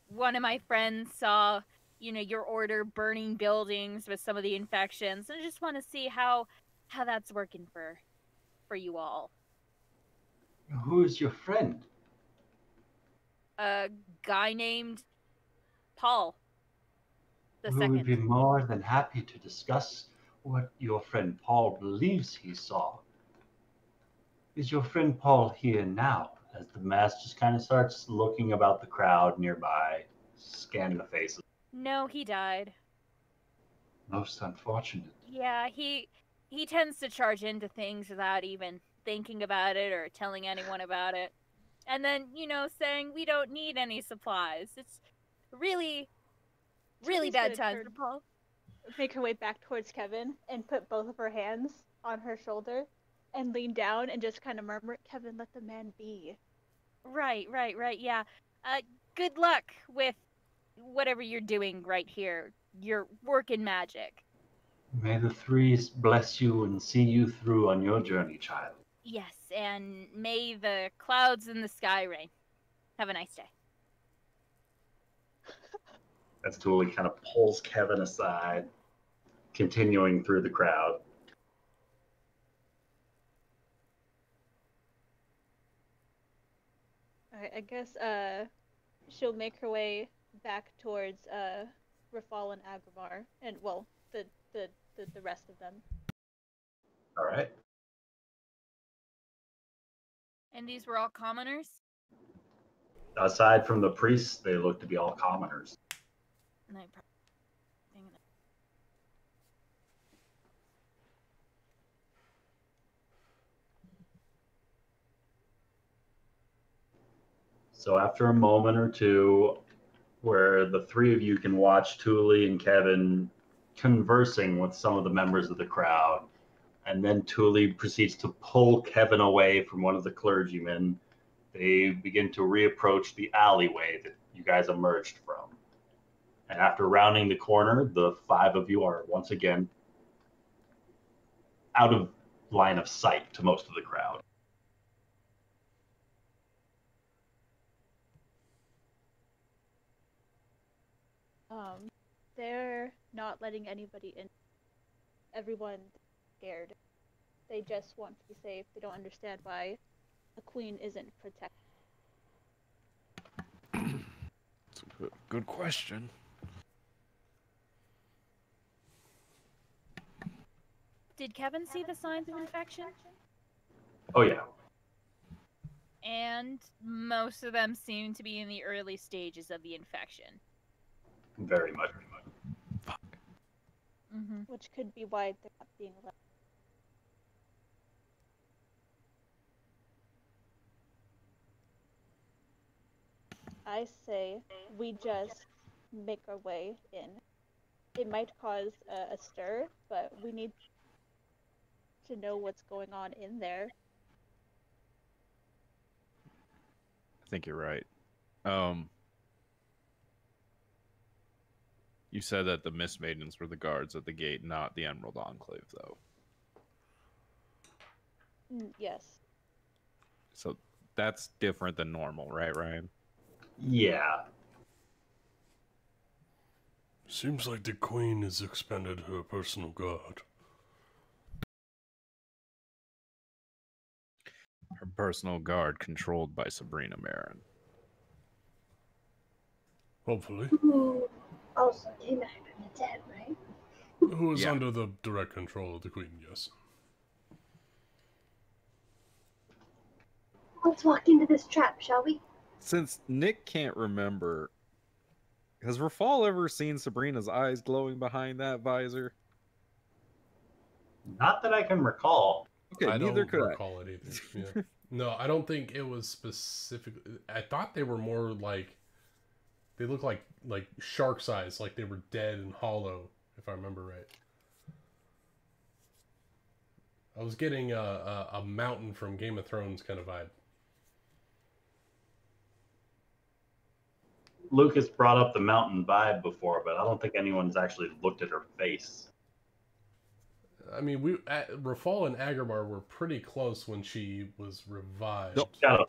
one of my friends saw your order burning buildings with some of the infections, and I just want to see how that's working for you all.
Who is your friend?
A guy named Paul.
We would be more than happy to discuss what your friend Paul believes he saw. Is your friend Paul here now?
As the mask just kind of starts looking about the crowd nearby, scanning the faces.
No, he died.
Most unfortunate.
Yeah, he tends to charge into things without even thinking about it or telling anyone about it. And then, saying we don't need any supplies. It's really bad times for Paul.
Make her way back towards Kevin and put both of her hands on her shoulder and lean down and just kind of murmur, Kevin, let the man be.
Right, yeah. Good luck with whatever you're doing right here. You're working magic.
May the threes bless you and see you through on your journey, child.
Yes, and may the clouds in the sky rain. Have a nice day.
As Dooley kind of pulls Kevin aside, continuing through the crowd.
Alright, I guess she'll make her way back towards Rafal and Agramar, and well, the rest of them.
All right.
And these were all commoners?
Aside from the priests, they look to be all commoners.
And
So after a moment or two, where the three of you can watch Thule and Kevin conversing with some of the members of the crowd, and then Thule proceeds to pull Kevin away from one of the clergymen. They begin to reapproach the alleyway that you guys emerged from. And after rounding the corner, the five of you are once again out of line of sight to most of the crowd.
They're not letting anybody in. Everyone's scared. They just want to be safe. They don't understand why a queen isn't protected.
That's a good question.
Did Kevin see the signs of infection?
Oh, yeah.
And most of them seem to be in the early stages of the infection.
Very much.
Fuck.
Mm-hmm.
Which could be why they're not being let. I say we just make our way in. It might cause a stir, but we need to know what's going on in there.
I think you're right. You said that the Mist Maidens were the guards at the gate, not the Emerald Enclave, though.
Yes.
So that's different than normal, right, Ryan?
Yeah.
Seems like the queen has expanded her personal guard.
Her personal guard controlled by Sabrina Marin.
Hopefully.
Who also came back from the dead, right?
Who is
Yeah.
under the direct control of the queen, yes.
Let's walk into this trap, shall we?
Since Nick can't remember, has Rafal ever seen Sabrina's eyes glowing behind that visor?
Not that I can recall.
Okay,
I
neither
don't
could
recall it either. Yeah. No, I don't think it was specific. I thought they were more like, they look like shark's eyes, like they were dead and hollow, if I remember right. I was getting a mountain from Game of Thrones kind of vibe.
Lucas brought up the mountain vibe before, but I don't think anyone's actually looked at her face.
I mean, Rafal and Agrabah were pretty close when she was revived.
Nope.
Got a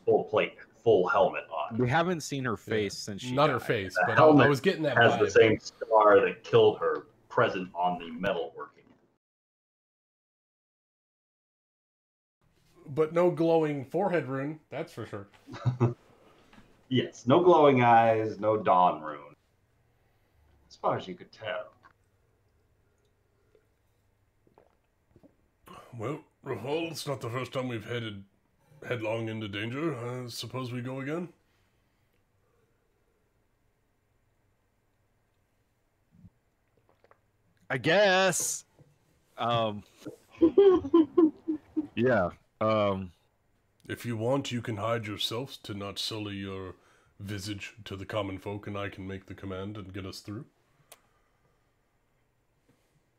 full helmet on.
We haven't seen her face since she
Not
died.
her face,
The
but
helmet
I was getting that
has
vibe.
the same scar that killed her present on the metalworking.
But no glowing forehead rune, that's for sure.
Yes, no glowing eyes, no dawn rune. As far as you could tell.
Well, Rafal, it's not the first time we've headed headlong into danger. I suppose we go again?
I guess. Yeah.
If you want, you can hide yourselves to not sully your visage to the common folk, and I can make the command and get us through.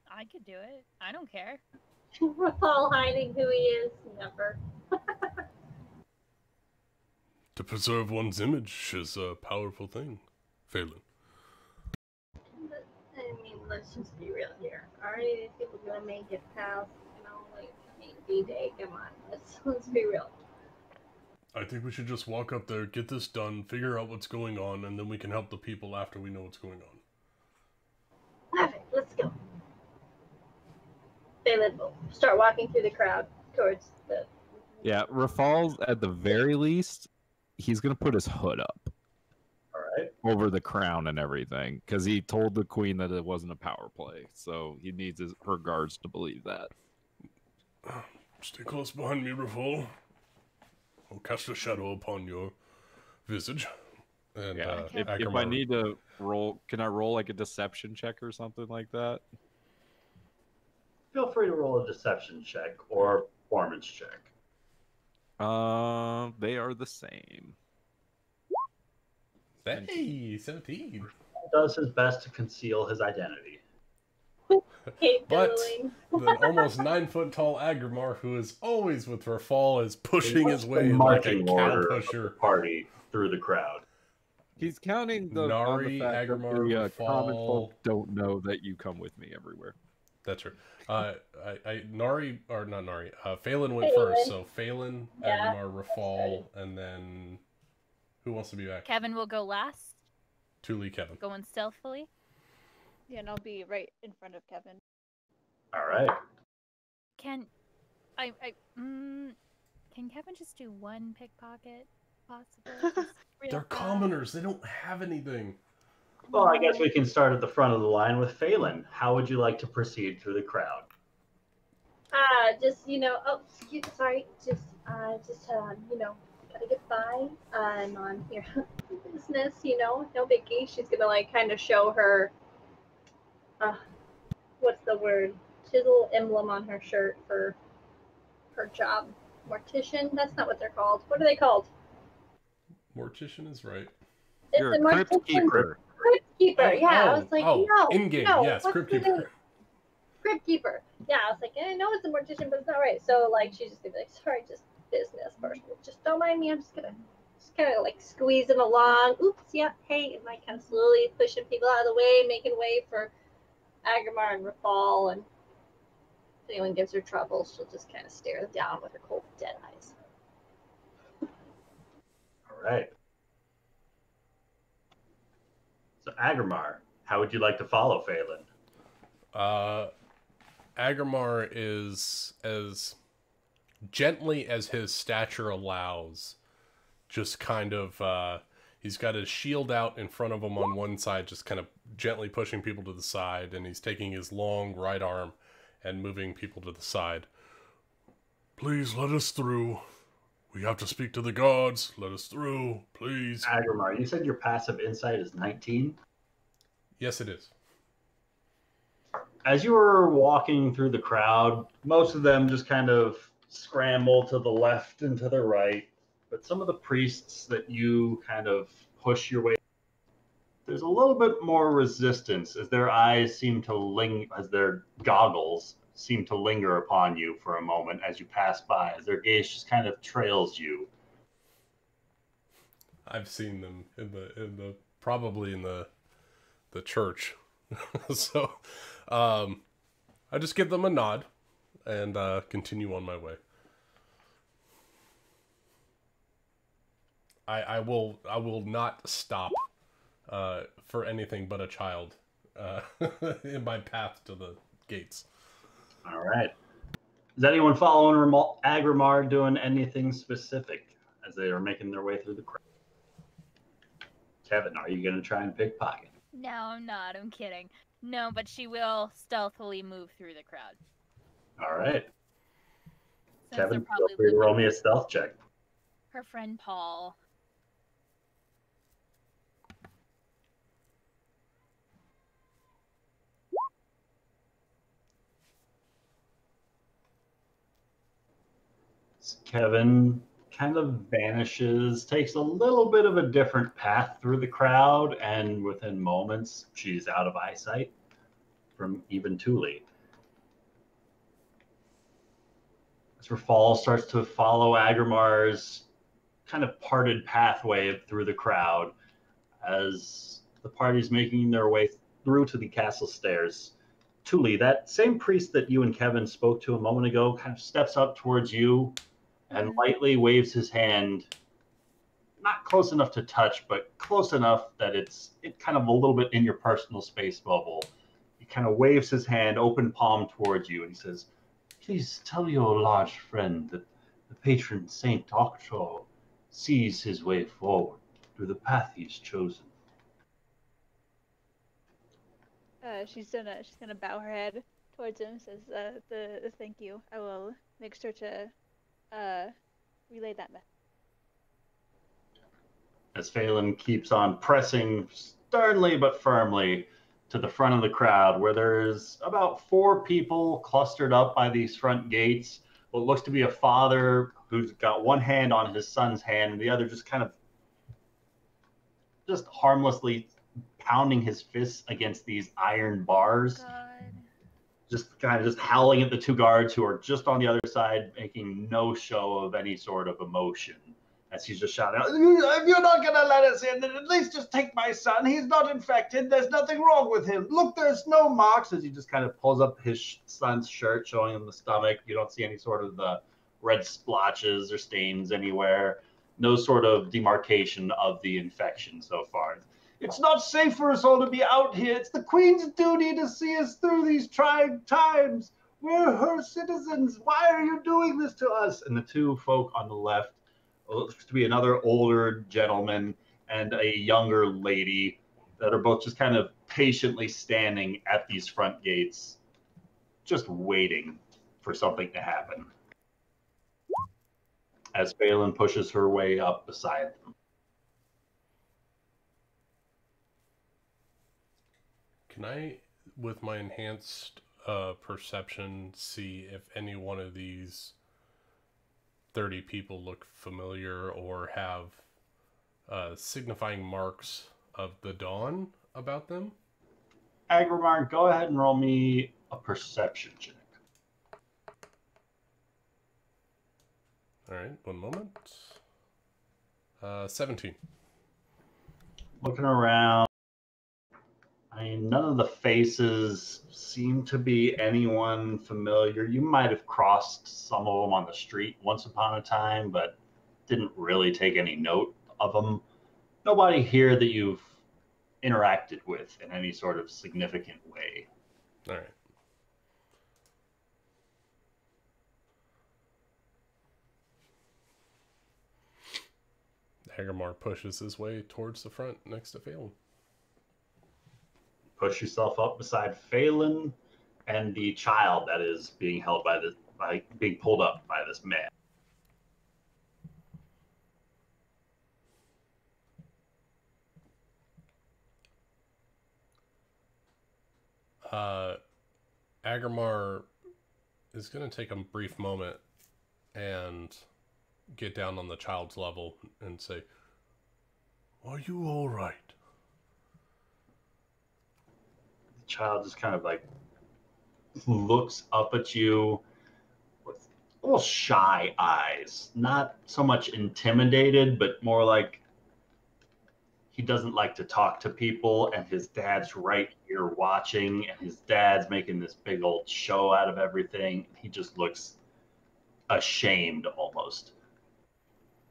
I could do it. I don't care.
We're all hiding who he is. Never.
To preserve one's image is a powerful thing, Phelan.
I mean, let's just be real here. Are any of these people gonna make it past, D-Day? Come on, let's be real.
I think we should just walk up there, get this done, figure out what's going on, and then we can help the people after we know what's going on.
Perfect, let's go. Phelan will start walking through the crowd towards the...
Yeah, Rafal's at the very least, he's going to put his hood up.
All right.
Over the crown and everything, because he told the queen that it wasn't a power play, so he needs her guards to believe that.
Stay close behind me, Rafal. I'll cast a shadow upon your visage. And
yeah. If I need to roll, can I roll like a deception check or something like that?
Feel free to roll a deception check or performance check.
They are the same.
Hey, 17.
Does his best to conceal his identity.
But the almost 9-foot tall Agrimar, who is always with Rafal, is pushing his way like a cow pusher.
Party through the crowd.
He's counting the
Nari,
fact
Agrimar,
that the common
Rafal.
folk don't know that you come with me everywhere.
That's true. Nari, or not Nari, Phelan went first, so Phelan, Agrimar, Rafal, and then who wants to be back?
Kevin will go last.
Thule, Kevin.
Going stealthily.
Yeah, and I'll be right in front of Kevin.
All right.
Can Kevin just do one pickpocket, possibly?
They're commoners. They don't have anything.
Well, I guess we can start at the front of the line with Phelan. How would you like to proceed through the crowd?
Just, sorry. Just, gotta get by. I'm on here business, no biggie. She's gonna, kind of show her, what's the word? She has a little emblem on her shirt for her job. Mortician? That's not what they're called. What are they called?
Mortician is right.
You're a crypt keeper.
Crypt keeper, yeah. I was like, no.
In-game,
no,
yes, crypt keeper.
Crypt keeper. Yeah, I was like, I know it's a mortician, but it's not right. So, she's just gonna be like, sorry, just business person. Just don't mind me. I'm just kind of squeezing along. Oops, yeah, hey, and kind of slowly pushing people out of the way, making way for Agrimar and Rafal. And if anyone gives her trouble, she'll just kind of stare them down with her cold, dead eyes.
All right. So, Agrimar, how would you like to follow Phelan?
Agrimar is as gently as his stature allows, just kind of, he's got his shield out in front of him on one side, just kind of gently pushing people to the side, and he's taking his long right arm and moving people to the side. Please let us through. We have to speak to the gods. Let us through, please.
Agrimar, you said your passive insight is 19?
Yes, it is.
As you were walking through the crowd, most of them just kind of scramble to the left and to the right. But some of the priests that you kind of push your way, there's a little bit more resistance as their eyes seem to as their goggles seem to linger upon you for a moment as you pass by, as their gaze just kind of trails you.
I've seen them probably in the church. So, I just give them a nod and continue on my way. I will not stop for anything but a child in my path to the gates.
All right. Is anyone following Agrimar doing anything specific as they are making their way through the crowd? Kevin, are you going to try and pickpocket?
No, I'm not. I'm kidding. No, but she will stealthily move through the crowd.
All right.
Since
Kevin, feel free to roll me a stealth check.
Her friend Paul.
Kevin kind of vanishes, takes a little bit of a different path through the crowd, and within moments, she's out of eyesight from even Thule. As Rafal starts to follow Agrimar's kind of parted pathway through the crowd, as the party's making their way through to the castle stairs, Thule, that same priest that you and Kevin spoke to a moment ago, kind of steps up towards you and lightly waves his hand, not close enough to touch, but close enough that it's kind of a little bit in your personal space bubble. He kind of waves his hand, open palm towards you, and he says, "Please tell your large friend that the patron Saint Octo sees his way forward through the path he's chosen."
She's gonna bow her head towards him, says the thank you. I will make sure to relay that message.
As Phelan keeps on pressing sternly but firmly to the front of the crowd, where there's about 4 people clustered up by these front gates. What looks to be a father who's got one hand on his son's hand and the other just kind of just harmlessly pounding his fists against these iron bars.
God.
Just kind of just howling at the 2 guards who are just on the other side, making no show of any sort of emotion. As he's just shouting out, if you're not going to let us in, then at least just take my son. He's not infected. There's nothing wrong with him. Look, there's no marks. As he just kind of pulls up his son's shirt, showing him the stomach. You don't see any sort of the red splotches or stains anywhere. No sort of demarcation of the infection so far. It's not safe for us all to be out here. It's the Queen's duty to see us through these trying times. We're her citizens. Why are you doing this to us? And the 2 folk on the left, looks to be another older gentleman and a younger lady that are both just kind of patiently standing at these front gates, just waiting for something to happen. As Phelan pushes her way up beside them.
Can I, with my enhanced perception, see if any one of these 30 people look familiar or have signifying marks of the dawn about them?
Agramar, go ahead and roll me a perception check.
All right, one moment. 17.
Looking around, I mean, none of the faces seem to be anyone familiar. You might have crossed some of them on the street once upon a time, but didn't really take any note of them. Nobody here that you've interacted with in any sort of significant way.
All right. Hagamar pushes his way towards the front next to Phelan.
Push yourself up beside Phelan and the child that is being held by being pulled up by this man.
Agramar is going to take a brief moment and get down on the child's level and say, "Are you all right?"
The child just kind of like looks up at you with little shy eyes, not so much intimidated, but more like he doesn't like to talk to people, and his dad's right here watching, and his dad's making this big old show out of everything. He just looks ashamed almost.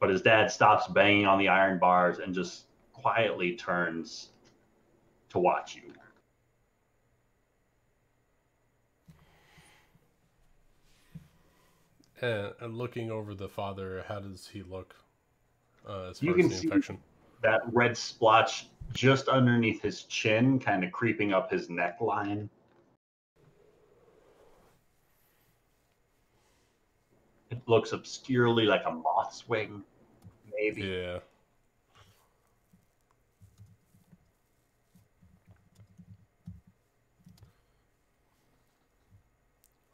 But his dad stops banging on the iron bars and just quietly turns to watch you.
And looking over the father, how does he look as
You
far
can
as the
see
infection?
that red splotch just underneath his chin, kind of creeping up his neckline. It looks obscurely like a moth's wing, maybe.
Yeah.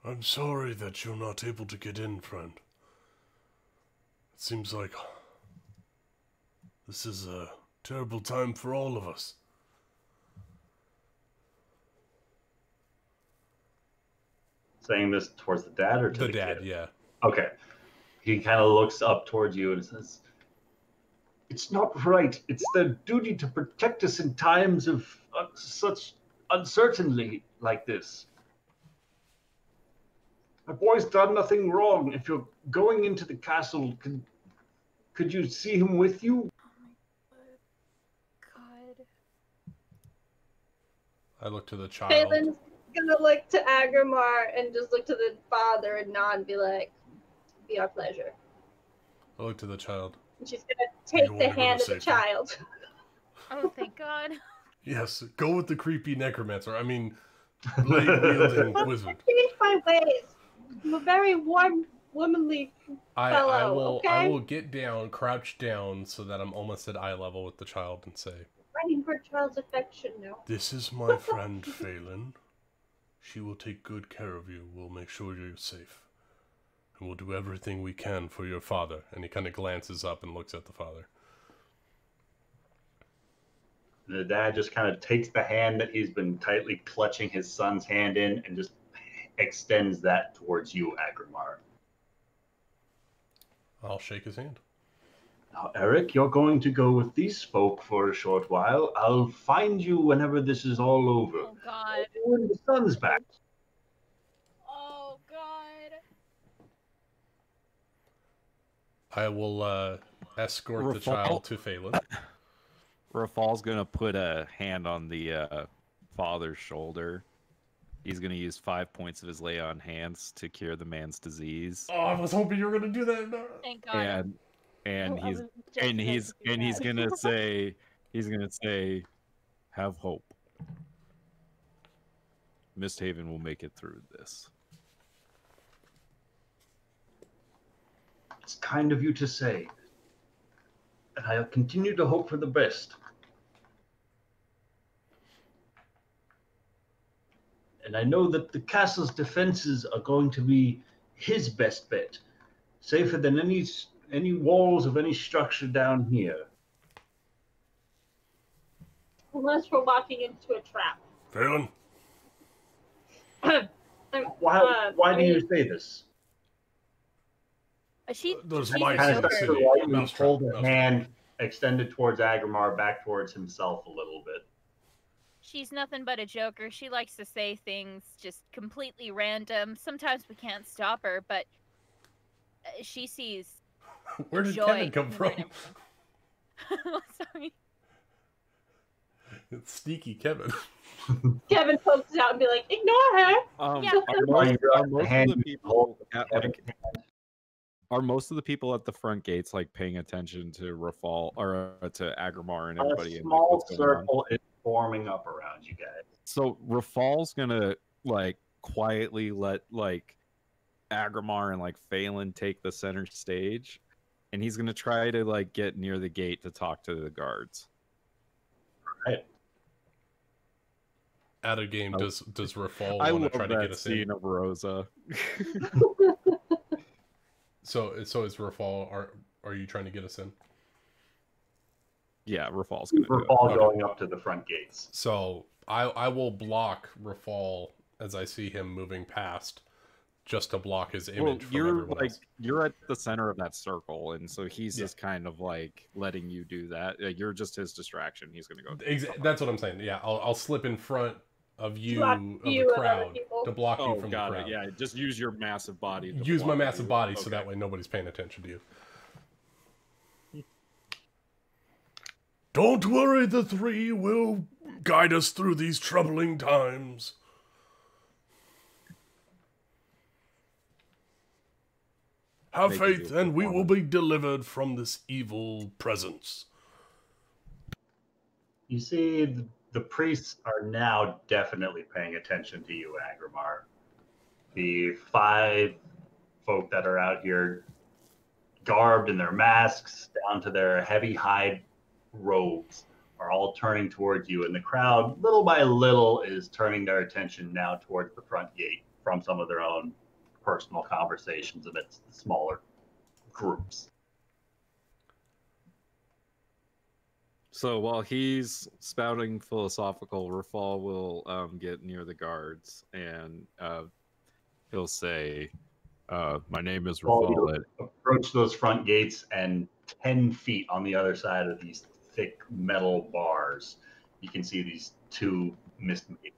I'm sorry that you're not able to get in, friend. It seems like this is a terrible time for all of us.
Saying this towards the dad or to the
dad,
kid?
yeah.
Okay. He kind of looks up towards you and says, "It's not right. It's their duty to protect us in times of such uncertainty like this. My boy's done nothing wrong. If you're going into the castle, could you see him with you?"
God.
I look to the child.
Phelan's gonna look to Agramar and just look to the father and nod and be like, "Be our pleasure."
I look to the child.
And she's gonna take the hand of the child.
Oh, thank God.
Yes, go with the creepy necromancer. I mean, blade-wielding wizard.
Change my ways. I'm a very warm, womanly fellow.
I will get down, crouch down, so that I'm almost at eye level with the child, and say,
"Fighting for a child's affection now."
"This is my friend Phelan. She will take good care of you. We'll make sure you're safe. And we'll do everything we can for your father." And he kind of glances up and looks at the father.
The dad just kind of takes the hand that he's been tightly clutching his son's hand in and just extends that towards you, Agrimar.
I'll shake his hand.
Now, Eric, you're going to go with these folk for a short while. I'll find you whenever this is all over.
Oh, God.
When the sun's back.
Oh, God.
I will escort the child to Phelan.
Rafal's gonna put a hand on the father's shoulder. He's gonna use 5 points of his lay on hands to cure the man's disease.
Oh, I was hoping you were gonna do that. No.
Thank God.
And he's gonna say, have hope. MistHaven will make it through this.
It's kind of you to say. And I'll continue to hope for the best. And I know that the castle's defenses are going to be his best bet, safer than any walls of any structure down here.
Unless we're walking into a trap.
Phelan?
Why do you say this?
There's
she's
my
a
hand.
joker.
City.
You hold a hand extended towards Agrimar, back towards himself a little bit.
She's nothing but a joker. She likes to say things just completely random. Sometimes we can't stop her, but she sees
Where did
joy
Kevin come
in
from?
random- Sorry.
It's sneaky Kevin.
Kevin pokes out and be like, "Ignore her."
Yeah.
Are most of the people at the front gates like paying attention to Rafal or to Agrimar and everybody?
A
and,
small
what's going on?
circle is forming up around you guys.
So Rafal's gonna like quietly let like Agrimar and like Phelan take the center stage, and he's gonna try to like get near the gate to talk to the guards.
Right.
At a game, does Rafal
I
want
love
to try to
that
get us
scene
in?
of Rosa.
So is Rafal? Are you trying to get us in?
Yeah, Rafal's gonna do it.
Rafal going up to the front gates.
So I will block Rafal as I see him moving past, just to block his image from everyone else.
You're at the center of that circle, and so he's just kind of like letting you do that. You're just his distraction. He's gonna go.
That's what I'm saying. Yeah, I'll slip in front of you,
Block
of
you
the
and other
crowd,
people.
to block you from the
got
crowd.
it. Yeah, just use your massive body. To
Use my
block
massive
you.
body so
Okay.
that way nobody's paying attention to you. Don't worry, the three will guide us through these troubling times. Have
Make
faith,
it a
and we will
performance.
be delivered from this evil presence.
You see, the priests are now definitely paying attention to you, Agrimar. The 5 folk that are out here, garbed in their masks down to their heavy hide robes, are all turning towards you, and the crowd, little by little, is turning their attention now towards the front gate from some of their own personal conversations amidst the smaller groups.
So while he's spouting philosophical, Rafal will get near the guards, and he'll say, "My name is Rafal."
Approach those front gates, and 10 feet on the other side of these thick metal bars, you can see these 2 mist maidens.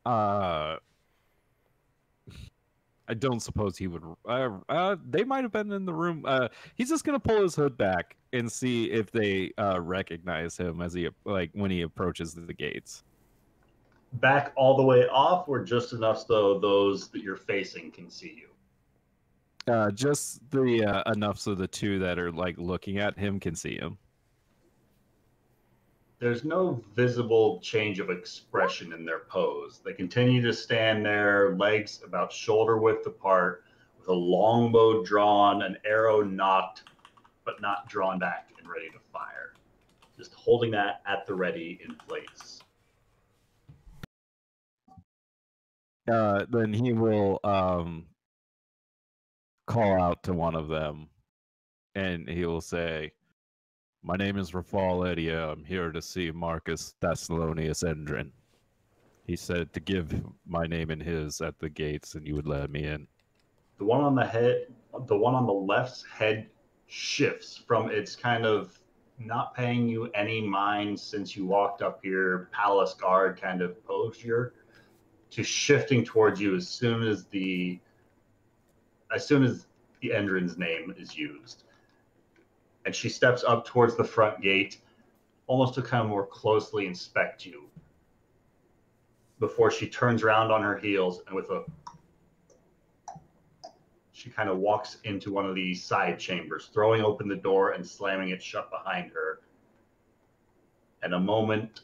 I don't suppose he would. They might have been in the room. He's just gonna pull his hood back and see if they recognize him as when he approaches the gates.
Back all the way off, or just enough so those that you're facing can see you?
Just the enough so the 2 that are like looking at him can see him.
There's no visible change of expression in their pose. They continue to stand there, legs about shoulder width apart, with a longbow drawn, an arrow knocked, but not drawn back and ready to fire. Just holding that at the ready in place.
Then he will call out to one of them, and he will say, "My name is Rafal Edia. I'm here to see Marcus Thessalonius Endrin. He said to give my name and his at the gates, and you would let me in."
The one on the left's head shifts from its kind of not paying you any mind since you walked up here, palace guard kind of posture, to shifting towards you as soon as the Endrin's name is used. And she steps up towards the front gate, almost to kind of more closely inspect you, before she turns around on her heels and she kind of walks into one of these side chambers, throwing open the door and slamming it shut behind her. And a moment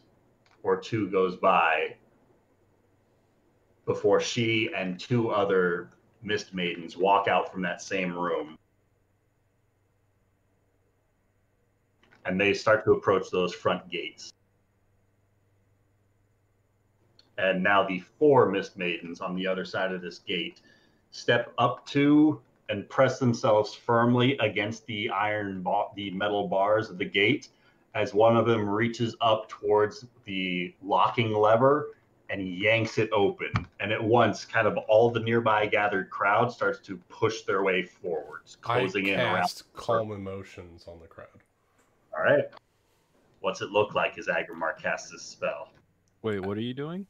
or two goes by before she and two other Mist Maidens walk out from that same room. And they start to approach those front gates. And now the four Mist Maidens on the other side of this gate step up to and press themselves firmly against the metal bars of the gate, as one of them reaches up towards the locking lever and yanks it open. And at once, kind of all the nearby gathered crowd starts to push their way forwards, closing in around.
Calm emotions on the crowd.
All right. What's it look like as Agrimar casts this spell?
Wait, what are you doing?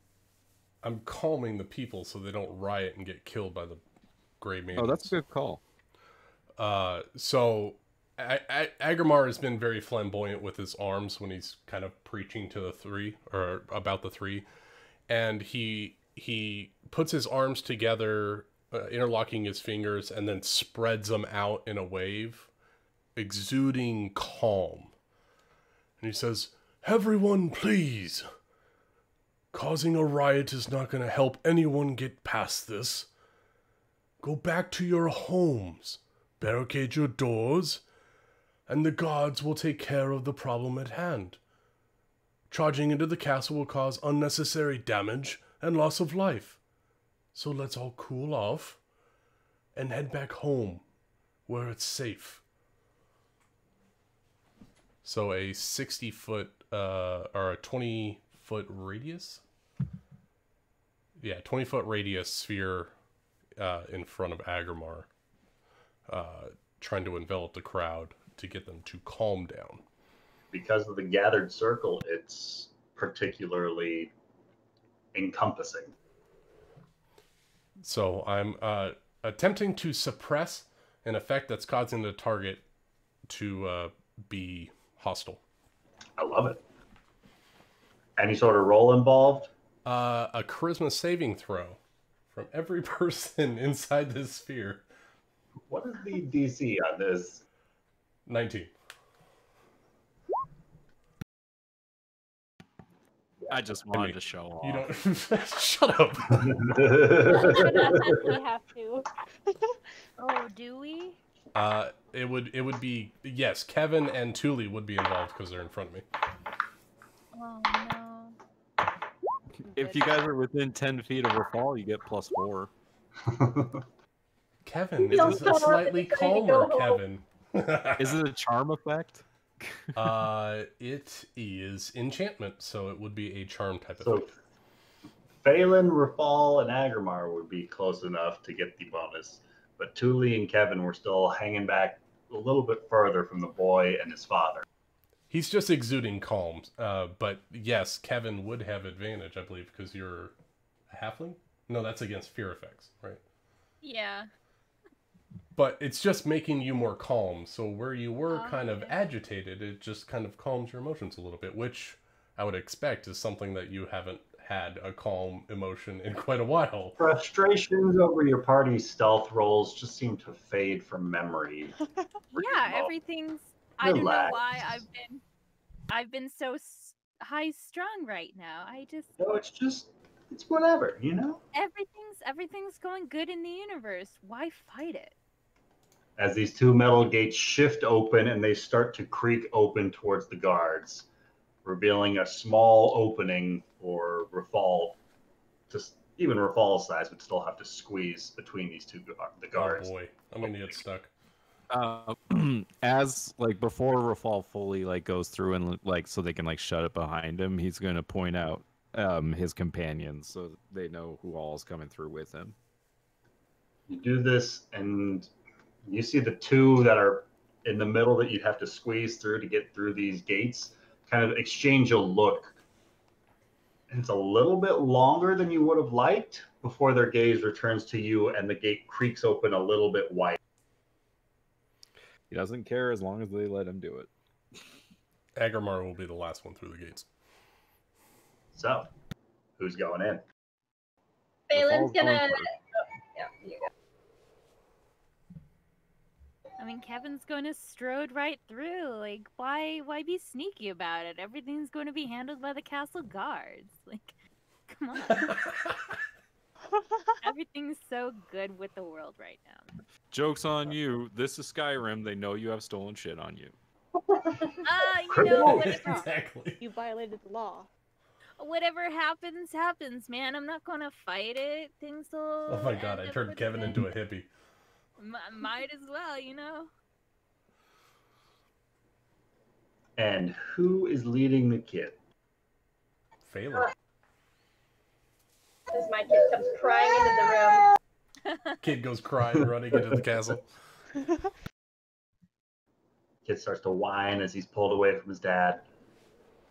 I'm calming the people so they don't riot and get killed by the Grey Maidens.
Oh, that's a good call.
So Agrimar has been very flamboyant with his arms when he's kind of preaching to the three, or about the three. And he puts his arms together, interlocking his fingers, and then spreads them out in a wave, exuding calm. And he says, "Everyone, please. Causing a riot is not going to help anyone get past this. Go back to your homes, barricade your doors, and the guards will take care of the problem at hand. Charging into the castle will cause unnecessary damage and loss of life. So let's all cool off and head back home, where it's safe." So a 60-foot, or a 20-foot radius? Yeah, 20-foot radius sphere in front of Agrimar, trying to envelop the crowd to get them to calm down.
Because of the gathered circle, it's particularly encompassing.
So I'm attempting to suppress an effect that's causing the target to be hostile.
I love it. Any sort of roll involved?
A charisma saving throw from every person inside this sphere.
What is the DC on this?
19.
I just wanted to show off.
You don't. Shut up.
We have to.
Oh, do we?
It would be, yes. Kevin and Thule would be involved because they're in front of me.
Oh no.
If you guys are within 10 feet of a fall, you get +4.
Kevin, it is a slightly calmer Kevin.
Is it a charm effect?
It is enchantment, so it would be a charm type
So
effect.
Phelan, Rafal, and Agrimar would be close enough to get the bonus, but Thule and Kevin were still hanging back a little bit further from the boy and his father.
He's just exuding calm, but yes, Kevin would have advantage, I believe, because you're a halfling? No, that's against fear effects, right?
Yeah.
But it's just making you more calm, so where you were
Oh,
kind of
yeah.
agitated, it just kind of calms your emotions a little bit, which I would expect is something that you haven't had a calm emotion in quite a while.
Frustrations over your party's stealth rolls just seem to fade from memory.
Yeah, everything's. I don't know
Relax.
why I've been so
high strung right now.
No, it's whatever, you know?
Everything's going good in the universe. Why fight it?
As these two metal gates shift open and they start to creak open towards the guards, revealing a small opening for Rafal. Just even Rafal's size would still have to squeeze between these the guards.
Oh boy, I'm gonna get stuck.
As like before Rafal fully like goes through and like so they can like shut it behind him, he's gonna point out his companions so they know who all is coming through with him.
You do this, and you see the two that are in the middle that you'd have to squeeze through to get through these gates kind of exchange a look. And it's a little bit longer than you would have liked before their gaze returns to you and the gate creaks open a little bit wide.
He doesn't care as long as they let him do it.
Agrimar will be the last one through the gates.
So, who's going in?
Phelan's gonna. Oh, yeah, you go.
I mean, Kevin's going to strode right through. Like, why be sneaky about it? Everything's going to be handled by the castle guards. Like, come on. Everything's so good with the world right now.
Joke's on you. This is Skyrim. They know you have stolen shit on you.
You know,
Exactly.
You violated the law.
Whatever happens, happens, man. I'm not going to fight it. Things will.
Oh my god, I turned Kevin into a hippie.
Might as well, you know.
And who is leading the kid?
Phelan.
As my kid comes crying into the room.
Kid goes crying, running into the castle.
Kid starts to whine as he's pulled away from his dad.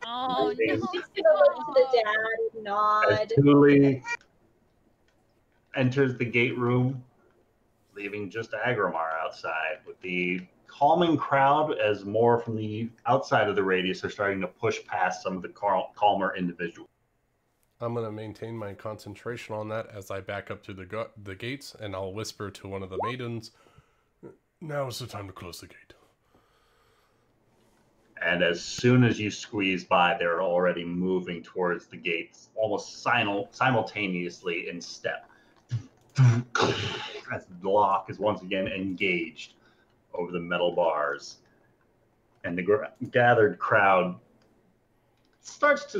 Oh, no.
He's gonna look to the dad and nod.
As Thule enters the gate room, leaving just Agrimar outside with the calming crowd as more from the outside of the radius are starting to push past some of the calmer individuals.
I'm going to maintain my concentration on that as I back up to the gates, and I'll whisper to one of the maidens, "Now is the time to close the gate."
And as soon as you squeeze by, they're already moving towards the gates, almost simultaneously in step. As the lock is once again engaged over the metal bars. And the gathered crowd starts to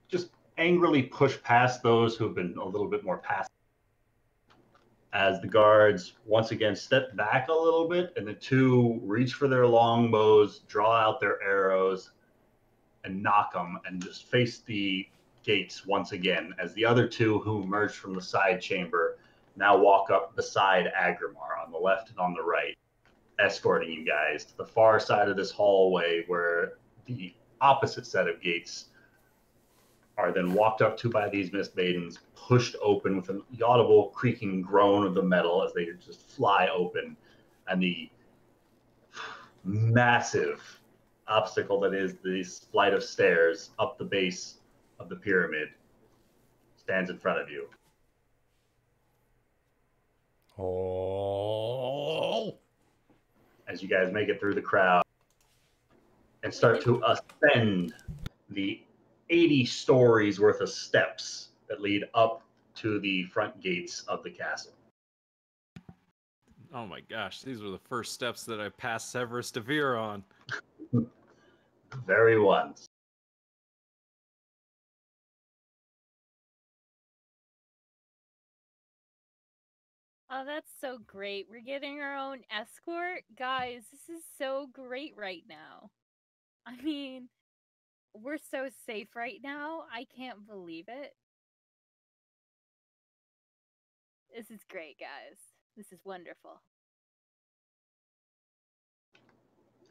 just angrily push past those who have been a little bit more passive. As the guards once again step back a little bit, and the two reach for their longbows, draw out their arrows, and knock them, and just face the gates once again, as the other two who emerged from the side chamber now walk up beside Agrimar on the left and on the right, escorting you guys to the far side of this hallway where the opposite set of gates are then walked up to by these mist maidens, pushed open with an audible creaking groan of the metal as they just fly open, and the massive obstacle that is this flight of stairs up the base of the pyramid stands in front of you.
Oh!
As you guys make it through the crowd and start to ascend the 80 stories worth of steps that lead up to the front gates of the castle.
Oh my gosh, these were the first steps that I passed Severus Devere on.
The very ones.
Oh, that's so great. We're getting our own escort. Guys, this is so great right now. I mean, we're so safe right now. I can't believe it. This is great, guys. This is wonderful.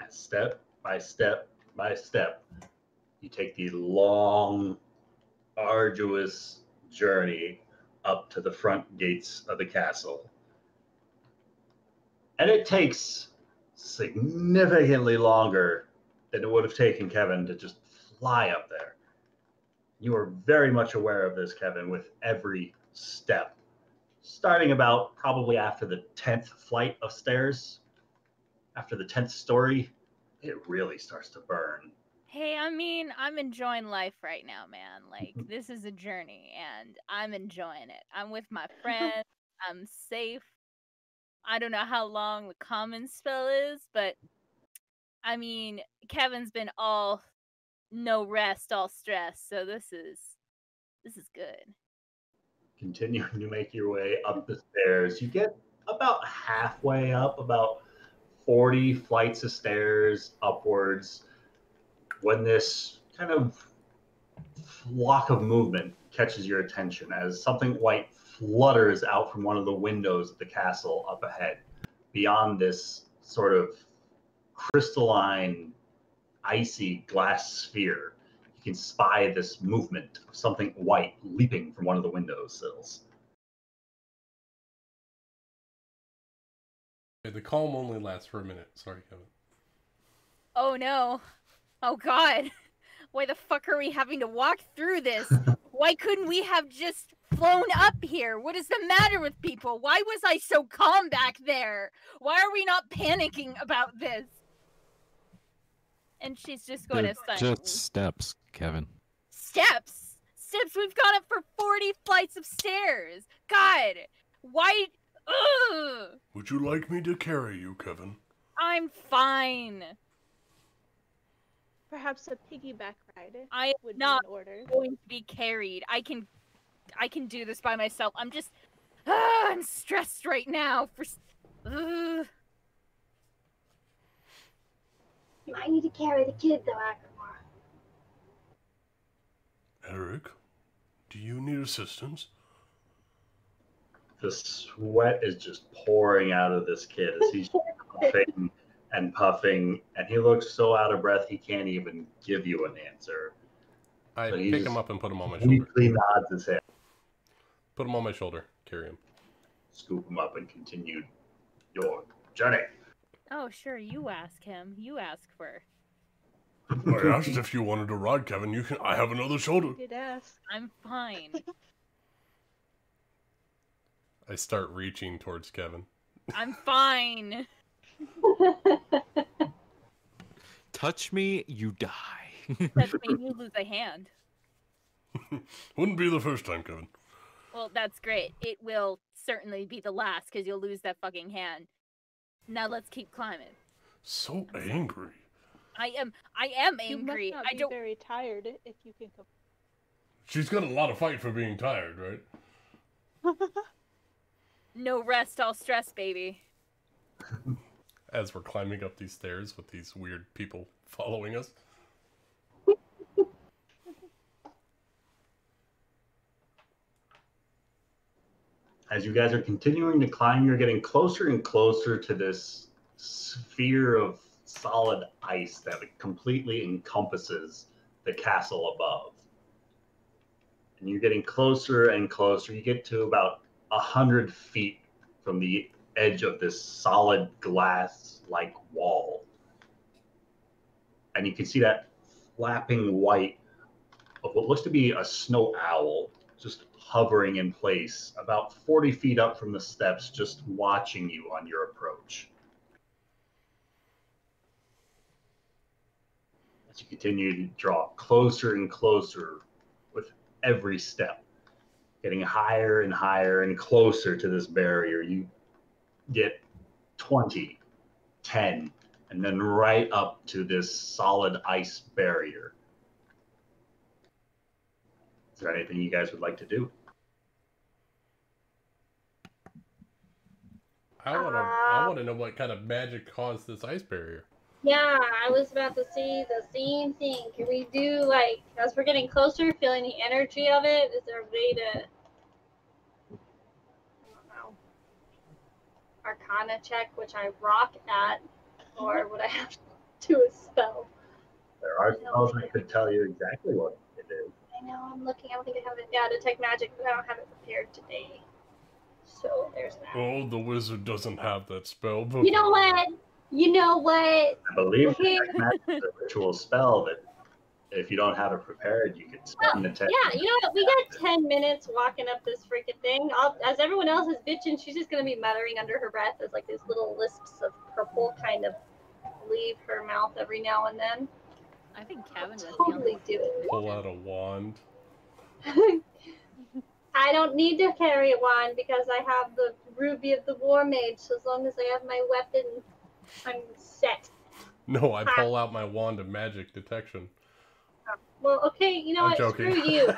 Step by step by step, you take the long, arduous journey up to the front gates of the castle. And it takes significantly longer than it would have taken Kevin to just fly up there. You are very much aware of this, Kevin, with every step. Starting about probably after the 10th flight of stairs, after the 10th story, it really starts to burn.
Hey, I mean, I'm enjoying life right now, man. Like, this is a journey, and I'm enjoying it. I'm with my friends. I'm safe. I don't know how long the common spell is, but I mean, Kevin's been all no rest, all stress, so this is good.
Continuing to make your way up the stairs, you get about halfway up, about 40 flights of stairs upwards, when this kind of flock of movement catches your attention as something white flutters out from one of the windows of the castle up ahead. Beyond this sort of crystalline, icy glass sphere, you can spy this movement of something white leaping from one of the windowsills.
The calm only lasts for a minute. Sorry, Kevin.
Oh no. Oh god. Why the fuck are we having to walk through this? Why couldn't we have just flown up here? What is the matter with people? Why was I so calm back there? Why are we not panicking about this? And she's just going to sign.
Just steps, Kevin.
Steps? Steps? We've gone up for 40 flights of stairs. God, why? Ugh.
Would you like me to carry you, Kevin?
I'm fine.
Perhaps a piggyback ride
I am
would
not
be in order.
going to be carried. I can do this by myself. I'm stressed right now.
You might need to carry the kid, though, Agamor.
Eric, do you need assistance?
The sweat is just pouring out of this kid as he's puffing and puffing, and he looks so out of breath he can't even give you an answer.
I
But he
pick
just
him up and put him on my shoulder.
weakly nods his head,
Put him on my shoulder. Carry him.
scoop him up, and continue your journey.
Oh, sure. You ask him. You ask for.
I asked if you wanted to ride, Kevin. You can. I have another shoulder.
Good ask.
I'm fine.
I start reaching towards Kevin.
I'm fine.
Touch me, you die.
That made you lose a hand.
Wouldn't be the first time, Kevin.
Well, that's great. It will certainly be the last because you'll lose that fucking hand. Now let's keep climbing.
So angry.
I am angry.
You must not be very tired if you can go.
She's got a lot of fight for being tired, right?
No rest, all stress, baby.
As we're climbing up these stairs with these weird people following us.
As you guys are continuing to climb, you're getting closer and closer to this sphere of solid ice that completely encompasses the castle above. And you're getting closer and closer. You get to about 100 feet from the edge of this solid glass-like wall. And you can see that flapping white of what looks to be a snow owl just hovering in place about 40 feet up from the steps, just watching you on your approach. As you continue to draw closer and closer with every step, getting higher and higher and closer to this barrier, you get 20, 10, and then right up to this solid ice barrier. Is there anything you guys would like to do?
I want to know what kind of magic caused this ice barrier.
Yeah, I was about to say the same thing. Can we do, like, as we're getting closer, feeling the energy of it? Is there a way to, I don't know, Arcana check, which I rock at, or would I have to do a spell?
There are spells that could tell you exactly what it is.
I know, I'm looking. I don't think I have it. Yeah, Detect Magic, but I don't have it prepared today. So there's that.
Oh, the wizard doesn't have that spell. But
You know what? You know what?
I believe
Okay.
Detect Magic is a ritual spell that if you don't have it prepared, you can spend the 10.
Yeah, you know what? We got 10 minutes walking up this freaking thing. As everyone else is bitching, she's just going to be muttering under her breath as, like, these little lisps of purple kind of leave her mouth every now and then.
I think Kevin was
totally do it.
Pull out a wand.
I don't need to carry a wand because I have the Ruby of the War Mage. So as long as I have my weapon, I'm set.
No, I pull out my wand of magic detection.
Well, okay, you know
I'm
what?
joking.
Screw you.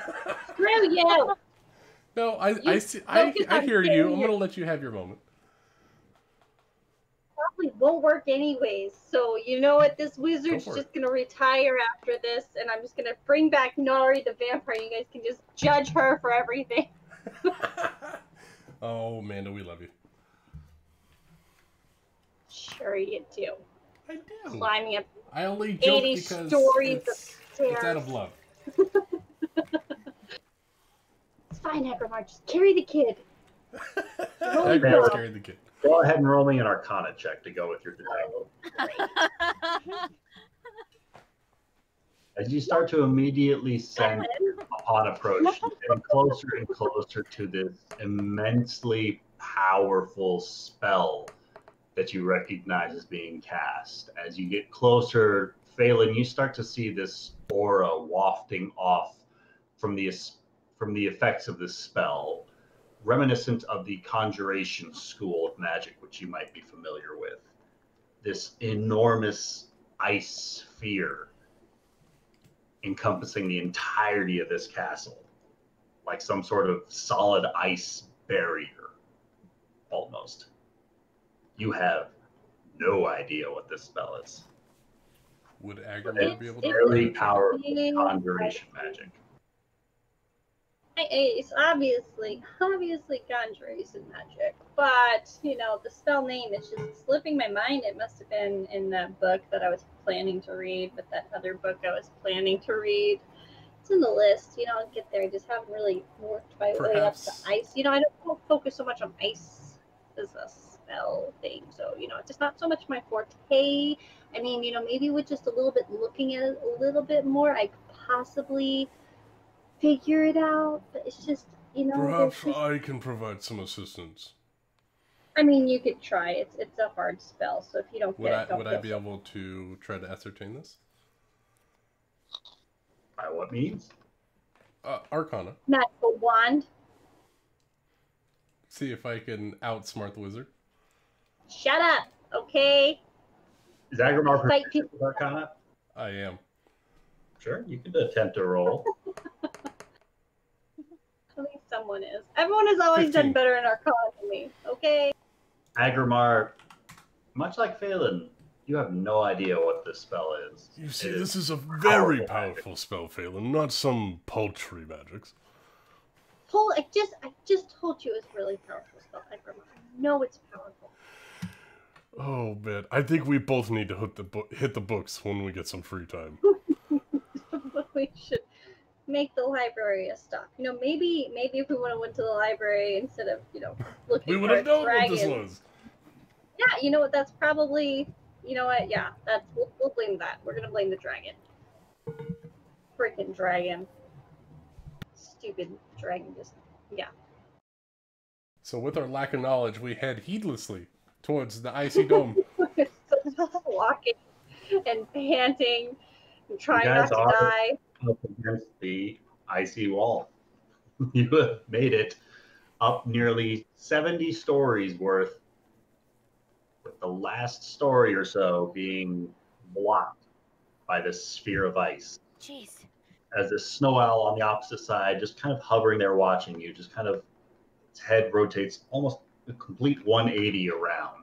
Screw you.
No, I hear you. I'm gonna let you have your moment.
Probably won't work anyways. So you know what? This wizard's just gonna retire after this, and I'm just gonna bring back Nari the vampire. You guys can just judge her for everything.
Oh, Amanda, we love you.
Sure you do.
I do.
Climbing up
I only joke
80
because
stories
it's out of love.
It's fine, Agramar. Just carry the kid.
Agramar, carry the kid.
Go ahead and roll me an Arcana check to go with your dialogue. As you start to immediately sense upon approach, getting closer and closer to this immensely powerful spell that you recognize as being cast. As you get closer, Phelan, you start to see this aura wafting off from the effects of this spell, reminiscent of the conjuration school of magic, which you might be familiar with. This enormous ice sphere encompassing the entirety of this castle, like some sort of solid ice barrier, almost. You have no idea what this spell is.
Would Agramar be able to?
It's very powerful conjuration magic.
It's obviously conjuration magic, but you know the spell name is just slipping my mind. It must have been in that book that I was planning to read, but that other book I was planning to read. It's in the list. You know, I'll get there. I just haven't really worked my way up to ice. You know, I don't focus so much on ice as a spell thing. So you know, it's just not so much my forte. I mean, you know, maybe with just a little bit looking at it a little bit more, I could possibly figure it out, but it's just, you know.
Perhaps I can provide some assistance.
I mean, you could try. It's a hard spell, so if you don't get it, don't
would I be able to try to ascertain this?
By what means?
Arcana.
Magical wand.
See if I can outsmart the wizard.
Shut up, okay?
Is Agramar proficient with Arcana?
I am.
Sure, you could attempt to roll.
I think someone is. Everyone has always
15.
done better in Arcana than me, okay?
Agramar, much like Phelan, you have no idea what this spell is.
You see, this is a very powerful spell, Phelan, not some paltry magics.
I just told you it's really powerful spell, Agramar. I know it's powerful.
Oh man, I think we both need to hit the books when we get some free time.
We should make the library a stop. You know, maybe if we would have went to the library instead of, you know, looking
we would
for
have known
dragons.
what this was.
Yeah, you know what? That's probably, you know what? Yeah, we'll blame that. We're gonna blame the dragon. Freaking dragon. Stupid dragon. Yeah.
So with our lack of knowledge, we head heedlessly towards the icy dome.
Walking and panting and trying not to die.
Up against the icy wall. You have made it up nearly 70 stories worth, with the last story or so being blocked by this sphere of ice.
Jeez.
As the snow owl on the opposite side, just kind of hovering there watching you, just kind of, its head rotates almost a complete 180 around.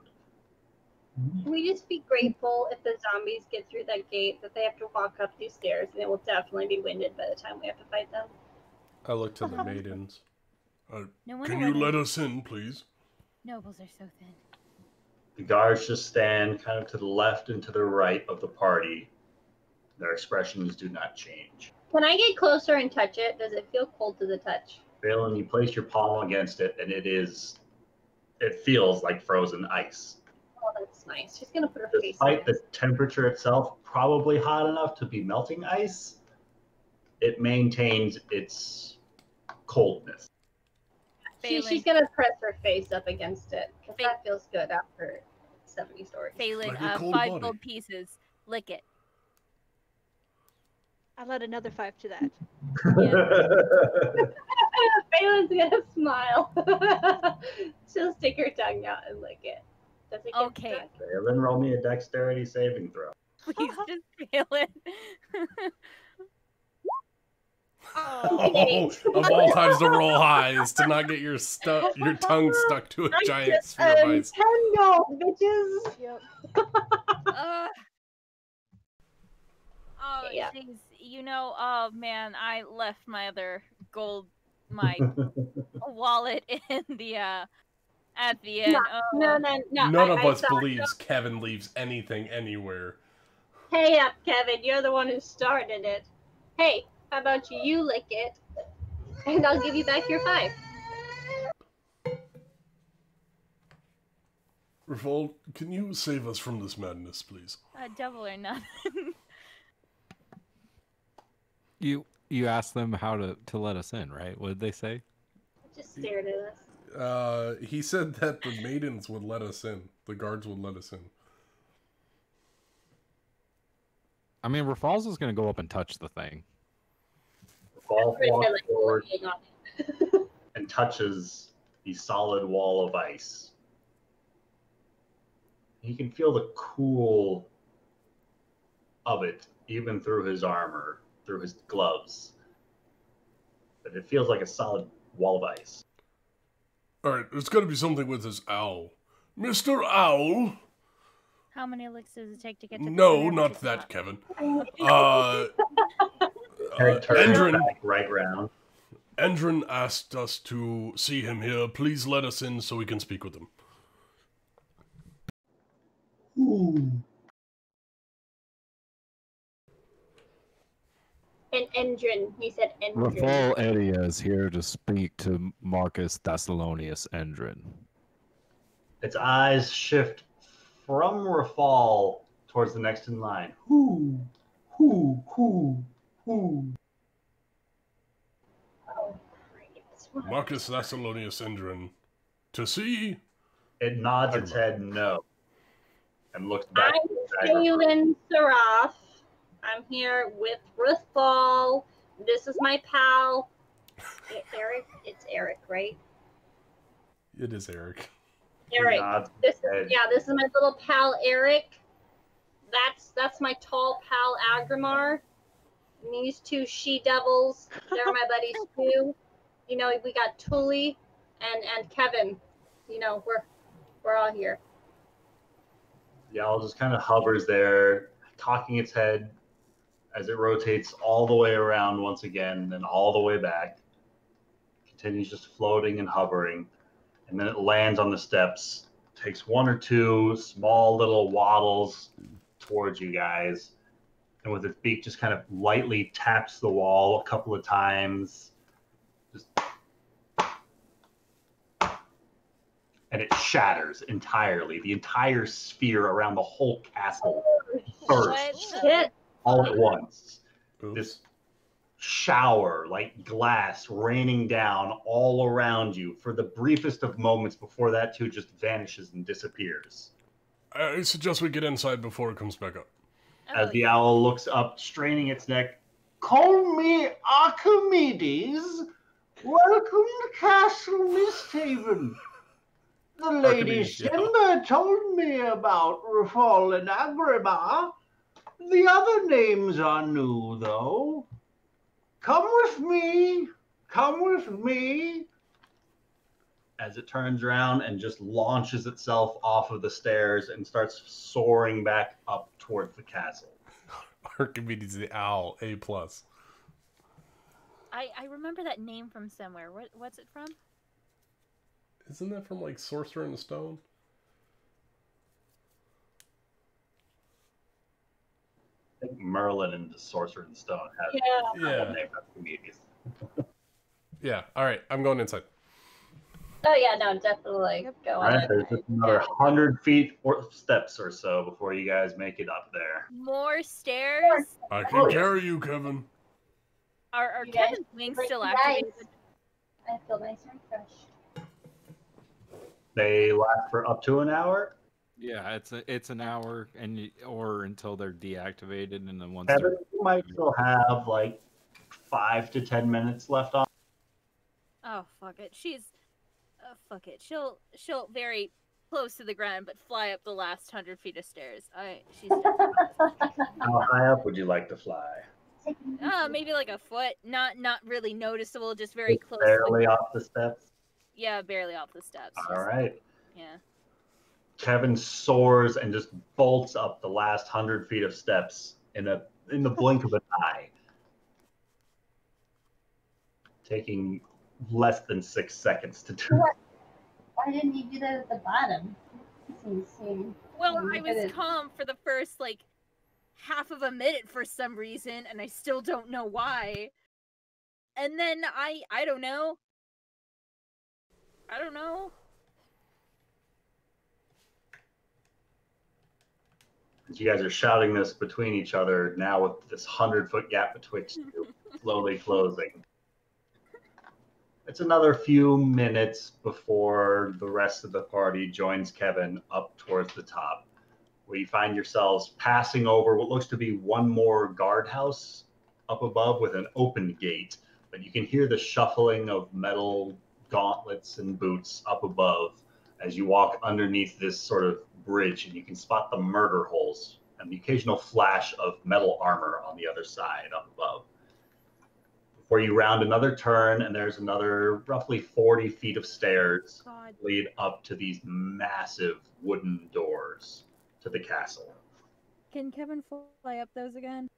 Can we just be grateful if the zombies get through that gate that they have to walk up these stairs and it will definitely be winded by the time we have to fight them?
I look to the maidens.
No
can you let us in, please?
Nobles are so thin.
The guards just stand kind of to the left and to the right of the party. Their expressions do not change.
Can I get closer and touch it? Does it feel cold to the touch?
Phelan, you place your palm against it, and it feels like frozen ice.
Oh, that's nice. She's gonna put her face
Despite
in
the temperature itself probably hot enough to be melting ice, it maintains its coldness.
She's gonna press her face up against it because that feels good after 70 stories.
Phelan,
Like a cold
5
body.
gold pieces. Lick it.
I'll add another 5 to that.
Phelan's gonna smile. She'll stick her tongue out and lick it.
Okay.
Phelan, roll me a dexterity saving throw.
Please just fail it.
Oh, of all times to roll high is to not get your tongue stuck to a giant sphere of ice.
10 gold, bitches.
Yep.
Oh,
Yeah.
jeez. You know, oh man, I left my other gold, my wallet in the at the end.
No.
None of us believes Kevin leaves anything anywhere.
Hey up, Kevin. You're the one who started it. Hey, how about you lick it, and I'll give you back your 5.
Revolt, can you save us from this madness, please?
Double or nothing.
You asked them how to let us in, right? What did they say?
Just stared at us.
He said that the maidens would let us in. The guards would let us in.
I mean, Rafal's is going to go up and touch the thing.
Rafal walks forward and touches the solid wall of ice. He can feel the cool of it, even through his armor, through his gloves. But it feels like a solid wall of ice.
Alright, there's got to be something with this owl. Mr. Owl!
How many licks does it take to get to
No, not that, Kevin.
Endrin back right round.
Endrin asked us to see him here. Please let us in so we can speak with him.
Ooh.
And Endrin. He said Endrin.
Rafal Edia is here to speak to Marcus Thessalonius Endrin.
Its eyes shift from Rafal towards the next in line.
Who?
Marcus Thessalonius Endrin. To see?
It nods its head no. And looks back.
I'm Phelan Seraph. I'm here with Rafal. This is my pal. Eric? It's Eric, right?
It is Eric.
Eric. This is my little pal Eric. That's my tall pal Agrimar. And these 2 she-devils, they're my buddies too. You know, we got Tully and Kevin. You know, we're all here.
The owl just kind of hovers there, cocking its head as it rotates all the way around once again, then all the way back. Continues just floating and hovering. And then it lands on the steps, takes 1 or 2 small little waddles towards you guys, and with its beak just kind of lightly taps the wall a couple of times. And it shatters entirely. The entire sphere around the whole castle bursts all at once.
Oops.
This shower, like glass, raining down all around you for the briefest of moments before that too just vanishes and disappears.
I suggest we get inside before it comes back up.
As the owl looks up, straining its neck.
Call me Archimedes. Welcome to Castle MistHaven. The Lady Simba told me about Rafal and Agrima. The other names are new, though. Come with me. Come with me.
As it turns around and just launches itself off of the stairs and starts soaring back up towards the castle.
Archimedes the Owl, A+.
I remember that name from somewhere. What's it from?
Isn't that from, like, Sorcerer in the Stone?
I think Merlin and the Sorcerer in the Stone have a name Archimedes.
Yeah, alright, I'm going inside.
Oh yeah, no, definitely go on.
Alright, there's just another 100 feet or steps or so before you guys make it up there.
More stairs?
I can carry you, Kevin.
Are Kevin's wings still activated?
I feel nice and fresh.
They last for up to an hour.
Yeah, it's an hour, or until they're deactivated, and then once
Kevin,
they're
you might still have like 5 to 10 minutes left on.
Oh fuck it. Fuck it. She'll very close to the ground, but fly up the last 100 feet of stairs. She's done.
How high up would you like to fly?
Maybe like a foot. Not really noticeable. Just very
Just
close.
barely off the steps.
Yeah, barely off the steps.
All right.
Yeah.
Kevin soars and just bolts up the last 100 feet of steps in the blink of an eye, taking less than 6 seconds to do.
Why didn't you do that at the bottom? Seems insane.
Well, I was calm for the first like half of a minute for some reason, and I still don't know why. And then I don't know. I don't know.
You guys are shouting this between each other now with this 100-foot gap betwixt you, slowly closing. It's another few minutes before the rest of the party joins Kevin up towards the top, where you find yourselves passing over what looks to be one more guardhouse up above with an open gate, but you can hear the shuffling of metal gauntlets and boots up above as you walk underneath this sort of bridge, and you can spot the murder holes and the occasional flash of metal armor on the other side up above. Before you round another turn, and there's another roughly 40 feet of stairs lead up to these massive wooden doors to the castle.
Can Kevin fly up those again?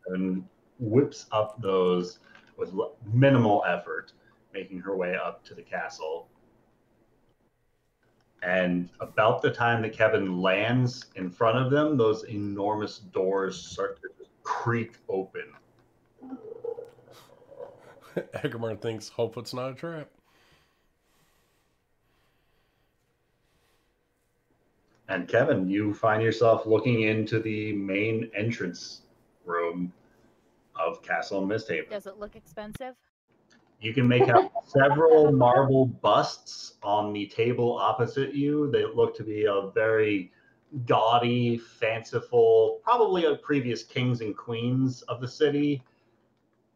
And whips up those with minimal effort, making her way up to the castle. And about the time that Kevin lands in front of them, those enormous doors start to creak open.
Egamar thinks, hope it's not a trap.
And Kevin, you find yourself looking into the main entrance room of Castle MistHaven.
Does it look expensive?
You can make out several marble busts on the table opposite you. They look to be a very gaudy, fanciful, probably of previous kings and queens of the city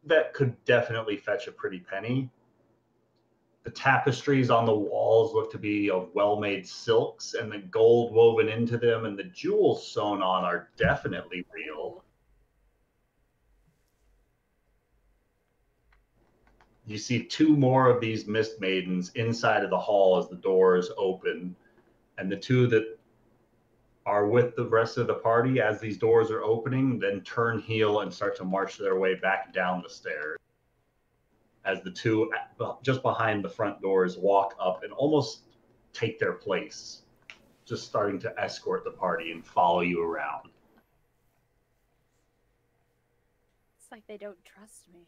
that could definitely fetch a pretty penny. The tapestries on the walls look to be of well-made silks, and the gold woven into them and the jewels sewn on are definitely real. You see 2 more of these mist maidens inside of the hall as the doors open, and the 2 that are with the rest of the party as these doors are opening then turn heel and start to march their way back down the stairs as the 2 just behind the front doors walk up and almost take their place, just starting to escort the party and follow you around.
It's like they don't trust me.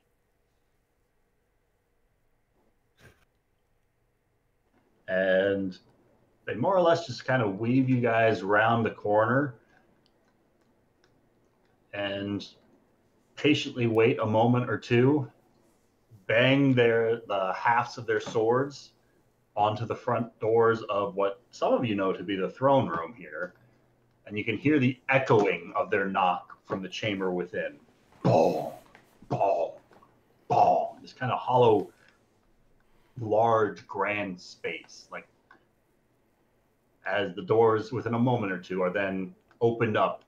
And they more or less just kind of weave you guys around the corner and patiently wait a moment or two, bang the hafts of their swords onto the front doors of what some of you know to be the throne room here, and you can hear the echoing of their knock from the chamber within. Boom, boom, boom. This kind of hollow, large, grand space, like as the doors within a moment or two are then opened up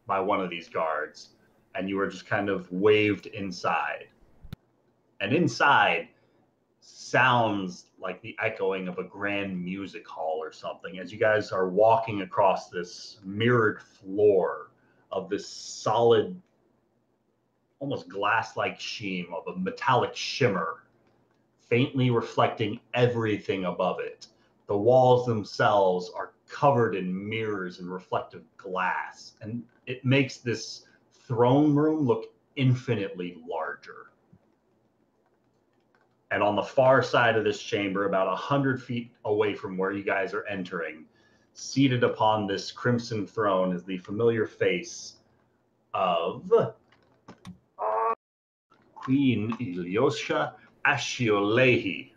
by one of these guards, and you are just kind of waved inside. And inside sounds like the echoing of a grand music hall or something as you guys are walking across this mirrored floor of this solid, almost glass-like sheen of a metallic shimmer, faintly reflecting everything above it. The walls themselves are covered in mirrors and reflective glass, and it makes this throne room look infinitely larger. And on the far side of this chamber, about 100 feet away from where you guys are entering, seated upon this crimson throne is the familiar face of Queen Ilyosha Ashiolehi.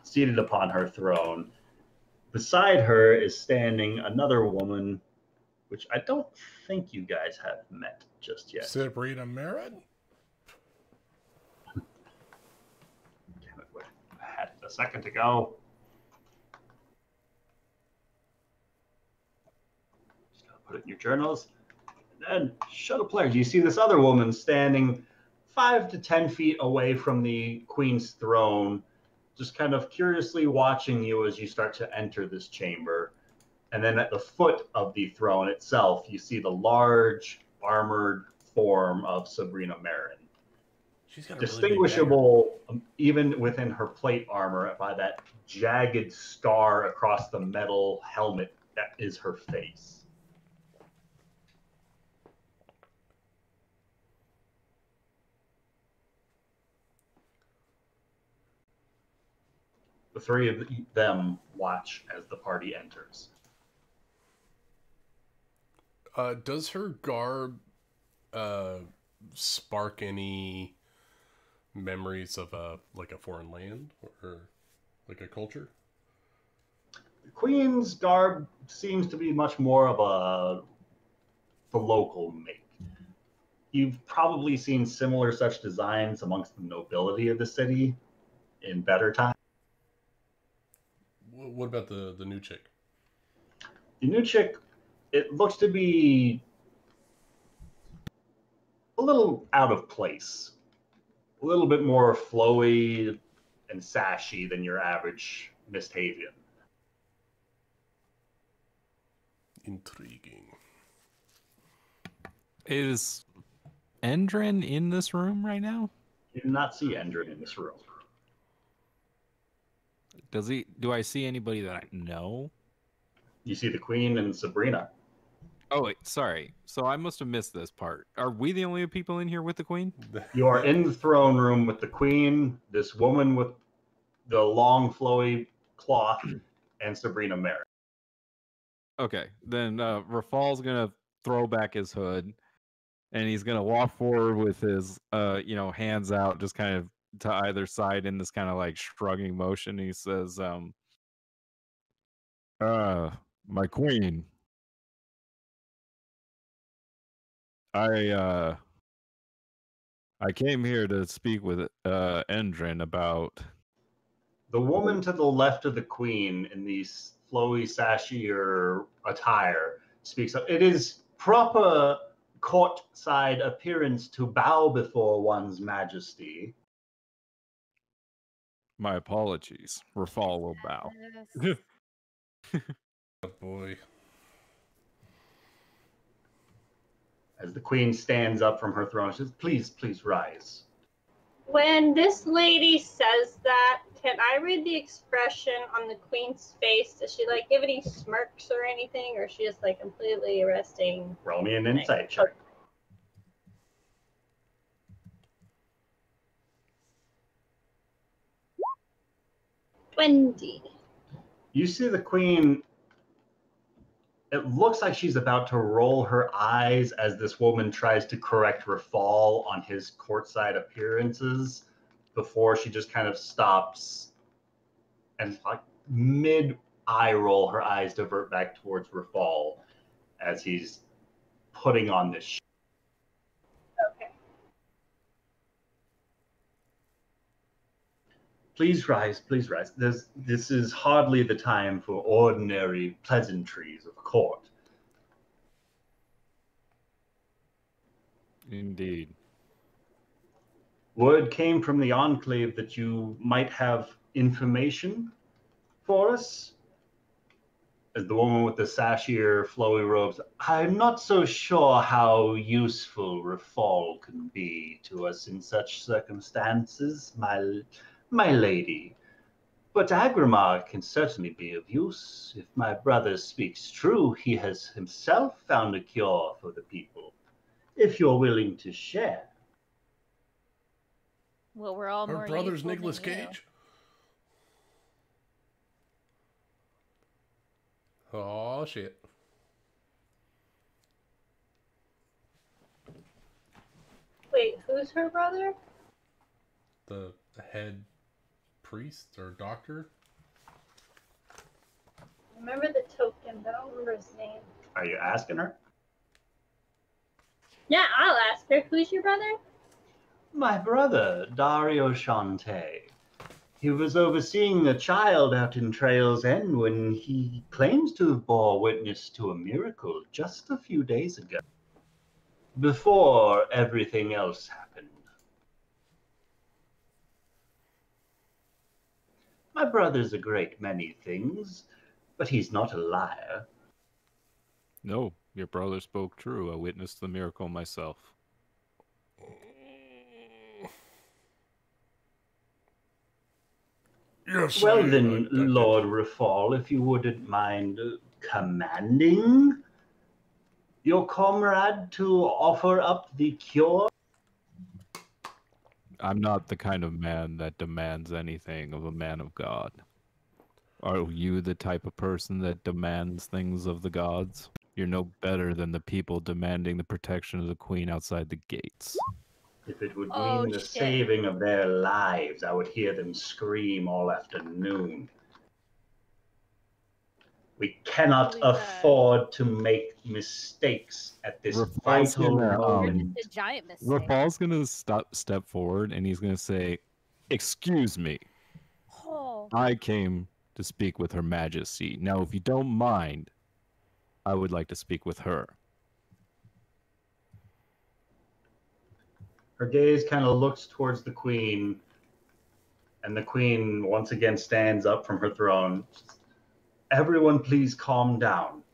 Seated upon her throne, Beside her is standing another woman, which I don't think you guys have met just yet.
Sabrina Merritt?
Damn it, wait. I had it a second ago. Just gotta put it in your journals. And then, shuttle players, you see this other woman standing 5 to 10 feet away from the queen's throne, just kind of curiously watching you as you start to enter this chamber. And then at the foot of the throne itself, you see the large armored form of Sabrina Marin.
She's got a
distinguishable, even within her plate armor, by that jagged scar across the metal helmet that is her face. The three of them watch as the party enters.
Does her garb spark any memories of a foreign land or like a culture?
The Queen's garb seems to be much more of the local make. You've probably seen similar such designs amongst the nobility of the city in better times.
What about the new chick?
The new chick, it looks to be a little out of place. A little bit more flowy and sashy than your average MistHaven.
Intriguing.
Is Endrin in this room right now?
You do not see Endrin in this room.
Do I see anybody that I know?
You see the Queen and Sabrina.
Oh, wait, sorry. So I must have missed this part. Are we the only people in here with the Queen?
You are in the throne room with the Queen, this woman with the long flowy cloth, and Sabrina Merritt.
Okay, then Rafal's gonna throw back his hood, and he's gonna walk forward with his, hands out, just kind of to either side in this kind of like shrugging motion. He says, my queen, I came here to speak with Endrin about.
The woman to the left of the Queen in the flowy, sashier attire speaks up. It is proper court-side appearance to bow before one's majesty.
My apologies. Rafal will bow.
Oh boy.
As the Queen stands up from her throne, she says, please, please rise.
When this lady says that, can I read the expression on the Queen's face? Does she like give any smirks or anything, or is she just like completely resting?
Roll me an insight check.
20.
You see the Queen, it looks like she's about to roll her eyes as this woman tries to correct Rafal on his courtside appearances before she just kind of stops and like mid eye roll, her eyes divert back towards Rafal as he's putting on this show.
Okay.
Please rise, please rise. This is hardly the time for ordinary pleasantries of court.
Indeed.
Word came from the Enclave that you might have information for us. As the woman with the sashier, flowy robes, I'm not so sure how useful Rafal can be to us in such circumstances, my lady. But Agrimar can certainly be of use. If my brother speaks true, he has himself found a cure for the people. If you're willing to share.
Well, we're all
Her
more
brother's
useful
Nicolas
than you.
Cage. Oh shit.
Wait, who's her brother?
The head priest or doctor.
don't remember his name.
Are you asking her?
Yeah, I'll ask her. Who's your brother?
My brother, Dario Shante. He was overseeing a child out in Trail's End when he claims to have bore witness to a miracle just a few days ago, before everything else happened. My brother's a great many things, but he's not a liar.
No, your brother spoke true. I witnessed the miracle myself.
Yes.
Well then, Lord Rafal, if you wouldn't mind commanding your comrade to offer up the cure.
I'm not the kind of man that demands anything of a man of God. Are you the type of person that demands things of the gods? You're no better than the people demanding the protection of the queen outside the gates.
If it would
Oh,
mean the
shit.
saving of their lives, I would hear them scream all afternoon. We cannot afford to make mistakes at this
Rafal's
vital
gonna,
moment.
You're just a giant mistake.
Rafal's gonna step forward and he's gonna say, "Excuse me.
Oh.
I came to speak with Her Majesty. Now, if you don't mind, I would like to speak with her."
Her gaze kind of looks towards the queen, and the queen once again stands up from her throne. Everyone, please calm down.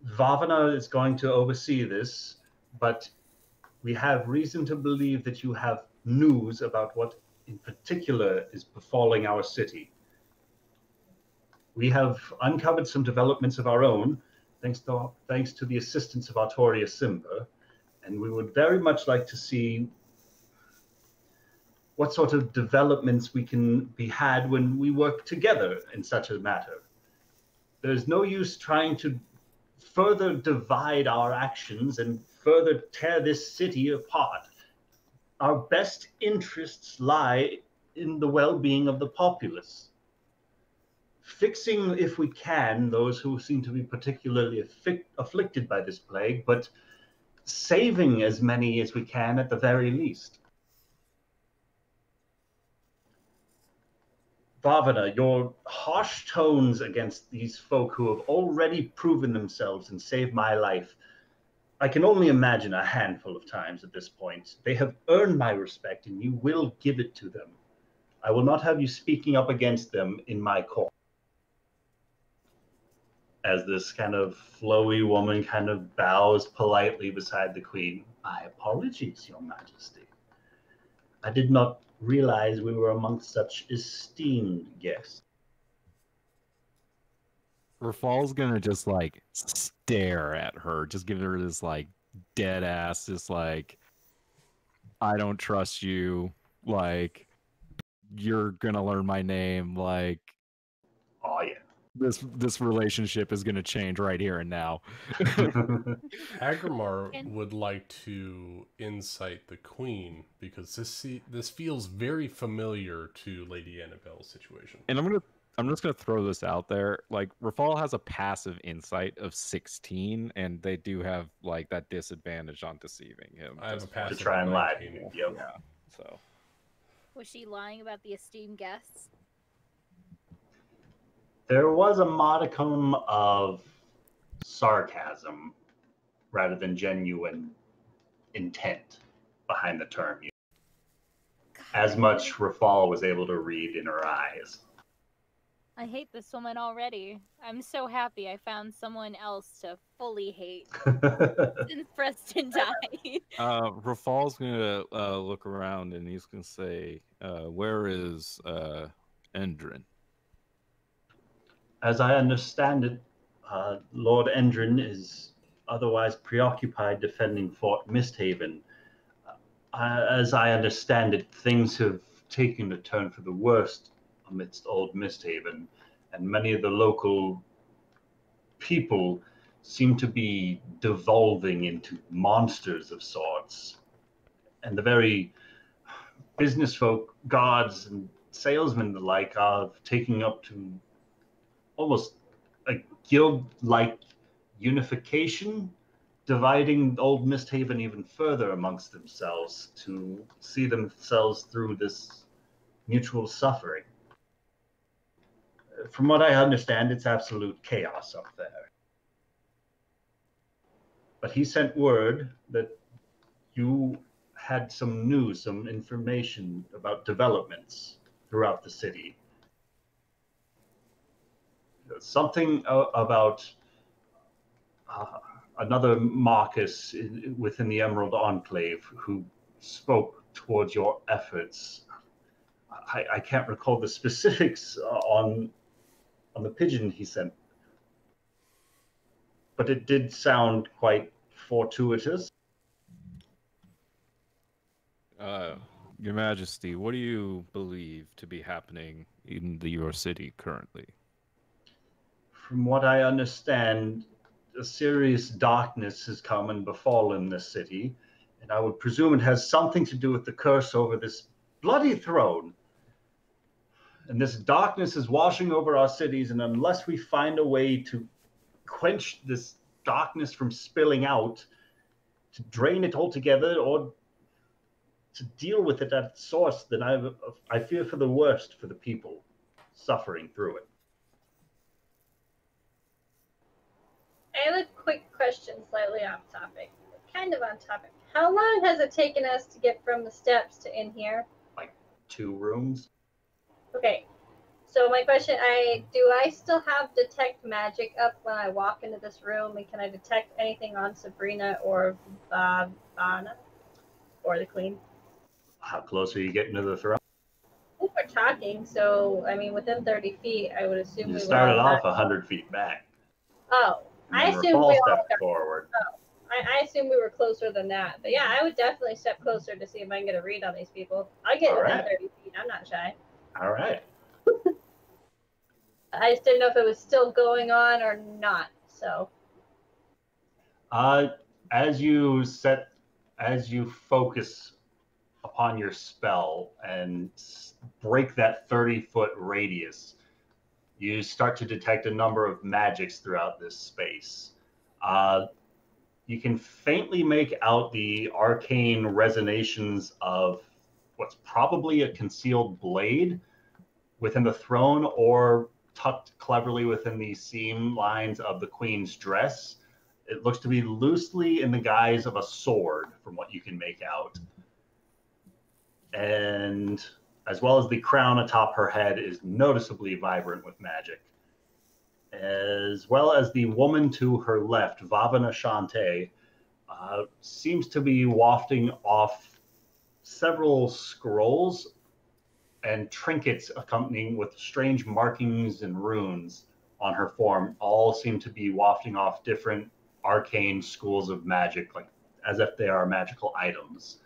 Vavana is going to oversee this, but we have reason to believe that you have news about what in particular is befalling our city. We have uncovered some developments of our own, thanks to the assistance of Artoria Simba, and we would very much like to see what sort of developments we can be had when we work together in such a matter. There's no use trying to further divide our actions and further tear this city apart. Our best interests lie in the well-being of the populace. Fixing, if we can, those who seem to be particularly afflicted by this plague, but saving as many as we can at the very least. Bhavana, your harsh tones against these folk who have already proven themselves and saved my life, I can only imagine a handful of times at this point. They have earned my respect, and you will give it to them. I will not have you speaking up against them in my court. As this kind of flowy woman kind of bows politely beside the queen. My apologies, Your Majesty. I did not realize we were amongst such esteemed guests.
Rafal's gonna just like stare at her, just give her this like dead ass, just like, I don't trust you, like, you're gonna learn my name, like,
Oh yeah.
this relationship is gonna change right here and now.
Agrimar would like to incite the queen because this feels very familiar to Lady Annabelle's situation.
And I'm just gonna throw this out there. Like, Rafal has a passive insight of 16, and they do have like that disadvantage on deceiving him.
I have a passive
to try and lie.
Yep.
Yeah. So.
Was she lying about the esteemed guests?
There was a modicum of sarcasm rather than genuine intent behind the term. As much Rafal was able to read in her eyes.
I hate this woman already. I'm so happy I found someone else to fully hate since Preston died.
Rafal's gonna look around and he's gonna say, "Where is Endrin?"
As I understand it, Lord Endrin is otherwise preoccupied defending Fort MistHaven. As I understand it, things have taken a turn for the worst amidst old MistHaven, and many of the local people seem to be devolving into monsters of sorts. And the very business folk, guards and salesmen alike are taking up to almost a guild-like unification, dividing old MistHaven even further amongst themselves to see themselves through this mutual suffering. From what I understand, it's absolute chaos up there. But he sent word that you had some news, some information about developments throughout the city. Something about another Marcus within the Emerald Enclave who spoke towards your efforts. I can't recall the specifics on the pigeon he sent, but it did sound quite fortuitous.
Your Majesty, what do you believe to be happening in your city currently?
From what I understand, a serious darkness has come and befallen this city, and I would presume it has something to do with the curse over this bloody throne. And this darkness is washing over our cities, and unless we find a way to quench this darkness from spilling out, to drain it altogether, or to deal with it at its source, then I fear for the worst for the people suffering through it.
I have a quick question, slightly off topic, kind of on topic. How long has it taken us to get from the steps to in here?
Like 2 rooms.
Okay, so my question, do I still have detect magic up when I walk into this room, and can I detect anything on Sabrina or Vana or the Queen?
How close are you getting to the throne?
I think we're talking, so I mean, within 30 feet, I would assume
You
we
started
were
off 100 feet back.
Oh, I
And then
assumed
Rafal
we all
stepped forward.
Oh, I assumed we were closer than that. But yeah, I would definitely step closer to see if I can get a read on these people. I get within 30 feet. I'm not shy.
All right.
I just didn't know if it was still going on or not. So.
As you focus upon your spell and break that 30-foot radius, you start to detect a number of magics throughout this space. You can faintly make out the arcane resonations of what's probably a concealed blade within the throne, or tucked cleverly within the seam lines of the queen's dress. It looks to be loosely in the guise of a sword, from what you can make out. And as well as the crown atop her head is noticeably vibrant with magic. As well as the woman to her left, Vavana Shante, seems to be wafting off several scrolls and trinkets accompanying with strange markings and runes on her form. All seem to be wafting off different arcane schools of magic, like as if they are magical items.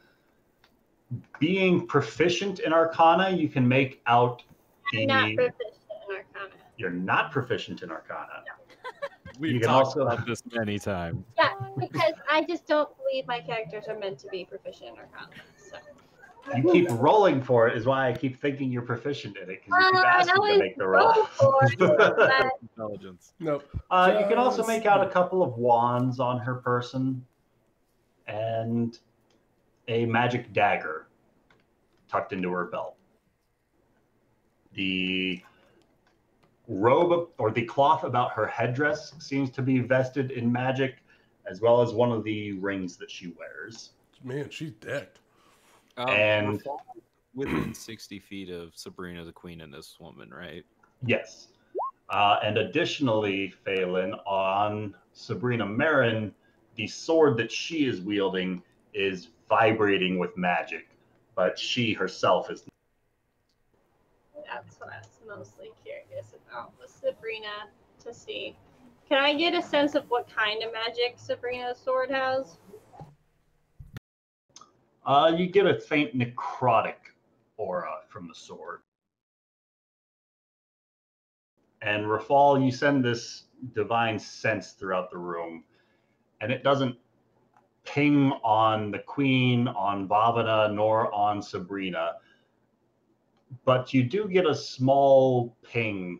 Being proficient in Arcana, you can make out the...
I'm not proficient in Arcana.
You're not proficient in Arcana.
No.
We've talked about this many times.
Yeah, because I just don't believe my characters are meant to be proficient in Arcana. So.
You keep rolling for it is why I keep thinking you're proficient in it, because you keep asking to make the roll.
Intelligence.
Nope.
You can also make out a couple of wands on her person and a magic dagger tucked into her belt. The robe or the cloth about her headdress seems to be vested in magic, as well as one of the rings that she wears.
Man, she's decked.
And
within 60 feet of Sabrina the Queen and this woman, right?
Yes. And additionally, Phelan, on Sabrina Marin, the sword that she is wielding is vibrating with magic, but she herself is.
That's what I was mostly curious about, was Sabrina, to see. Can I get a sense of what kind of magic Sabrina's sword has?
You get a faint necrotic aura from the sword. And Rafal, you send this divine sense throughout the room, and it doesn't ping on the Queen, on Vavana, nor on Sabrina. But you do get a small ping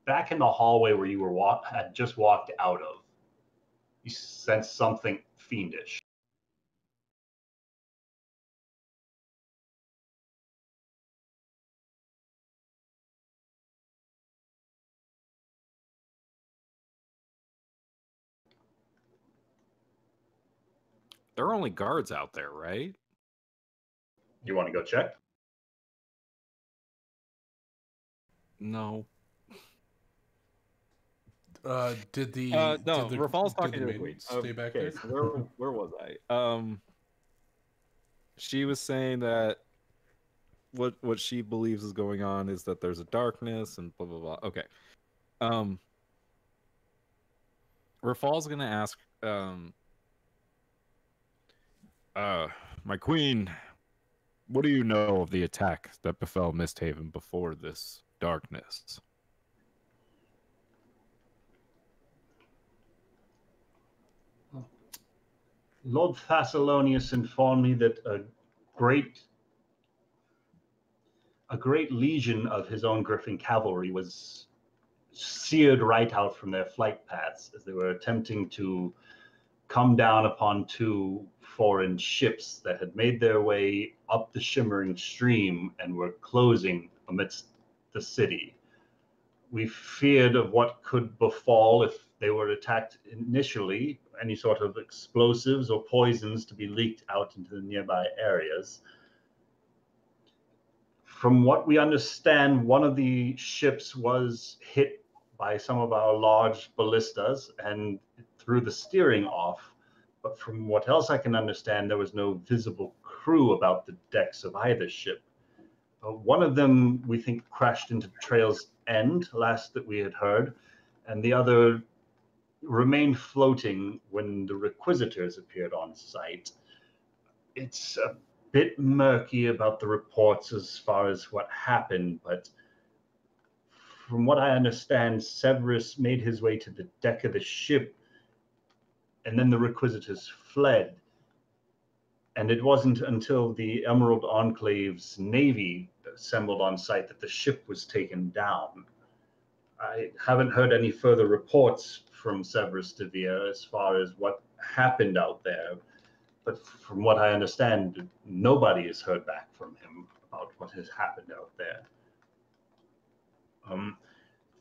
back in the hallway where you were had just walked out of, you sense something fiendish.
There are only guards out there, right?
You want to go check?
No.
Did the
no,
did the,
Rafal's
did
talking
the
to the
maiden
queen.
stay back
Okay,
there?
so where was I? She was saying that what she believes is going on is that there's a darkness and blah blah blah. Okay. Rafal's gonna ask my queen, what do you know of the attack that befell MistHaven before this darkness?
Lord Thessalonius informed me that a great legion of his own Griffin cavalry was seared right out from their flight paths as they were attempting to come down upon two foreign ships that had made their way up the shimmering stream and were closing amidst the city. We feared of what could befall if they were attacked initially, any sort of explosives or poisons to be leaked out into the nearby areas. From what we understand, one of the ships was hit by some of our large ballistas and threw the steering off. But from what else I can understand, there was no visible crew about the decks of either ship. One of them, we think, crashed into Trail's End, last that we had heard, and the other remained floating when the Requisitors appeared on site. It's a bit murky about the reports as far as what happened, but from what I understand, Severus made his way to the deck of the ship, and then the Requisitors fled. And it wasn't until the Emerald Enclave's navy assembled on site that the ship was taken down. I haven't heard any further reports from Severus de Vere as far as what happened out there. But from what I understand, nobody has heard back from him about what has happened out there.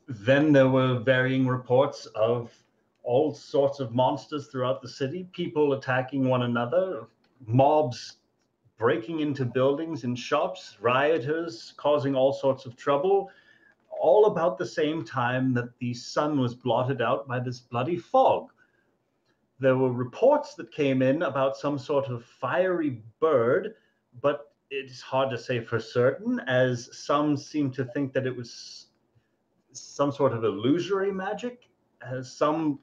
Then there were varying reports of all sorts of monsters throughout the city, people attacking one another, mobs breaking into buildings and shops, rioters causing all sorts of trouble, all about the same time that the sun was blotted out by this bloody fog. There were reports that came in about some sort of fiery bird, but it's hard to say for certain, as some seem to think that it was some sort of illusory magic, as some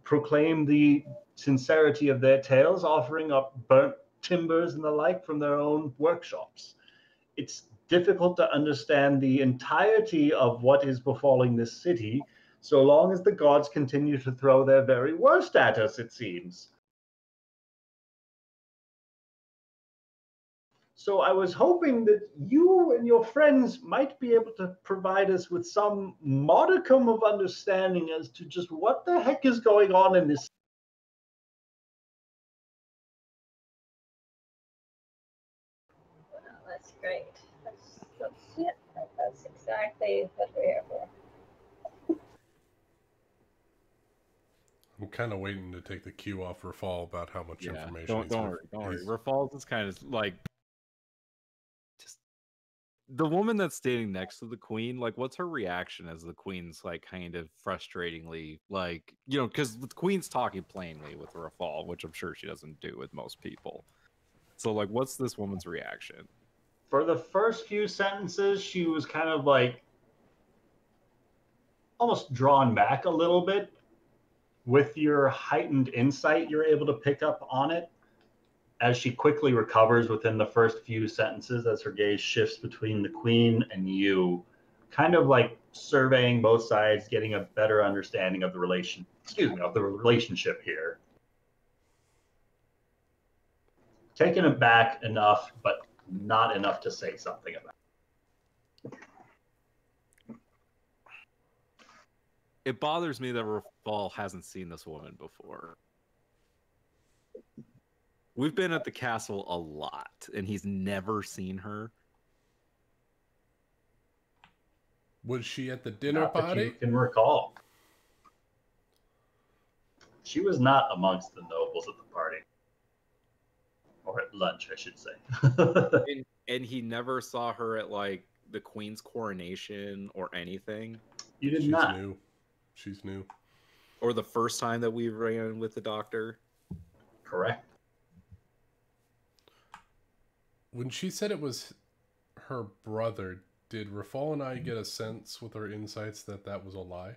proclaim the sincerity of their tales, offering up burnt timbers and the like from their own workshops. It's difficult to understand the entirety of what is befalling this city, so long as the gods continue to throw their very worst at us, it seems. So I was hoping that you and your friends might be able to provide us with some modicum of understanding as to just what the heck is going on in this.
Well, that's great. That's exactly what we're here for.
I'm kind of waiting to take the cue off Rafal about how much information.
Don't worry. Rafal's is kind of like just the woman that's standing next to the queen. Like, what's her reaction as the queen's like kind of frustratingly like because the queen's talking plainly with Rafal, which I'm sure she doesn't do with most people. So like, what's this woman's reaction?
For the first few sentences, she was kind of like almost drawn back a little bit. With your heightened insight, you're able to pick up on it as she quickly recovers within the first few sentences as her gaze shifts between the queen and you, kind of like surveying both sides, getting a better understanding of the relationship here. Taken aback enough, but not enough to say something about it.
It bothers me that Rafal hasn't seen this woman before. We've been at the castle a lot, and he's never seen her.
Was she at the dinner
Not that
party?
you can recall. She was not amongst the nobles at the party. Or at lunch, I should say.
And he never saw her at, like, the Queen's coronation or anything?
You did
She's
not.
new. She's new.
Or the first time that we ran with the doctor?
Correct.
When she said it was her brother, did Rafal and I get a sense with our insights that that was a lie?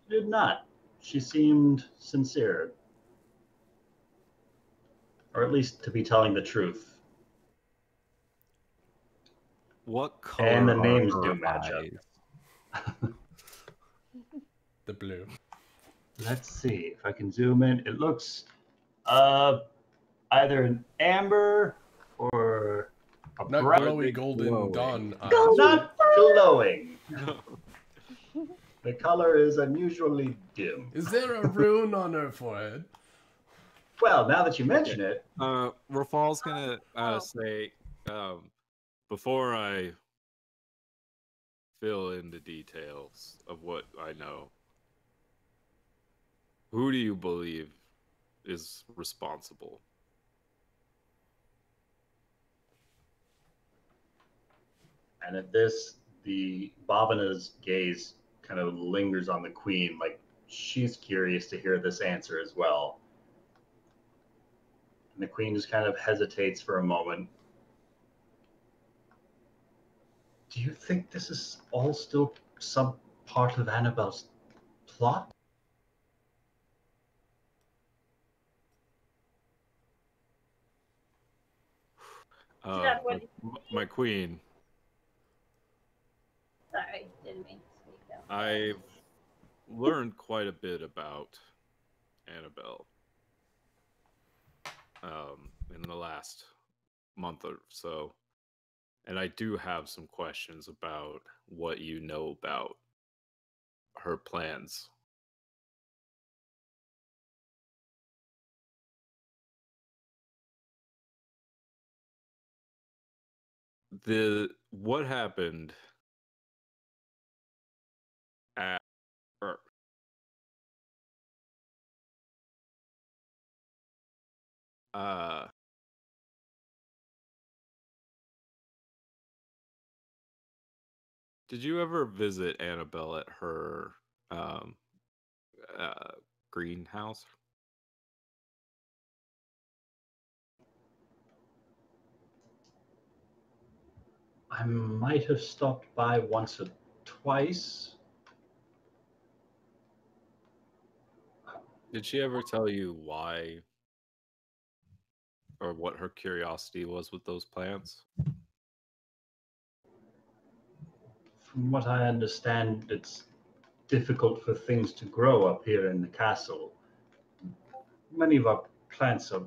You did not. She seemed sincere. Or at least to be telling the truth.
What color
And the
are
names
her
do match
eyes?
up.
The blue.
Let's see if I can zoom in. It looks either an amber or a
Not
bright.
glowy golden
glowing.
dawn eyes.
Not glowing. The color is unusually dim.
Is there a rune on her forehead?
Well, now that you mention it,
Rafal's gonna say, before I fill in the details of what I know, who do you believe is responsible?
and at this, the Bhavana's gaze kind of lingers on the queen, like she's curious to hear this answer as well. And the queen just kind of hesitates for a moment. Do you think this is all still some part of Annabelle's plot?
My queen,
Sorry, didn't mean to speak out.
I've learned quite a bit about Annabelle in the last month or so. And I do have some questions about what you know about her plans. What happened at her? Did you ever visit Annabelle at her greenhouse?
I might have stopped by once or twice.
Did she ever tell you why or what her curiosity was with those plants?
From what I understand, it's difficult for things to grow up here in the castle. Many of our plants are,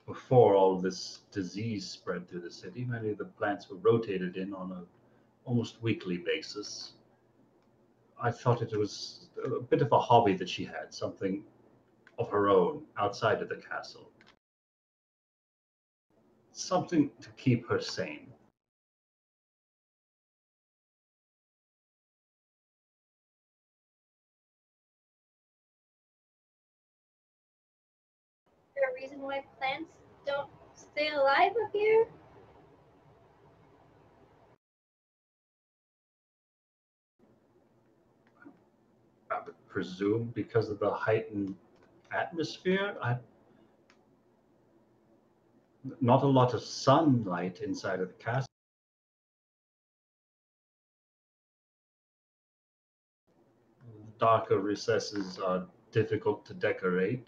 before all this disease spread through the city, many of the plants were rotated in on a almost weekly basis. I thought it was a bit of a hobby that she had, something of her own outside of the castle. Something to keep her sane.
Is there a reason why plants don't stay alive up here?
I would presume because of the heightened atmosphere. Not a lot of sunlight inside of the castle. Darker recesses are difficult to decorate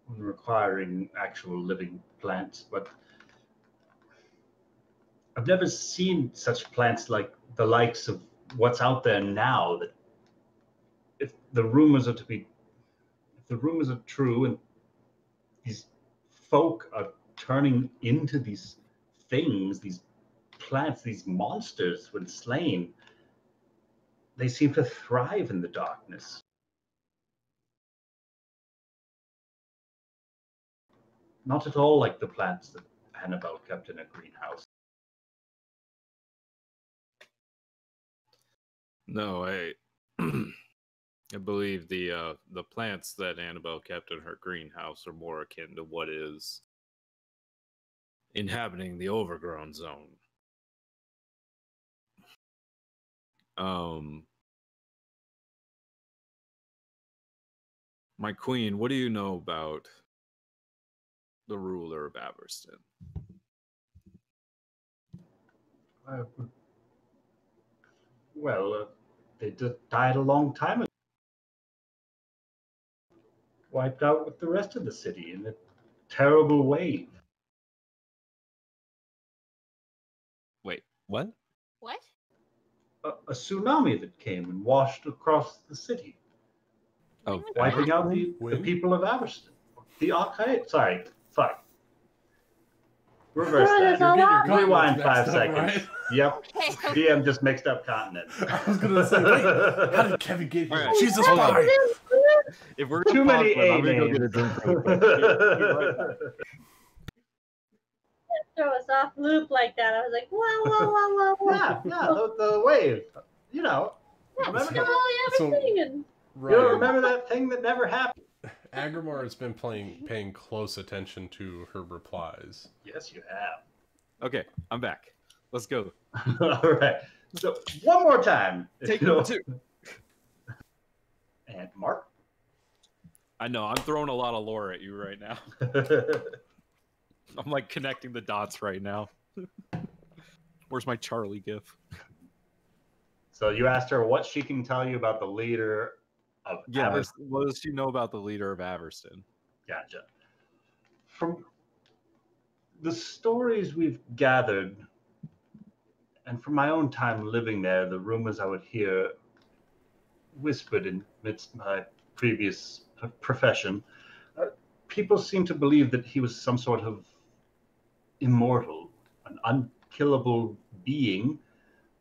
when requiring actual living plants, but I've never seen such plants like the likes of what's out there now. That if the rumors are true and these folk are turning into these things, these plants, these monsters when slain, they seem to thrive in the darkness. Not at all like the plants that Annabelle kept in a greenhouse.
No, I believe the plants that Annabelle kept in her greenhouse are more akin to what is inhabiting the overgrown zone. My queen, what do you know about the ruler of Averston?
They died a long time ago. Wiped out with the rest of the city in a terrible wave.
Wait, what?
What?
A tsunami that came and washed across the city,
Oh,
wiping out the
When?
people of Averston. The archive. Sorry, fuck. Reverse that.
You're getting your continents
Rewind 5
mixed up,
seconds.
right?
Yep.
Okay.
DM just mixed up continents.
I was gonna say, wait, how did Kevin get here?
Alright,
She's a
hold on.
spy!
If we're
Too
gonna
many
pause, I'm
A
gonna go get a
names.
drink real quick. Be right back.
Throw us off loop like that. I was like, whoa.
Yeah, the wave. You know. Remember
Still
that?
only everything. And
You don't remember that thing that never happened?
Agrimar has been paying close attention to her replies.
Yes, you have.
Okay, I'm back. Let's go.
All right. So one more time.
Take number 2.
And Mark.
I know, I'm throwing a lot of lore at you right now. I'm like connecting the dots right now. Where's my Charlie gif?
So you asked her what she can tell you about the leader of Averston.
What does she know about the leader of Averston?
Gotcha. From the stories we've gathered, and from my own time living there, the rumors I would hear whispered amidst my previous profession, people seem to believe that he was some sort of immortal, an unkillable being,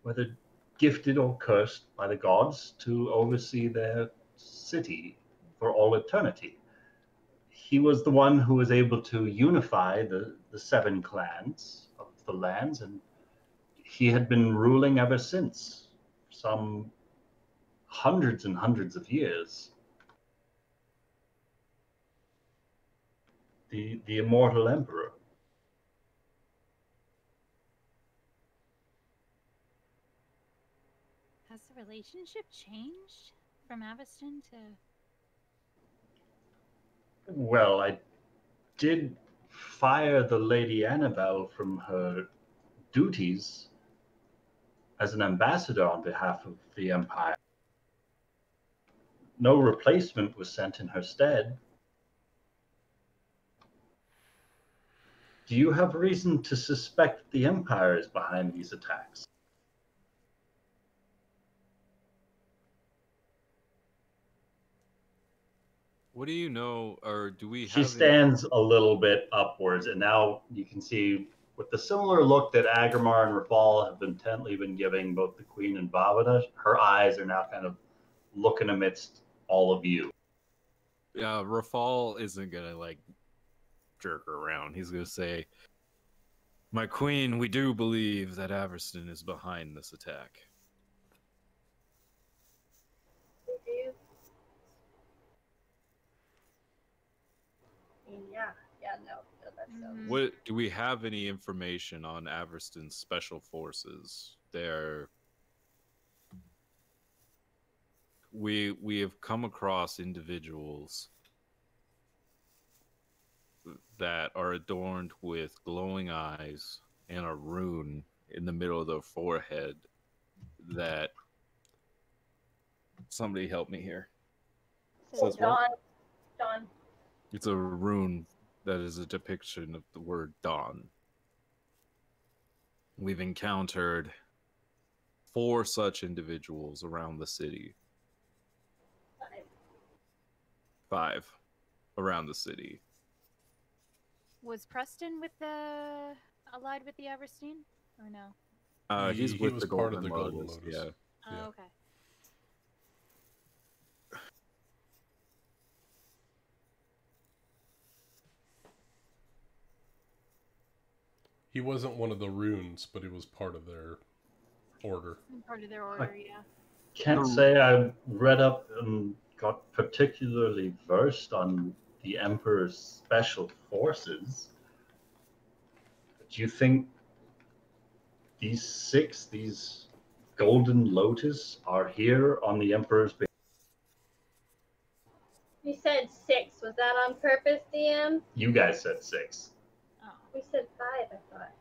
whether gifted or cursed by the gods to oversee their city for all eternity. He was the one who was able to unify the 7 clans of the lands, and he had been ruling ever since, some hundreds and hundreds of years. The immortal emperor.
Has the relationship changed from Aveston to...
Well, I did fire the Lady Annabelle from her duties as an ambassador on behalf of the Empire. No replacement was sent in her stead. Do you have reason to suspect the Empire is behind these attacks?
What do you know, or do we have...
She stands a little bit upwards, and now you can see with the similar look that Agrimar and Rafal have intently been giving both the Queen and Bavada, her eyes are now kind of looking amidst all of you.
Yeah, Rafal isn't gonna, like, jerk her around. He's gonna say, "My queen, we do believe that Averston is behind this attack."
No,
What do we have any information on Averston's special forces? We have come across individuals that are adorned with glowing eyes and a rune in the middle of their forehead that... Somebody help me here.
So Dawn.
It's a rune that is a depiction of the word dawn. We've encountered 4 such individuals around the city. 5 around the city.
Was Preston allied with the Everstein? Or no?
He's
He
with
was
the
part
Golden
of the Golden
Lotus.
Lotus.
Yeah.
Oh,
Yeah.
okay.
He wasn't one of the runes, but he was part of their order.
Part of their order, yeah.
Can't say I read up and got particularly versed on the Emperor's special forces. Do you think these Golden Lotus are here on the Emperor's base?
You said 6. Was that on purpose, DM?
You guys said 6.
Oh. We said 5, I thought.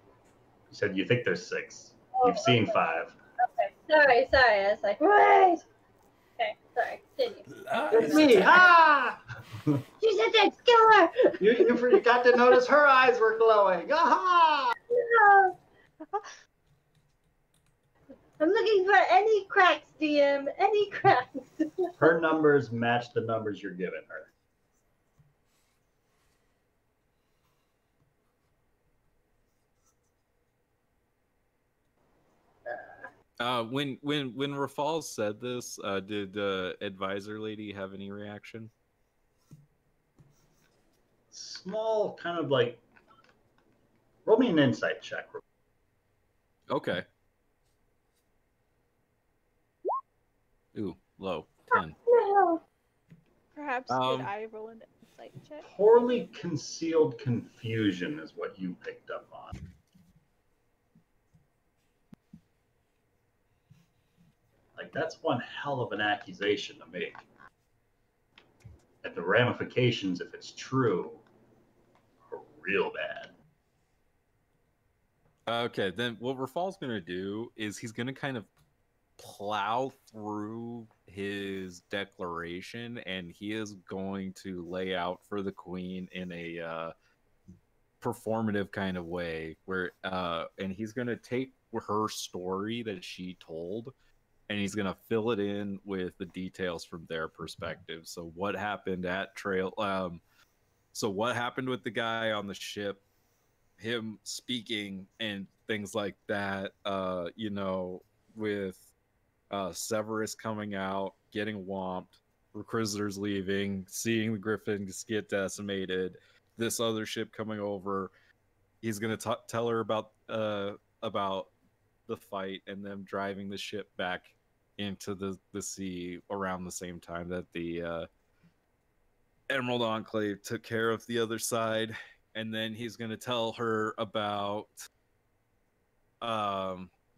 You said you think there's 6.
Oh,
You've seen
okay.
5.
Okay. Sorry. I was like, wait. Okay, sorry. Continue.
It's me. Ah!
She said that killer.
You got to notice her eyes were glowing. Aha!
I'm looking for any cracks, DM. Any cracks.
Her numbers match the numbers you're giving her.
When Rafal said this, did advisor lady have any reaction?
Small, kind of like, roll me an insight check.
Okay. Ooh, low. 10.
No.
Perhaps did I roll an insight check?
Poorly concealed confusion is what you picked up on. Like, that's one hell of an accusation to make. And the ramifications, if it's true, are real bad.
Okay, then what Rafal's going to do is he's going to kind of plow through his declaration, and he is going to lay out for the queen in a performative kind of way where and he's going to take her story that she told, and he's going to fill it in with the details from their perspective. So what happened at trail so what happened with the guy on the ship, him speaking and things like that, you know, with Severus coming out, getting whomped, Inquisitors leaving, seeing the Griffins get decimated, this other ship coming over. He's gonna tell her about the fight and them driving the ship back into the sea around the same time that the Emerald Enclave took care of the other side. And then he's gonna tell her about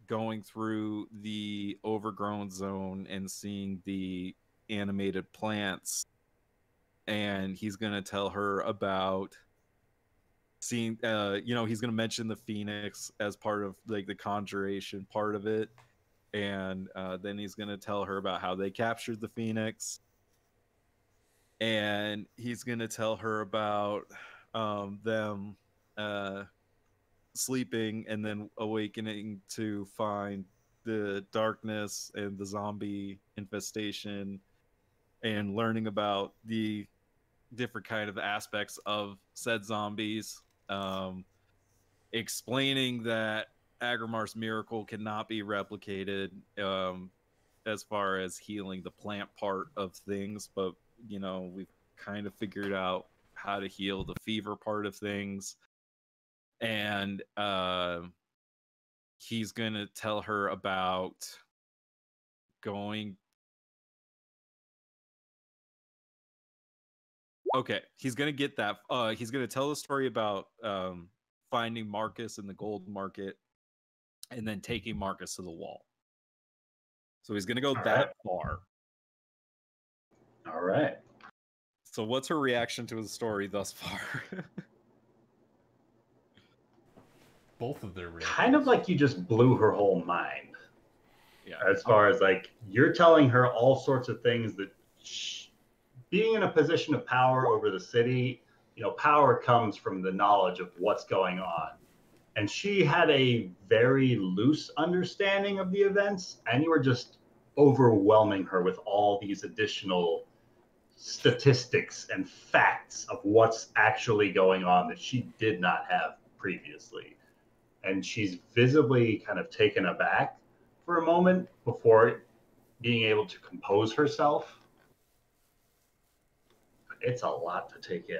going through the overgrown zone and seeing the animated plants, and he's going to tell her about seeing you know, he's going to mention the phoenix as part of like the conjuration part of it, and then he's going to tell her about how they captured the phoenix, and he's going to tell her about them sleeping and then awakening to find the darkness and the zombie infestation, and learning about the different kind of aspects of said zombies, explaining that Agrimar's miracle cannot be replicated as far as healing the plant part of things, but you know, we've kind of figured out how to heal the fever part of things. And he's gonna tell her about going. Okay, he's gonna get that. He's gonna tell the story about finding Marcus in the gold market, and then taking Marcus to the wall. So he's gonna go that far.
All right.
So what's her reaction to the story thus far?
Both of their reactions.
Kind of like you just blew her whole mind.
Yeah.
As far as like, you're telling her all sorts of things that being in a position of power over the city, you know, power comes from the knowledge of what's going on. And she had a very loose understanding of the events, and you were just overwhelming her with all these additional statistics and facts of what's actually going on that she did not have previously. And she's visibly kind of taken aback for a moment before being able to compose herself. It's a lot to take in.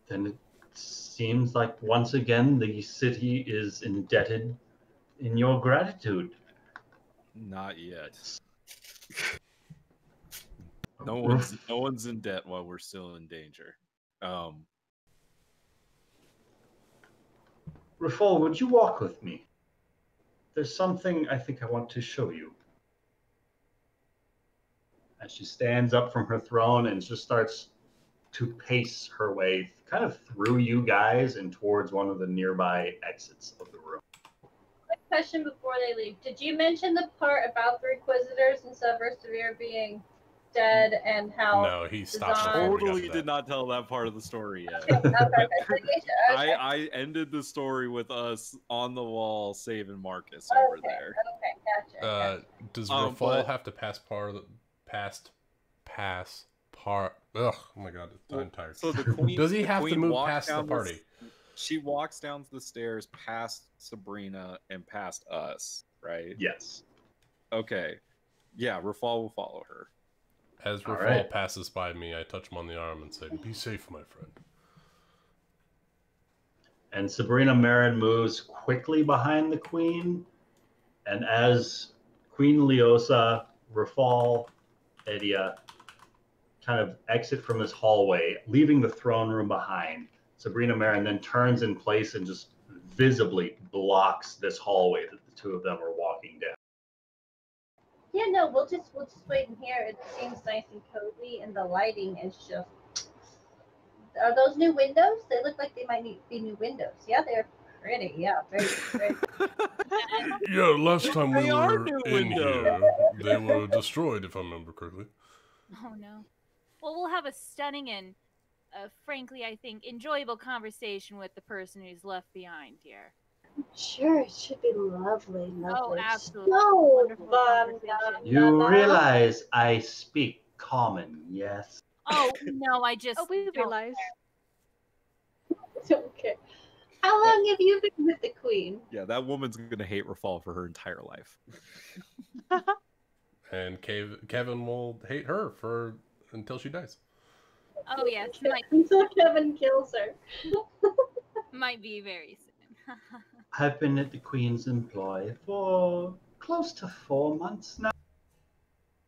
Then seems like once again the city is indebted in your gratitude.
Not yet. No one's in debt while we're still in danger.
Rafal, would you walk with me? There's something I think I want to show you. As she stands up from her throne and just starts to pace her way kind of through you guys and towards one of the nearby exits of the room.
Quick question before they leave. Did you mention the part about the Inquisitors and Severus Devere being dead and how...
No, he stopped
Zahn-
before we got to
Totally
that.
did not tell that part of the story yet.
Okay.
I ended the story with us on the wall saving Marcus over there.
Okay, gotcha.
Does Rafal have to pass part of the Ugh, oh my god, I'm tired.
So the queen,
does he have to
queen
move
walks
past the
down
party?
She walks down the stairs past Sabrina and past us, right?
Yes.
Okay. Yeah, Rafal will follow her.
As Rafal passes by me, I touch him on the arm and say, "Be safe, my friend."
And Sabrina Marin moves quickly behind the queen. And as Queen Leosa, Rafal, Edia kind of exit from this hallway, leaving the throne room behind, Sabrina Marin then turns in place and just visibly blocks this hallway that the two of them are walking down.
Yeah, no, we'll just wait in here. It seems nice and cozy, and the lighting is just... Are those new windows? They look like they might be new windows. Yeah, they're pretty. Yeah, very.
Yeah, last time we
They are
were
new
in
windows.
here, they were destroyed, if I remember correctly.
Oh no. Well, we'll have a stunning and, frankly, I think, enjoyable conversation with the person who's left behind here.
Sure, it should be lovely.
Oh, absolutely.
So
Wonderful
fun.
conversation.
You realize I speak common, yes?
Oh, no, I just
Oh, we
don't
realize.
Okay. How long have you been with the queen?
Yeah, that woman's gonna hate Rafal for her entire life.
And Kevin will hate her until she dies.
Oh, yes.
Until Kevin kills her.
Might be very soon.
I've been at the Queen's employ for close to 4 months now.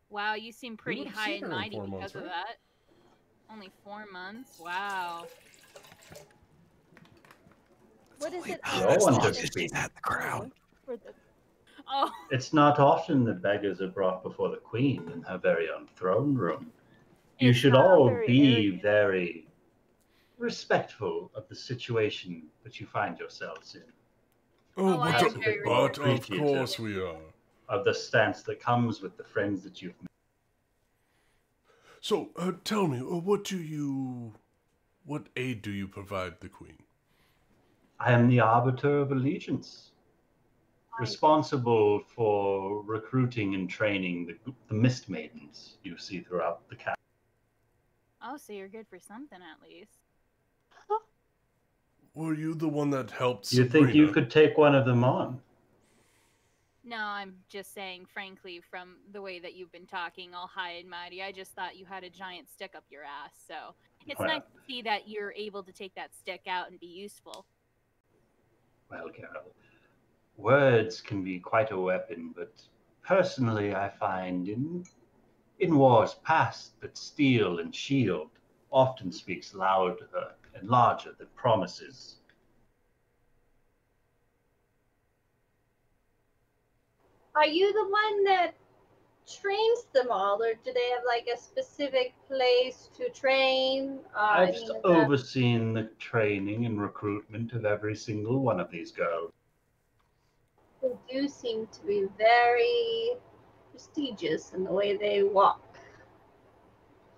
Wow, you seem pretty
would've
high
seen
and
her in
mighty
4
because
months,
of
right?
that. Only 4 months? Wow.
What is it?
No one to speak.
at the crown.
Oh,
It's not often that beggars are brought before the Queen in her very own throne room. You
It's
should
not
all
very
be
arrogant.
very respectful of the situation that you find yourselves in,
Oh, I am very
but of
appreciative.
course we are.
of the stance that comes with the friends that you've made.
So, tell me, what aid do you provide the Queen?
I am the arbiter of allegiance, responsible for recruiting and training the Mist Maidens you see throughout the castle.
oh, so you're good for something at least.
Were you the one that helped
You
Sabrina?
think you could take one of them on?
No, I'm just saying, frankly, from the way that you've been talking all high and mighty, I just thought you had a giant stick up your ass. So it's
Well.
nice to see that you're able to take that stick out and be useful.
Well, Carol, words can be quite a weapon, but personally I find in wars past that steel and shield often speaks louder and larger than promises.
Are you the one that trains them all, or do they have like a specific place to train?
I've overseen the training and recruitment of every single one of these girls.
They do seem to be very prestigious in the way they walk.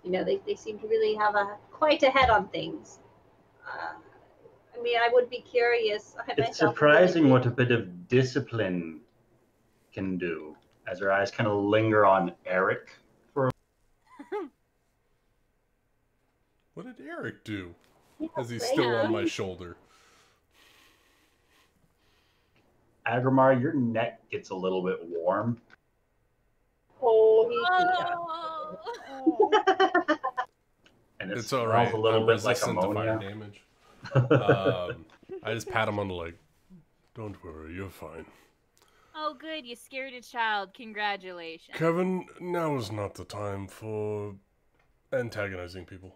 You know, they seem to really have quite a head on things. I mean, I would be curious.
It's surprising what a bit of discipline can do, as her eyes kind of linger on Eric for a
What did Eric do?
Yeah,
As he's
right.
still on my shoulder.
Agrimar, your neck gets a little bit warm.
Oh,
And it
It's
smells
alright.
a little
I'm
bit like
resistant to fire
ammonia.
damage. I just pat him on the leg. Don't worry, you're fine.
Oh, good. You scared a child. Congratulations.
Kevin, now is not the time for antagonizing people.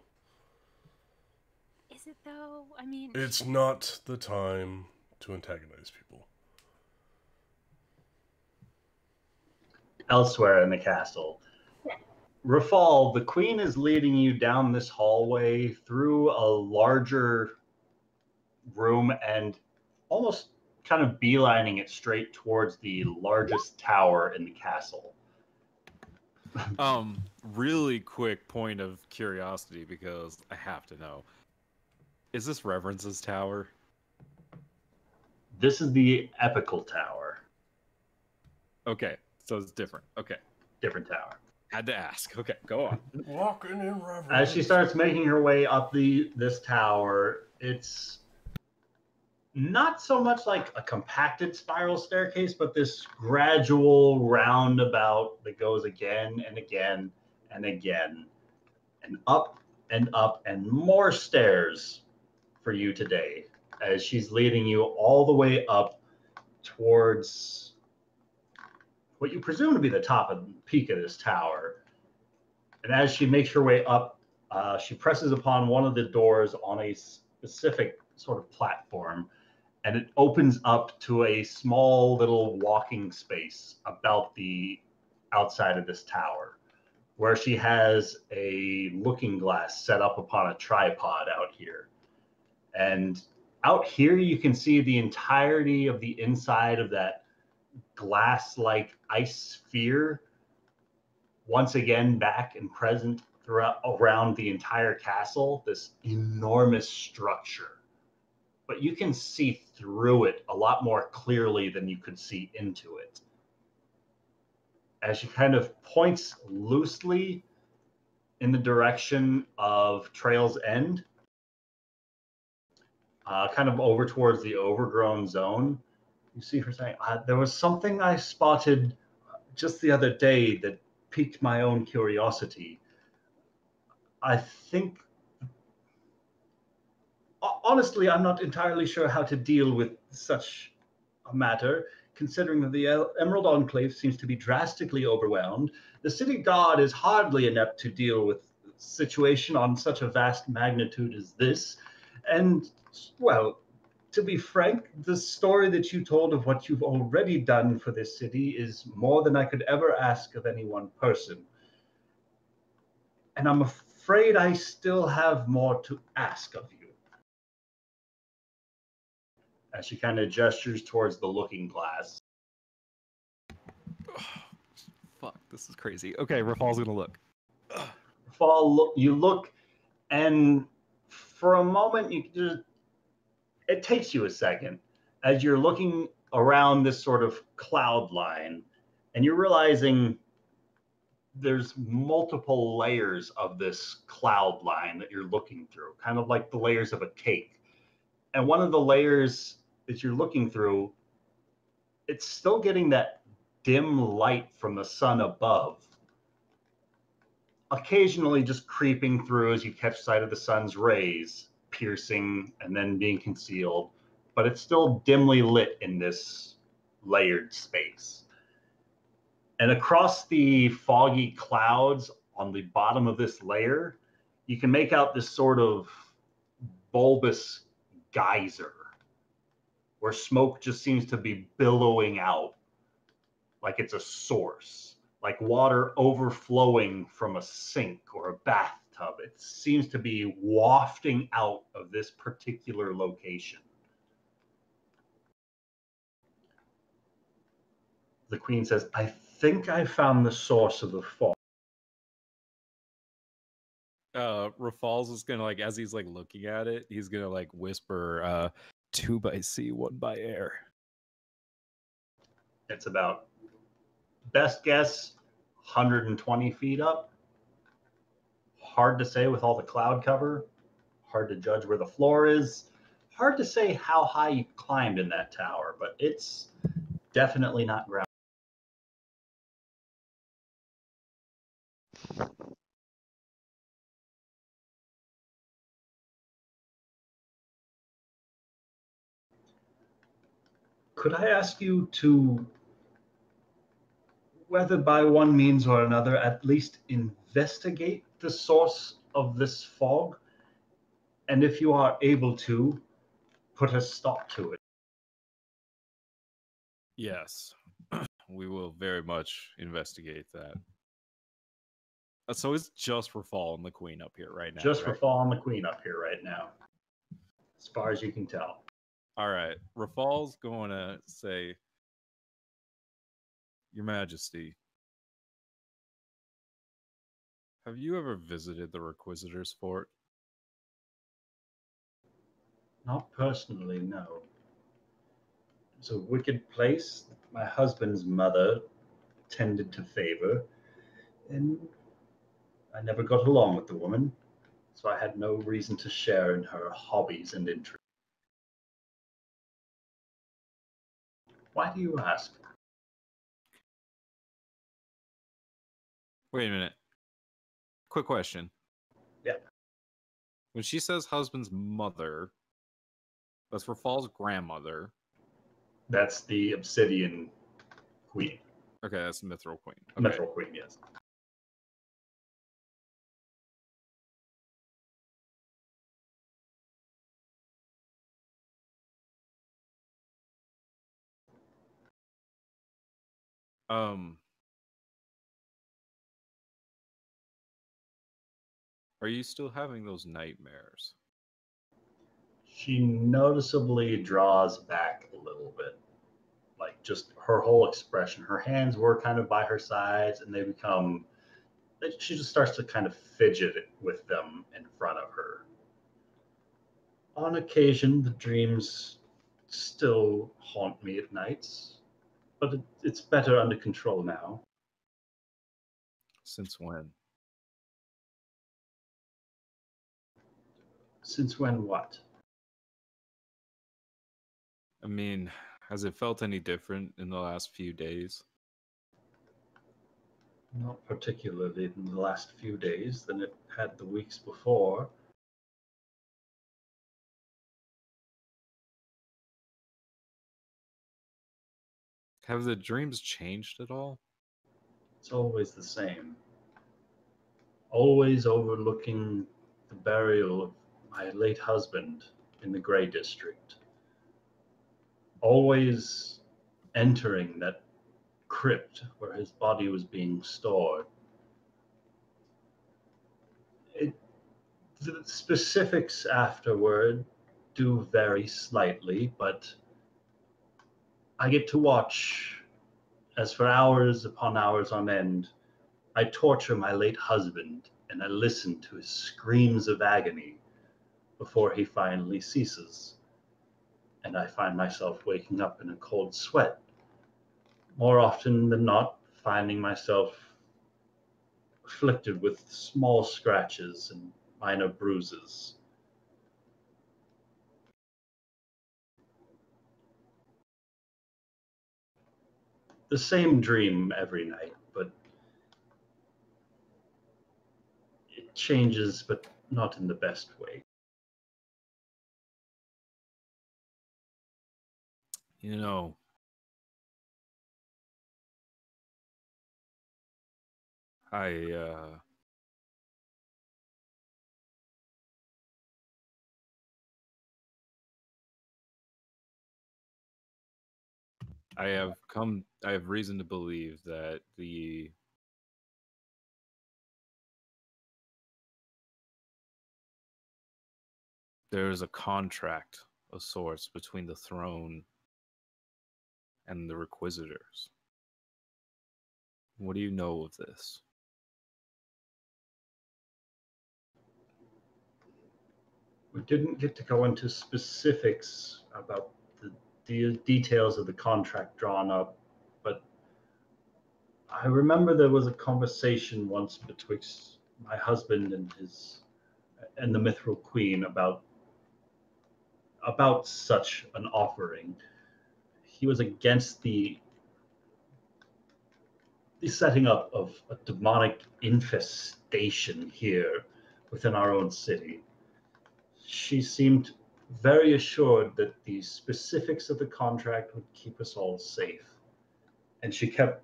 Is it though? I mean,
It's not the time to antagonize people.
Elsewhere in the castle, Rafal, the queen is leading you down this hallway through a larger room and almost kind of beelining it straight towards the largest tower in the castle.
Really quick point of curiosity because I have to know. Is this Reverence's tower?
This is the epical tower.
Okay, so it's different. Okay.
Different tower.
Had to ask. Okay, go on.
Walking in reverence.
As she starts making her way up this tower, it's not so much like a compacted spiral staircase, but this gradual roundabout that goes again and again and again, and up and more stairs for you today as she's leading you all the way up towards what you presume to be the top of the peak of this tower. And as she makes her way up, she presses upon one of the doors on a specific sort of platform, and it opens up to a small little walking space about the outside of this tower, where she has a looking glass set up upon a tripod out here. And out here, you can see the entirety of the inside of that glass-like ice sphere, once again back and present throughout around the entire castle, this enormous structure. But you can see through it a lot more clearly than you could see into it. As she kind of points loosely in the direction of Trail's End, kind of over towards the overgrown zone, you see her saying, there was something I spotted just the other day that piqued my own curiosity. I think, honestly, I'm not entirely sure how to deal with such a matter, considering that the Emerald Enclave seems to be drastically overwhelmed. The city guard is hardly inept to deal with a situation on such a vast magnitude as this. And, well, to be frank, the story that you told of what you've already done for this city is more than I could ever ask of any one person. And I'm afraid I still have more to ask of you. As she kind of gestures towards the looking glass.
Fuck, this is crazy. Okay, Rafal's gonna look.
Rafal, you look, and for a moment, it takes you a second as you're looking around this sort of cloud line, and you're realizing there's multiple layers of this cloud line that you're looking through, kind of like the layers of a cake. And one of the layers that you're looking through, it's still getting that dim light from the sun above, occasionally just creeping through as you catch sight of the sun's rays, piercing and then being concealed, but it's still dimly lit in this layered space. And across the foggy clouds on the bottom of this layer, you can make out this sort of bulbous geyser where smoke just seems to be billowing out like it's a source, like water overflowing from a sink or a bathtub. It seems to be wafting out of this particular location. The queen says, I think I found the source of the fog.
Rafal's is gonna, like, as he's like looking at it, he's gonna like whisper, 2 by sea, 1 by air.
It's about, best guess, 120 feet up. Hard to say with all the cloud cover. Hard to judge where the floor is. Hard to say how high you climbed in that tower, but it's definitely not ground. Could I ask you to, whether by one means or another, at least investigate the source of this fog? And if you are able to, put a stop to it.
Yes, we will very much investigate that. So it's just Rafal and the Queen up here right now.
Just
right?
Rafal and the Queen up here right now, as far as you can tell.
All right, Rafal's going to say, Your Majesty, have you ever visited the Requisitor's Fort?
Not personally, no. It's a wicked place. My husband's mother tended to favor, and I never got along with the woman, so I had no reason to share in her hobbies and interests. Why do you ask?
Wait a minute. Quick question.
Yeah.
When she says husband's mother, that's Rafal's grandmother.
That's the Obsidian Queen.
Okay, that's the Mithril Queen. Okay.
Mithril Queen, yes.
Are you still having those nightmares?
She noticeably draws back a little bit. Like, just her whole expression. Her hands were kind of by her sides, and they become... She just starts to kind of fidget with them in front of her. On occasion, the dreams still haunt me at nights, but it's better under control now.
Since when?
Since when what?
I mean, has it felt any different in the last few days?
Not particularly in the last few days than it had the weeks before.
Have the dreams changed at all?
It's always the same. Always overlooking the burial of my late husband in the Grey District. Always entering that crypt where his body was being stored. The specifics afterward do vary slightly, but I get to watch as for hours upon hours on end, I torture my late husband and I listen to his screams of agony before he finally ceases. And I find myself waking up in a cold sweat. More often than not, finding myself afflicted with small scratches and minor bruises. The same dream every night, but it changes, but not in the best way.
You know, I have reason to believe that there is a contract of sorts between the throne and the Requisitors. What do you know of this?
We didn't get to go into specifics about the details of the contract drawn up, but I remember there was a conversation once betwixt my husband and the Mithril Queen about such an offering. He was against the setting up of a demonic infestation here within our own city. She seemed very assured that the specifics of the contract would keep us all safe. And she kept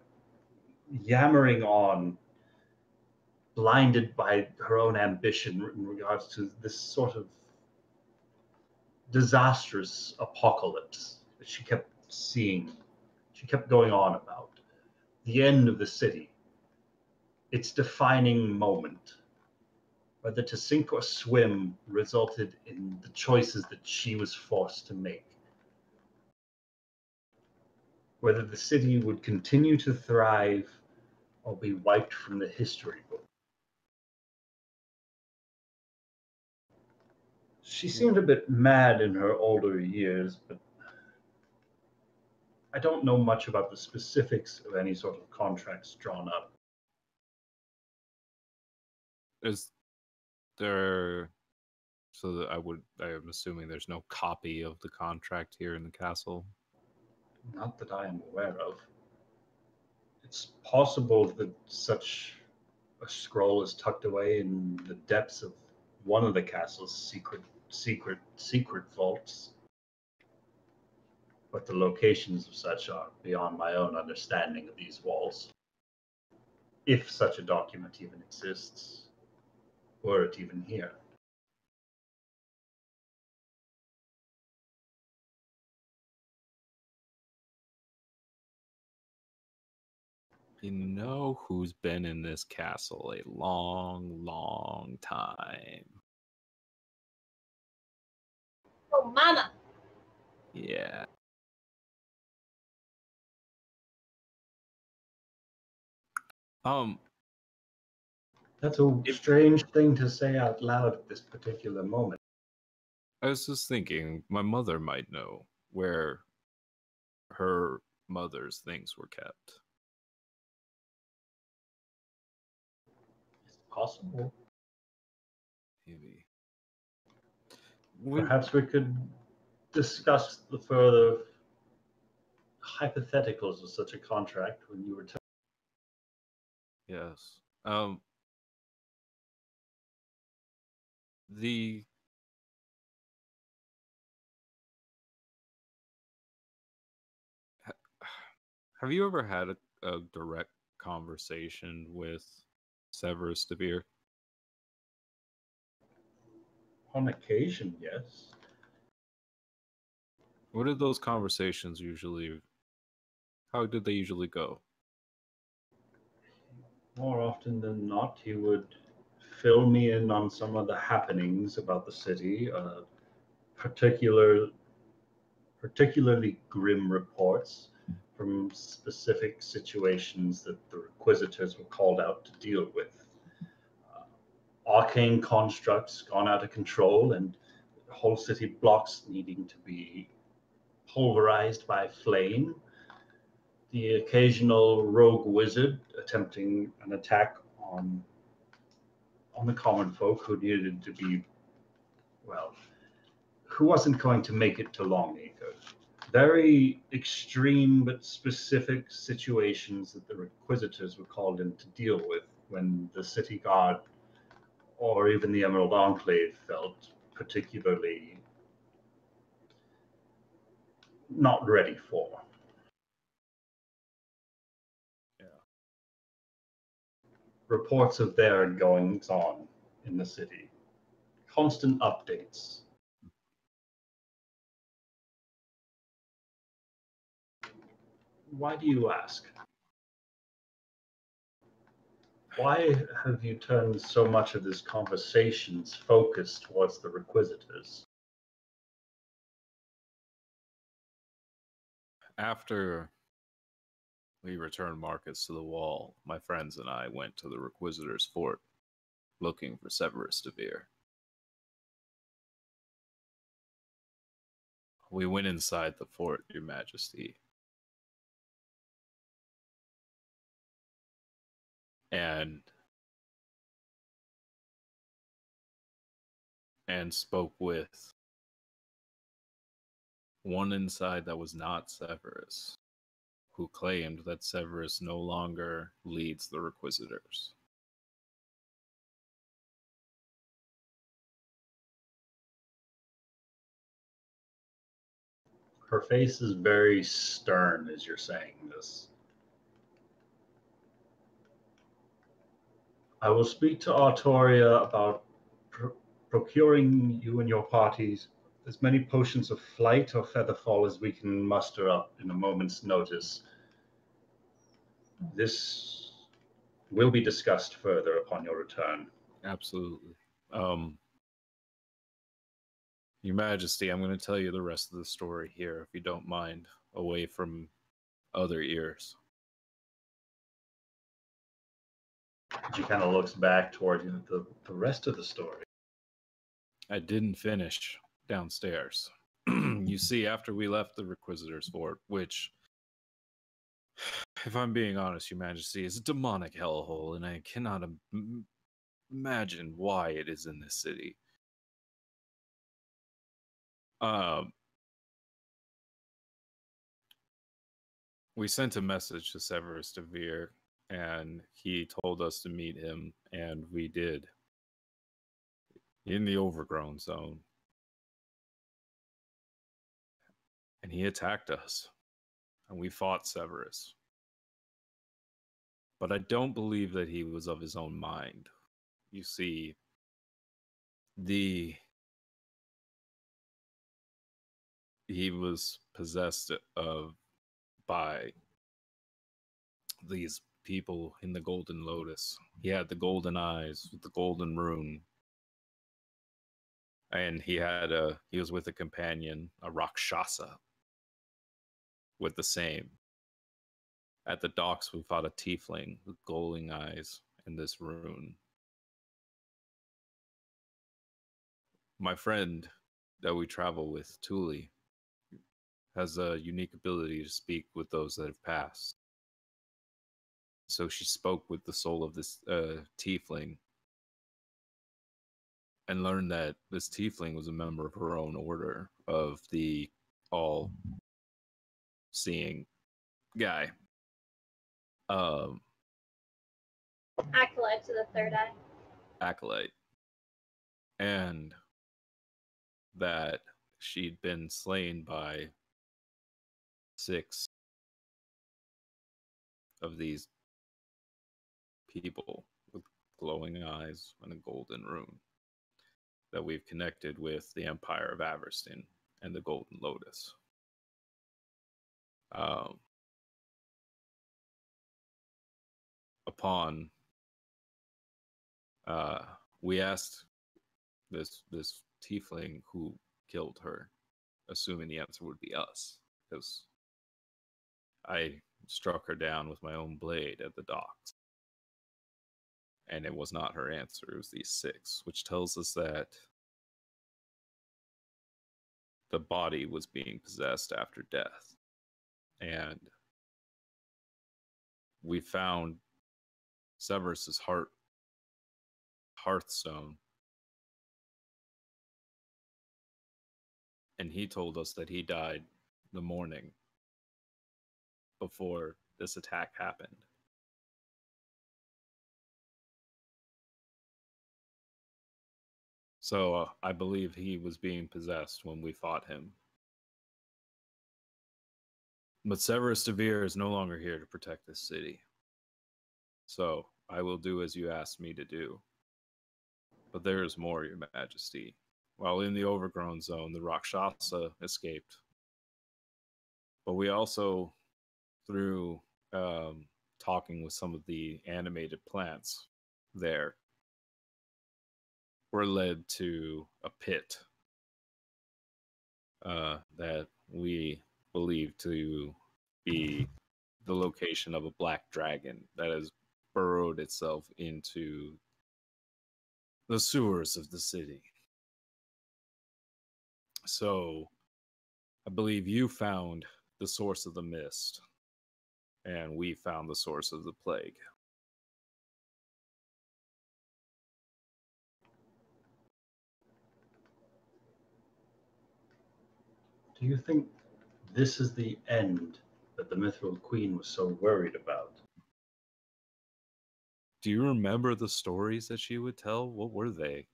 yammering on, blinded by her own ambition in regards to this sort of disastrous apocalypse that she kept seeing. She kept going on about the end of the city, its defining moment. Whether to sink or swim resulted in the choices that she was forced to make. Whether the city would continue to thrive or be wiped from the history book. She seemed a bit mad in her older years, but I don't know much about the specifics of any sort of contracts drawn up.
Is there, so that I'm assuming there's no copy of the contract here in the castle?
Not that I am aware of. It's possible that such a scroll is tucked away in the depths of one of the castle's secret vaults. But the locations of such are beyond my own understanding of these walls. If such a document even exists, were it even here.
You know who's been in this castle a long, long time?
Oh, mama.
Yeah.
That's a strange thing to say out loud at this particular moment.
I was just thinking, my mother might know where her mother's things were kept.
It's possible.
Maybe.
Perhaps we could discuss the further hypotheticals of such a contract when you return.
Yes. The Have you ever had a direct conversation with Severus DeVere?
On occasion, yes.
What did those conversations how did they usually go?
More often than not, he would fill me in on some of the happenings about the city, particularly grim reports from specific situations that the Inquisitors were called out to deal with. Arcane constructs gone out of control and whole city blocks needing to be pulverized by flame. The occasional rogue wizard attempting an attack on the common folk who needed to be, well, who wasn't going to make it to Longacre. Very extreme but specific situations that the Inquisitors were called in to deal with when the city guard or even the Emerald Enclave felt particularly not ready for.
Yeah.
Reports of their goings on in the city. Constant updates. Why do you ask? Why have you turned so much of this conversation's focus towards the Requisitors?
After we returned Marcus to the wall, my friends and I went to the Requisitor's fort looking for Severus DeVere. We went inside the fort, Your Majesty. And spoke with one inside that was not Severus, who claimed that Severus no longer leads the Requisitors.
Her face is very stern as you're saying this. I will speak to Artoria about procuring you and your parties as many potions of flight or featherfall as we can muster up in a moment's notice. This will be discussed further upon your return.
Absolutely. Your Majesty, I'm going to tell you the rest of the story here, if you don't mind, away from other ears.
She kind of looks back toward you. The rest of the story.
I didn't finish downstairs. You see, after we left the Requisitor's Fort, which, if I'm being honest, Your Majesty, is a demonic hellhole, and I cannot imagine why it is in this city. We sent a message to Severus DeVere, and he told us to meet him, and we did. In the Overgrown Zone. And he attacked us, and we fought Severus. But I don't believe that he was of his own mind. You see, he was possessed by these people in the Golden Lotus. He had the golden eyes with the golden rune. And he was with a companion, a Rakshasa, with the same. At the docks, we fought a tiefling with glowing eyes and this rune. My friend that we travel with, Thule, has a unique ability to speak with those that have passed. So she spoke with the soul of this tiefling and learned that this tiefling was a member of her own order of the all-seeing guy.
Acolyte to the third eye.
Acolyte. And that she'd been slain by 6 of these people with glowing eyes and a golden rune that we've connected with the Empire of Averston and the Golden Lotus. We asked this tiefling who killed her, assuming the answer would be us, because I struck her down with my own blade at the docks. And it was not her answer, it was these 6, which tells us that the body was being possessed after death. And we found Severus's hearthstone. And he told us that he died the morning before this attack happened. So I believe he was being possessed when we fought him. But Severus DeVere is no longer here to protect this city. So I will do as you asked me to do. But there is more, Your Majesty. While in the Overgrown Zone, the Rakshasa escaped. But we also, through talking with some of the animated plants there, were led to a pit that we believe to be the location of a black dragon that has burrowed itself into the sewers of the city. So I believe you found the source of the mist, and we found the source of the plague.
Do you think this is the end that the Mithril Queen was so worried about?
Do you remember the stories that she would tell? What were they?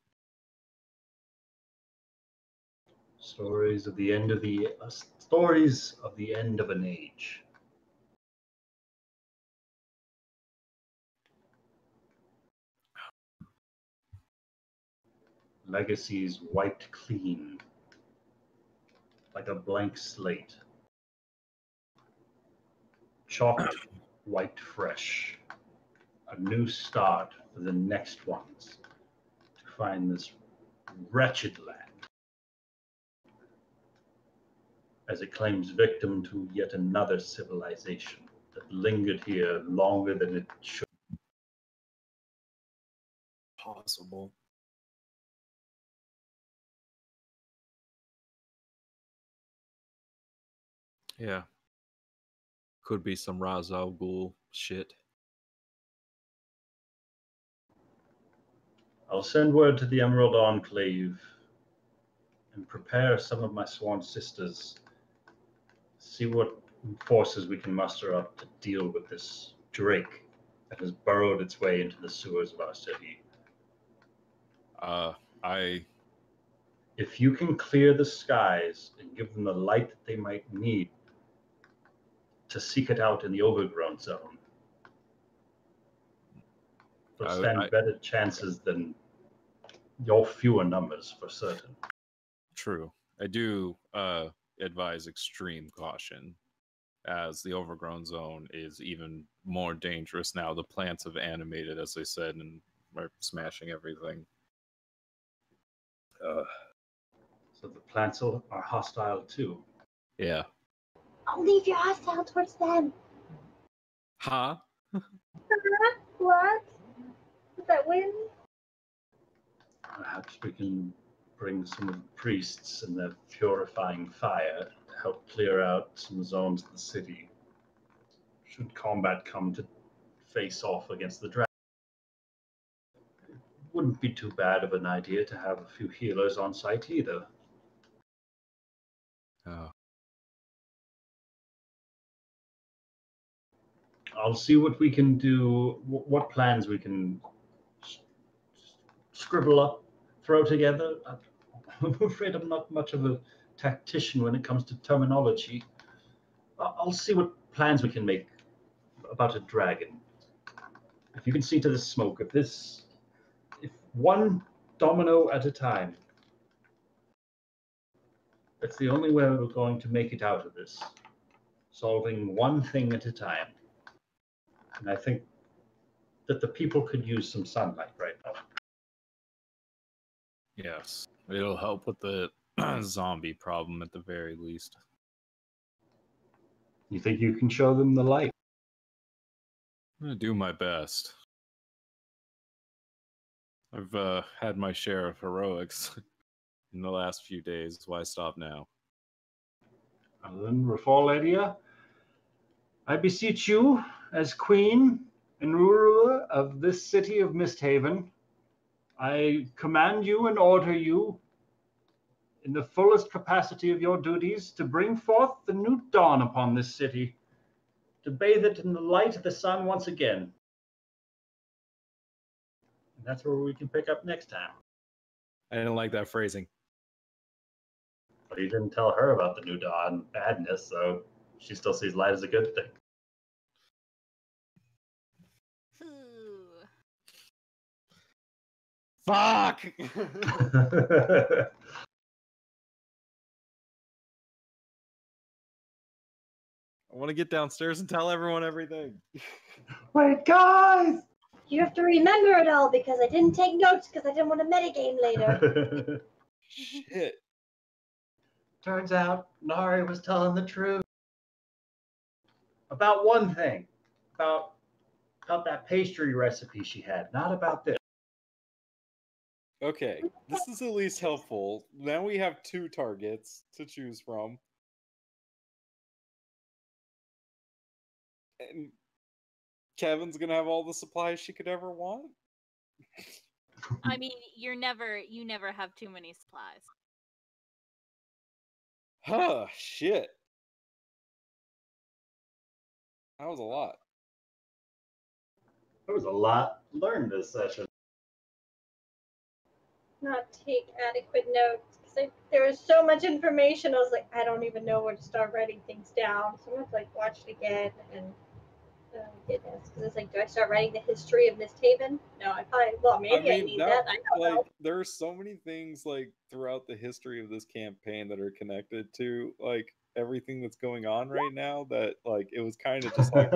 Stories of the end of an age. Legacies wiped clean, like a blank slate. Chalked, wiped fresh. A new start for the next ones to find this wretched land as it claims victim to yet another civilization that lingered here longer than it should.
Possible. Yeah. Could be some Ra's al Ghul shit.
I'll send word to the Emerald Enclave and prepare some of my sworn sisters. See what forces we can muster up to deal with this drake that has burrowed its way into the sewers of our city. If you can clear the skies and give them the light that they might need to seek it out in the overgrown zone, they'll stand better chances than your fewer numbers for certain.
True. I do advise extreme caution, as the overgrown zone is even more dangerous now. The plants have animated, as I said, and are smashing everything.
So the plants are hostile too.
Yeah.
I'll leave your hostile towards them.
Huh?
What? Is that wind?
Perhaps we can bring some of the priests and their purifying fire to help clear out some zones of the city. Should combat come to face off against the dragon. It wouldn't be too bad of an idea to have a few healers on site either.
Oh.
I'll see what we can do, what plans we can scribble up, throw together. I'm afraid I'm not much of a tactician when it comes to terminology. I'll see what plans we can make about a dragon. If you can see to the smoke, if one domino at a time, that's the only way we're going to make it out of this. Solving one thing at a time. And I think that the people could use some sunlight right now.
Yes. It'll help with the zombie problem at the very least.
You think you can show them the light?
I'm going to do my best. I've had my share of heroics in the last few days. Why stop now?
And then, Rafal, I beseech you, as queen and ruler of this city of MistHaven, I command you and order you, in the fullest capacity of your duties, to bring forth the new dawn upon this city, to bathe it in the light of the sun once again. And that's where we can pick up next time.
I didn't like that phrasing.
But you didn't tell her about the new dawn badness, so she still sees light as a good thing.
Fuck! I want to get downstairs and tell everyone everything.
Wait, guys!
You have to remember it all because I didn't take notes because I didn't want to metagame later.
Shit.
Turns out Nari was telling the truth. About one thing. About that pastry recipe she had. Not about this.
Okay, this is at least helpful. Now we have 2 targets to choose from. And Kevin's gonna have all the supplies she could ever want?
I mean, you never have too many supplies.
Huh, shit. That was a lot.
There was a lot learned this session.
Not take adequate notes because like, there was so much information. I was like, I don't even know where to start writing things down. So I have to like watch it again and goodness, because it's like, do I start writing the history of MistHaven? No, maybe I need that. I don't know.
There are so many things like throughout the history of this campaign that are connected to like everything that's going on right now that like it was kind of just like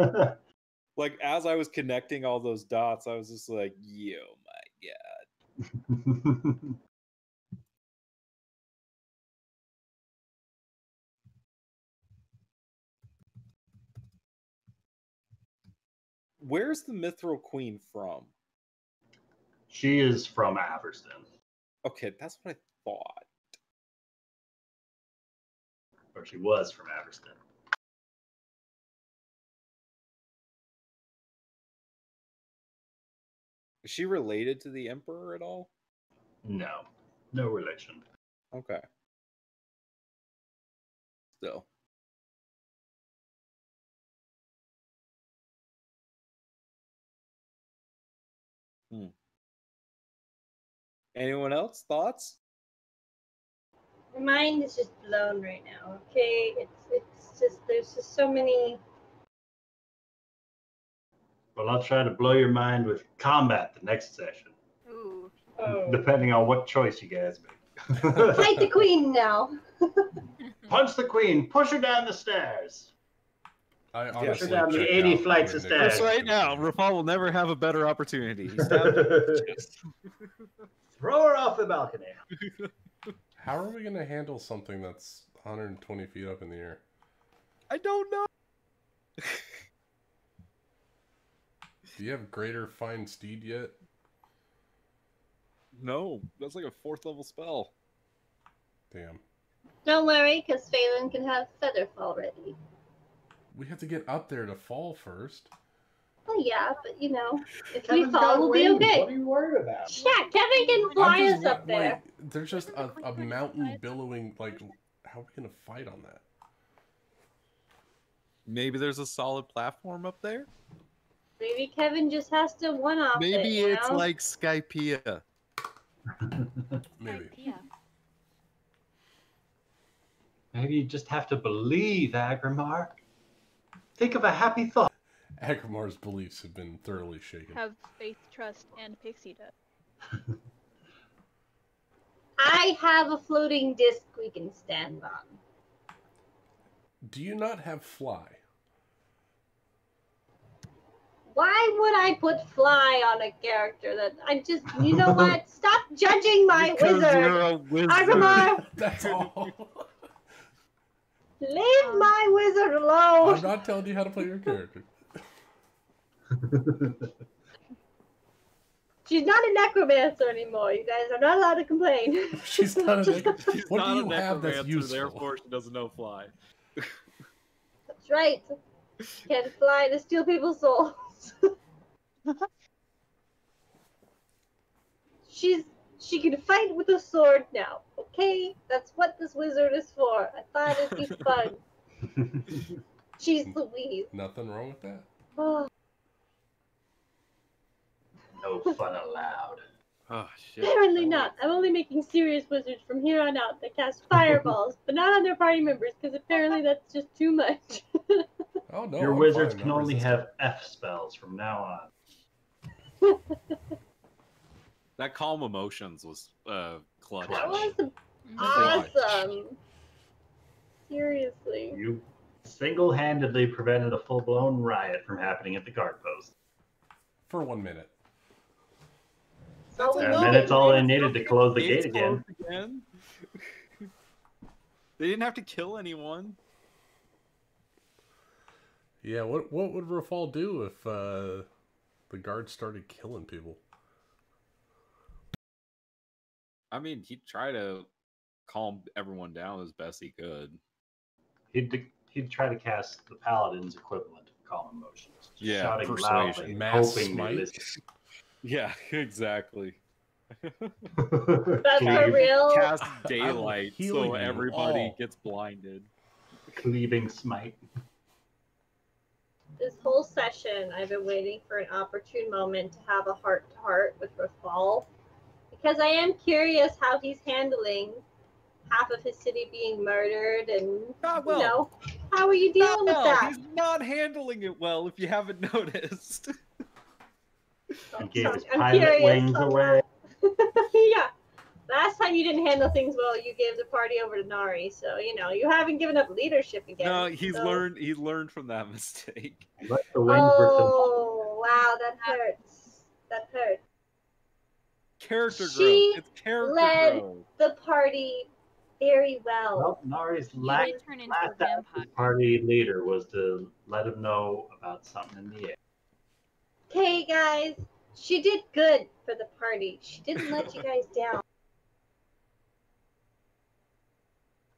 like as I was connecting all those dots, I was just like, yo, my god. Where's the Mithril Queen from?
She is from Averston.
Okay, that's what I thought.
Or she was from Averston.
Is she related to the Emperor at all?
No. No relation.
Okay. Still. Anyone else? Thoughts?
My mind is just blown right now. Okay, it's just there's just so many.
Well, I'll try to blow your mind with combat the next session.
Ooh.
Oh.
Depending on what choice you guys make.
Fight the queen now.
Punch the queen. Push her down the stairs.
I
Push her
honestly
down the
checked
80
out
flights
when
of
Nick
stairs.
Just right now, Rafal will never have a better opportunity. He stabbed her in the chest.
Throw her off the balcony.
How are we going to handle something that's 120 feet up in the air?
I don't know.
Do you have greater fine steed yet?
No, that's like a 4th level spell.
Damn.
Don't worry, because Phelan can have Featherfall ready.
We have to get up there to fall first.
Well, yeah, but you know, if
Kevin's
we fall,
got
we'll be
wings.
okay.
What are you worried about?
Yeah, Kevin can fly us up there.
Like, there's just a mountain billowing. Like, how are we going to fight on that?
Maybe there's a solid platform up there?
Maybe Kevin just has to one-off it,
Maybe
you
it's
know?
like Skypea.
Maybe.
Yeah.
Maybe you just have to believe, Agrimar. Think of a happy thought.
Agramar's beliefs have been thoroughly shaken.
Have faith, trust, and pixie dust.
I have a floating disc we can stand on.
Do you not have fly?
Why would I put fly on a character that I just, you know what? Stop judging my
Because
wizard.
you're a wizard.
Agrimar,
That's all.
leave my wizard alone.
I'm not telling you how to play your character.
She's not a necromancer anymore, you guys. I'm not allowed to complain.
She's not a necromancer.
She's
What
not
do
a
you have that's
necromancer,
useful?
Therefore, she doesn't know fly.
That's right. Can fly to steal people's souls. She can fight with a sword now. Okay, that's what this wizard is for. I thought it'd be fun. Jeez Louise.
Nothing wrong with that.
Oh,
No fun allowed.
Oh, shit.
apparently not. I'm only making serious wizards from here on out that cast fireballs, but not on their party members, because apparently that's just too much.
Oh no.
Your
I'm
wizards
fine,
can
I'm
only
resistant.
have F spells from now on.
That calm emotions was clutch.
That was
Clutch.
awesome. Seriously.
You single-handedly prevented a full-blown riot from happening at the guard post.
For 1 minute.
That's
And then it's all they needed to close the
Gates
gate again.
closed again. They didn't have to kill anyone.
Yeah, what would Rafal do if the guards started killing people?
I mean, he'd try to calm everyone down as best he could.
He'd try to cast the paladin's equivalent of calm emotions. Just
Yeah,
shouting
persuasion.
loudly,
Mass
hoping they
smite.
listen.
Yeah, exactly.
That's for
Cleave-
real.
Cast daylight
heal
so
you
everybody
all.
gets blinded.
Cleaving smite.
This whole session, I've been waiting for an opportune moment to have a heart-to-heart with Rafal, because I am curious how he's handling half of his city being murdered, and
Not well.
you know, how are you dealing with that?
He's not handling it well, if you haven't noticed.
He gave his
I'm
pilot
curious
wings
on
away.
Yeah. Last time you didn't handle things well, you gave the party over to Nari, so you know you haven't given up leadership again.
No, he's
so...
learned. He learned from that mistake.
Let the wings
wow, that hurts. That hurts.
Character growth.
She
It's character
led
growth.
the party very well.
Well, Nari's
You
last
did turn into a vampire.
party leader was to let him know about something in the air.
Okay, guys, she did good for the party. She didn't let you guys down.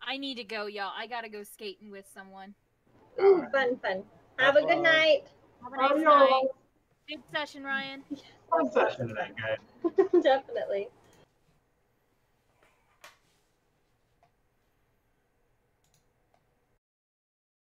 I need to go, y'all. I gotta go skating with someone.
Ooh, fun. Have a good night.
Have a nice night. Good session, Ryan.
Fun session tonight, guys.
Definitely.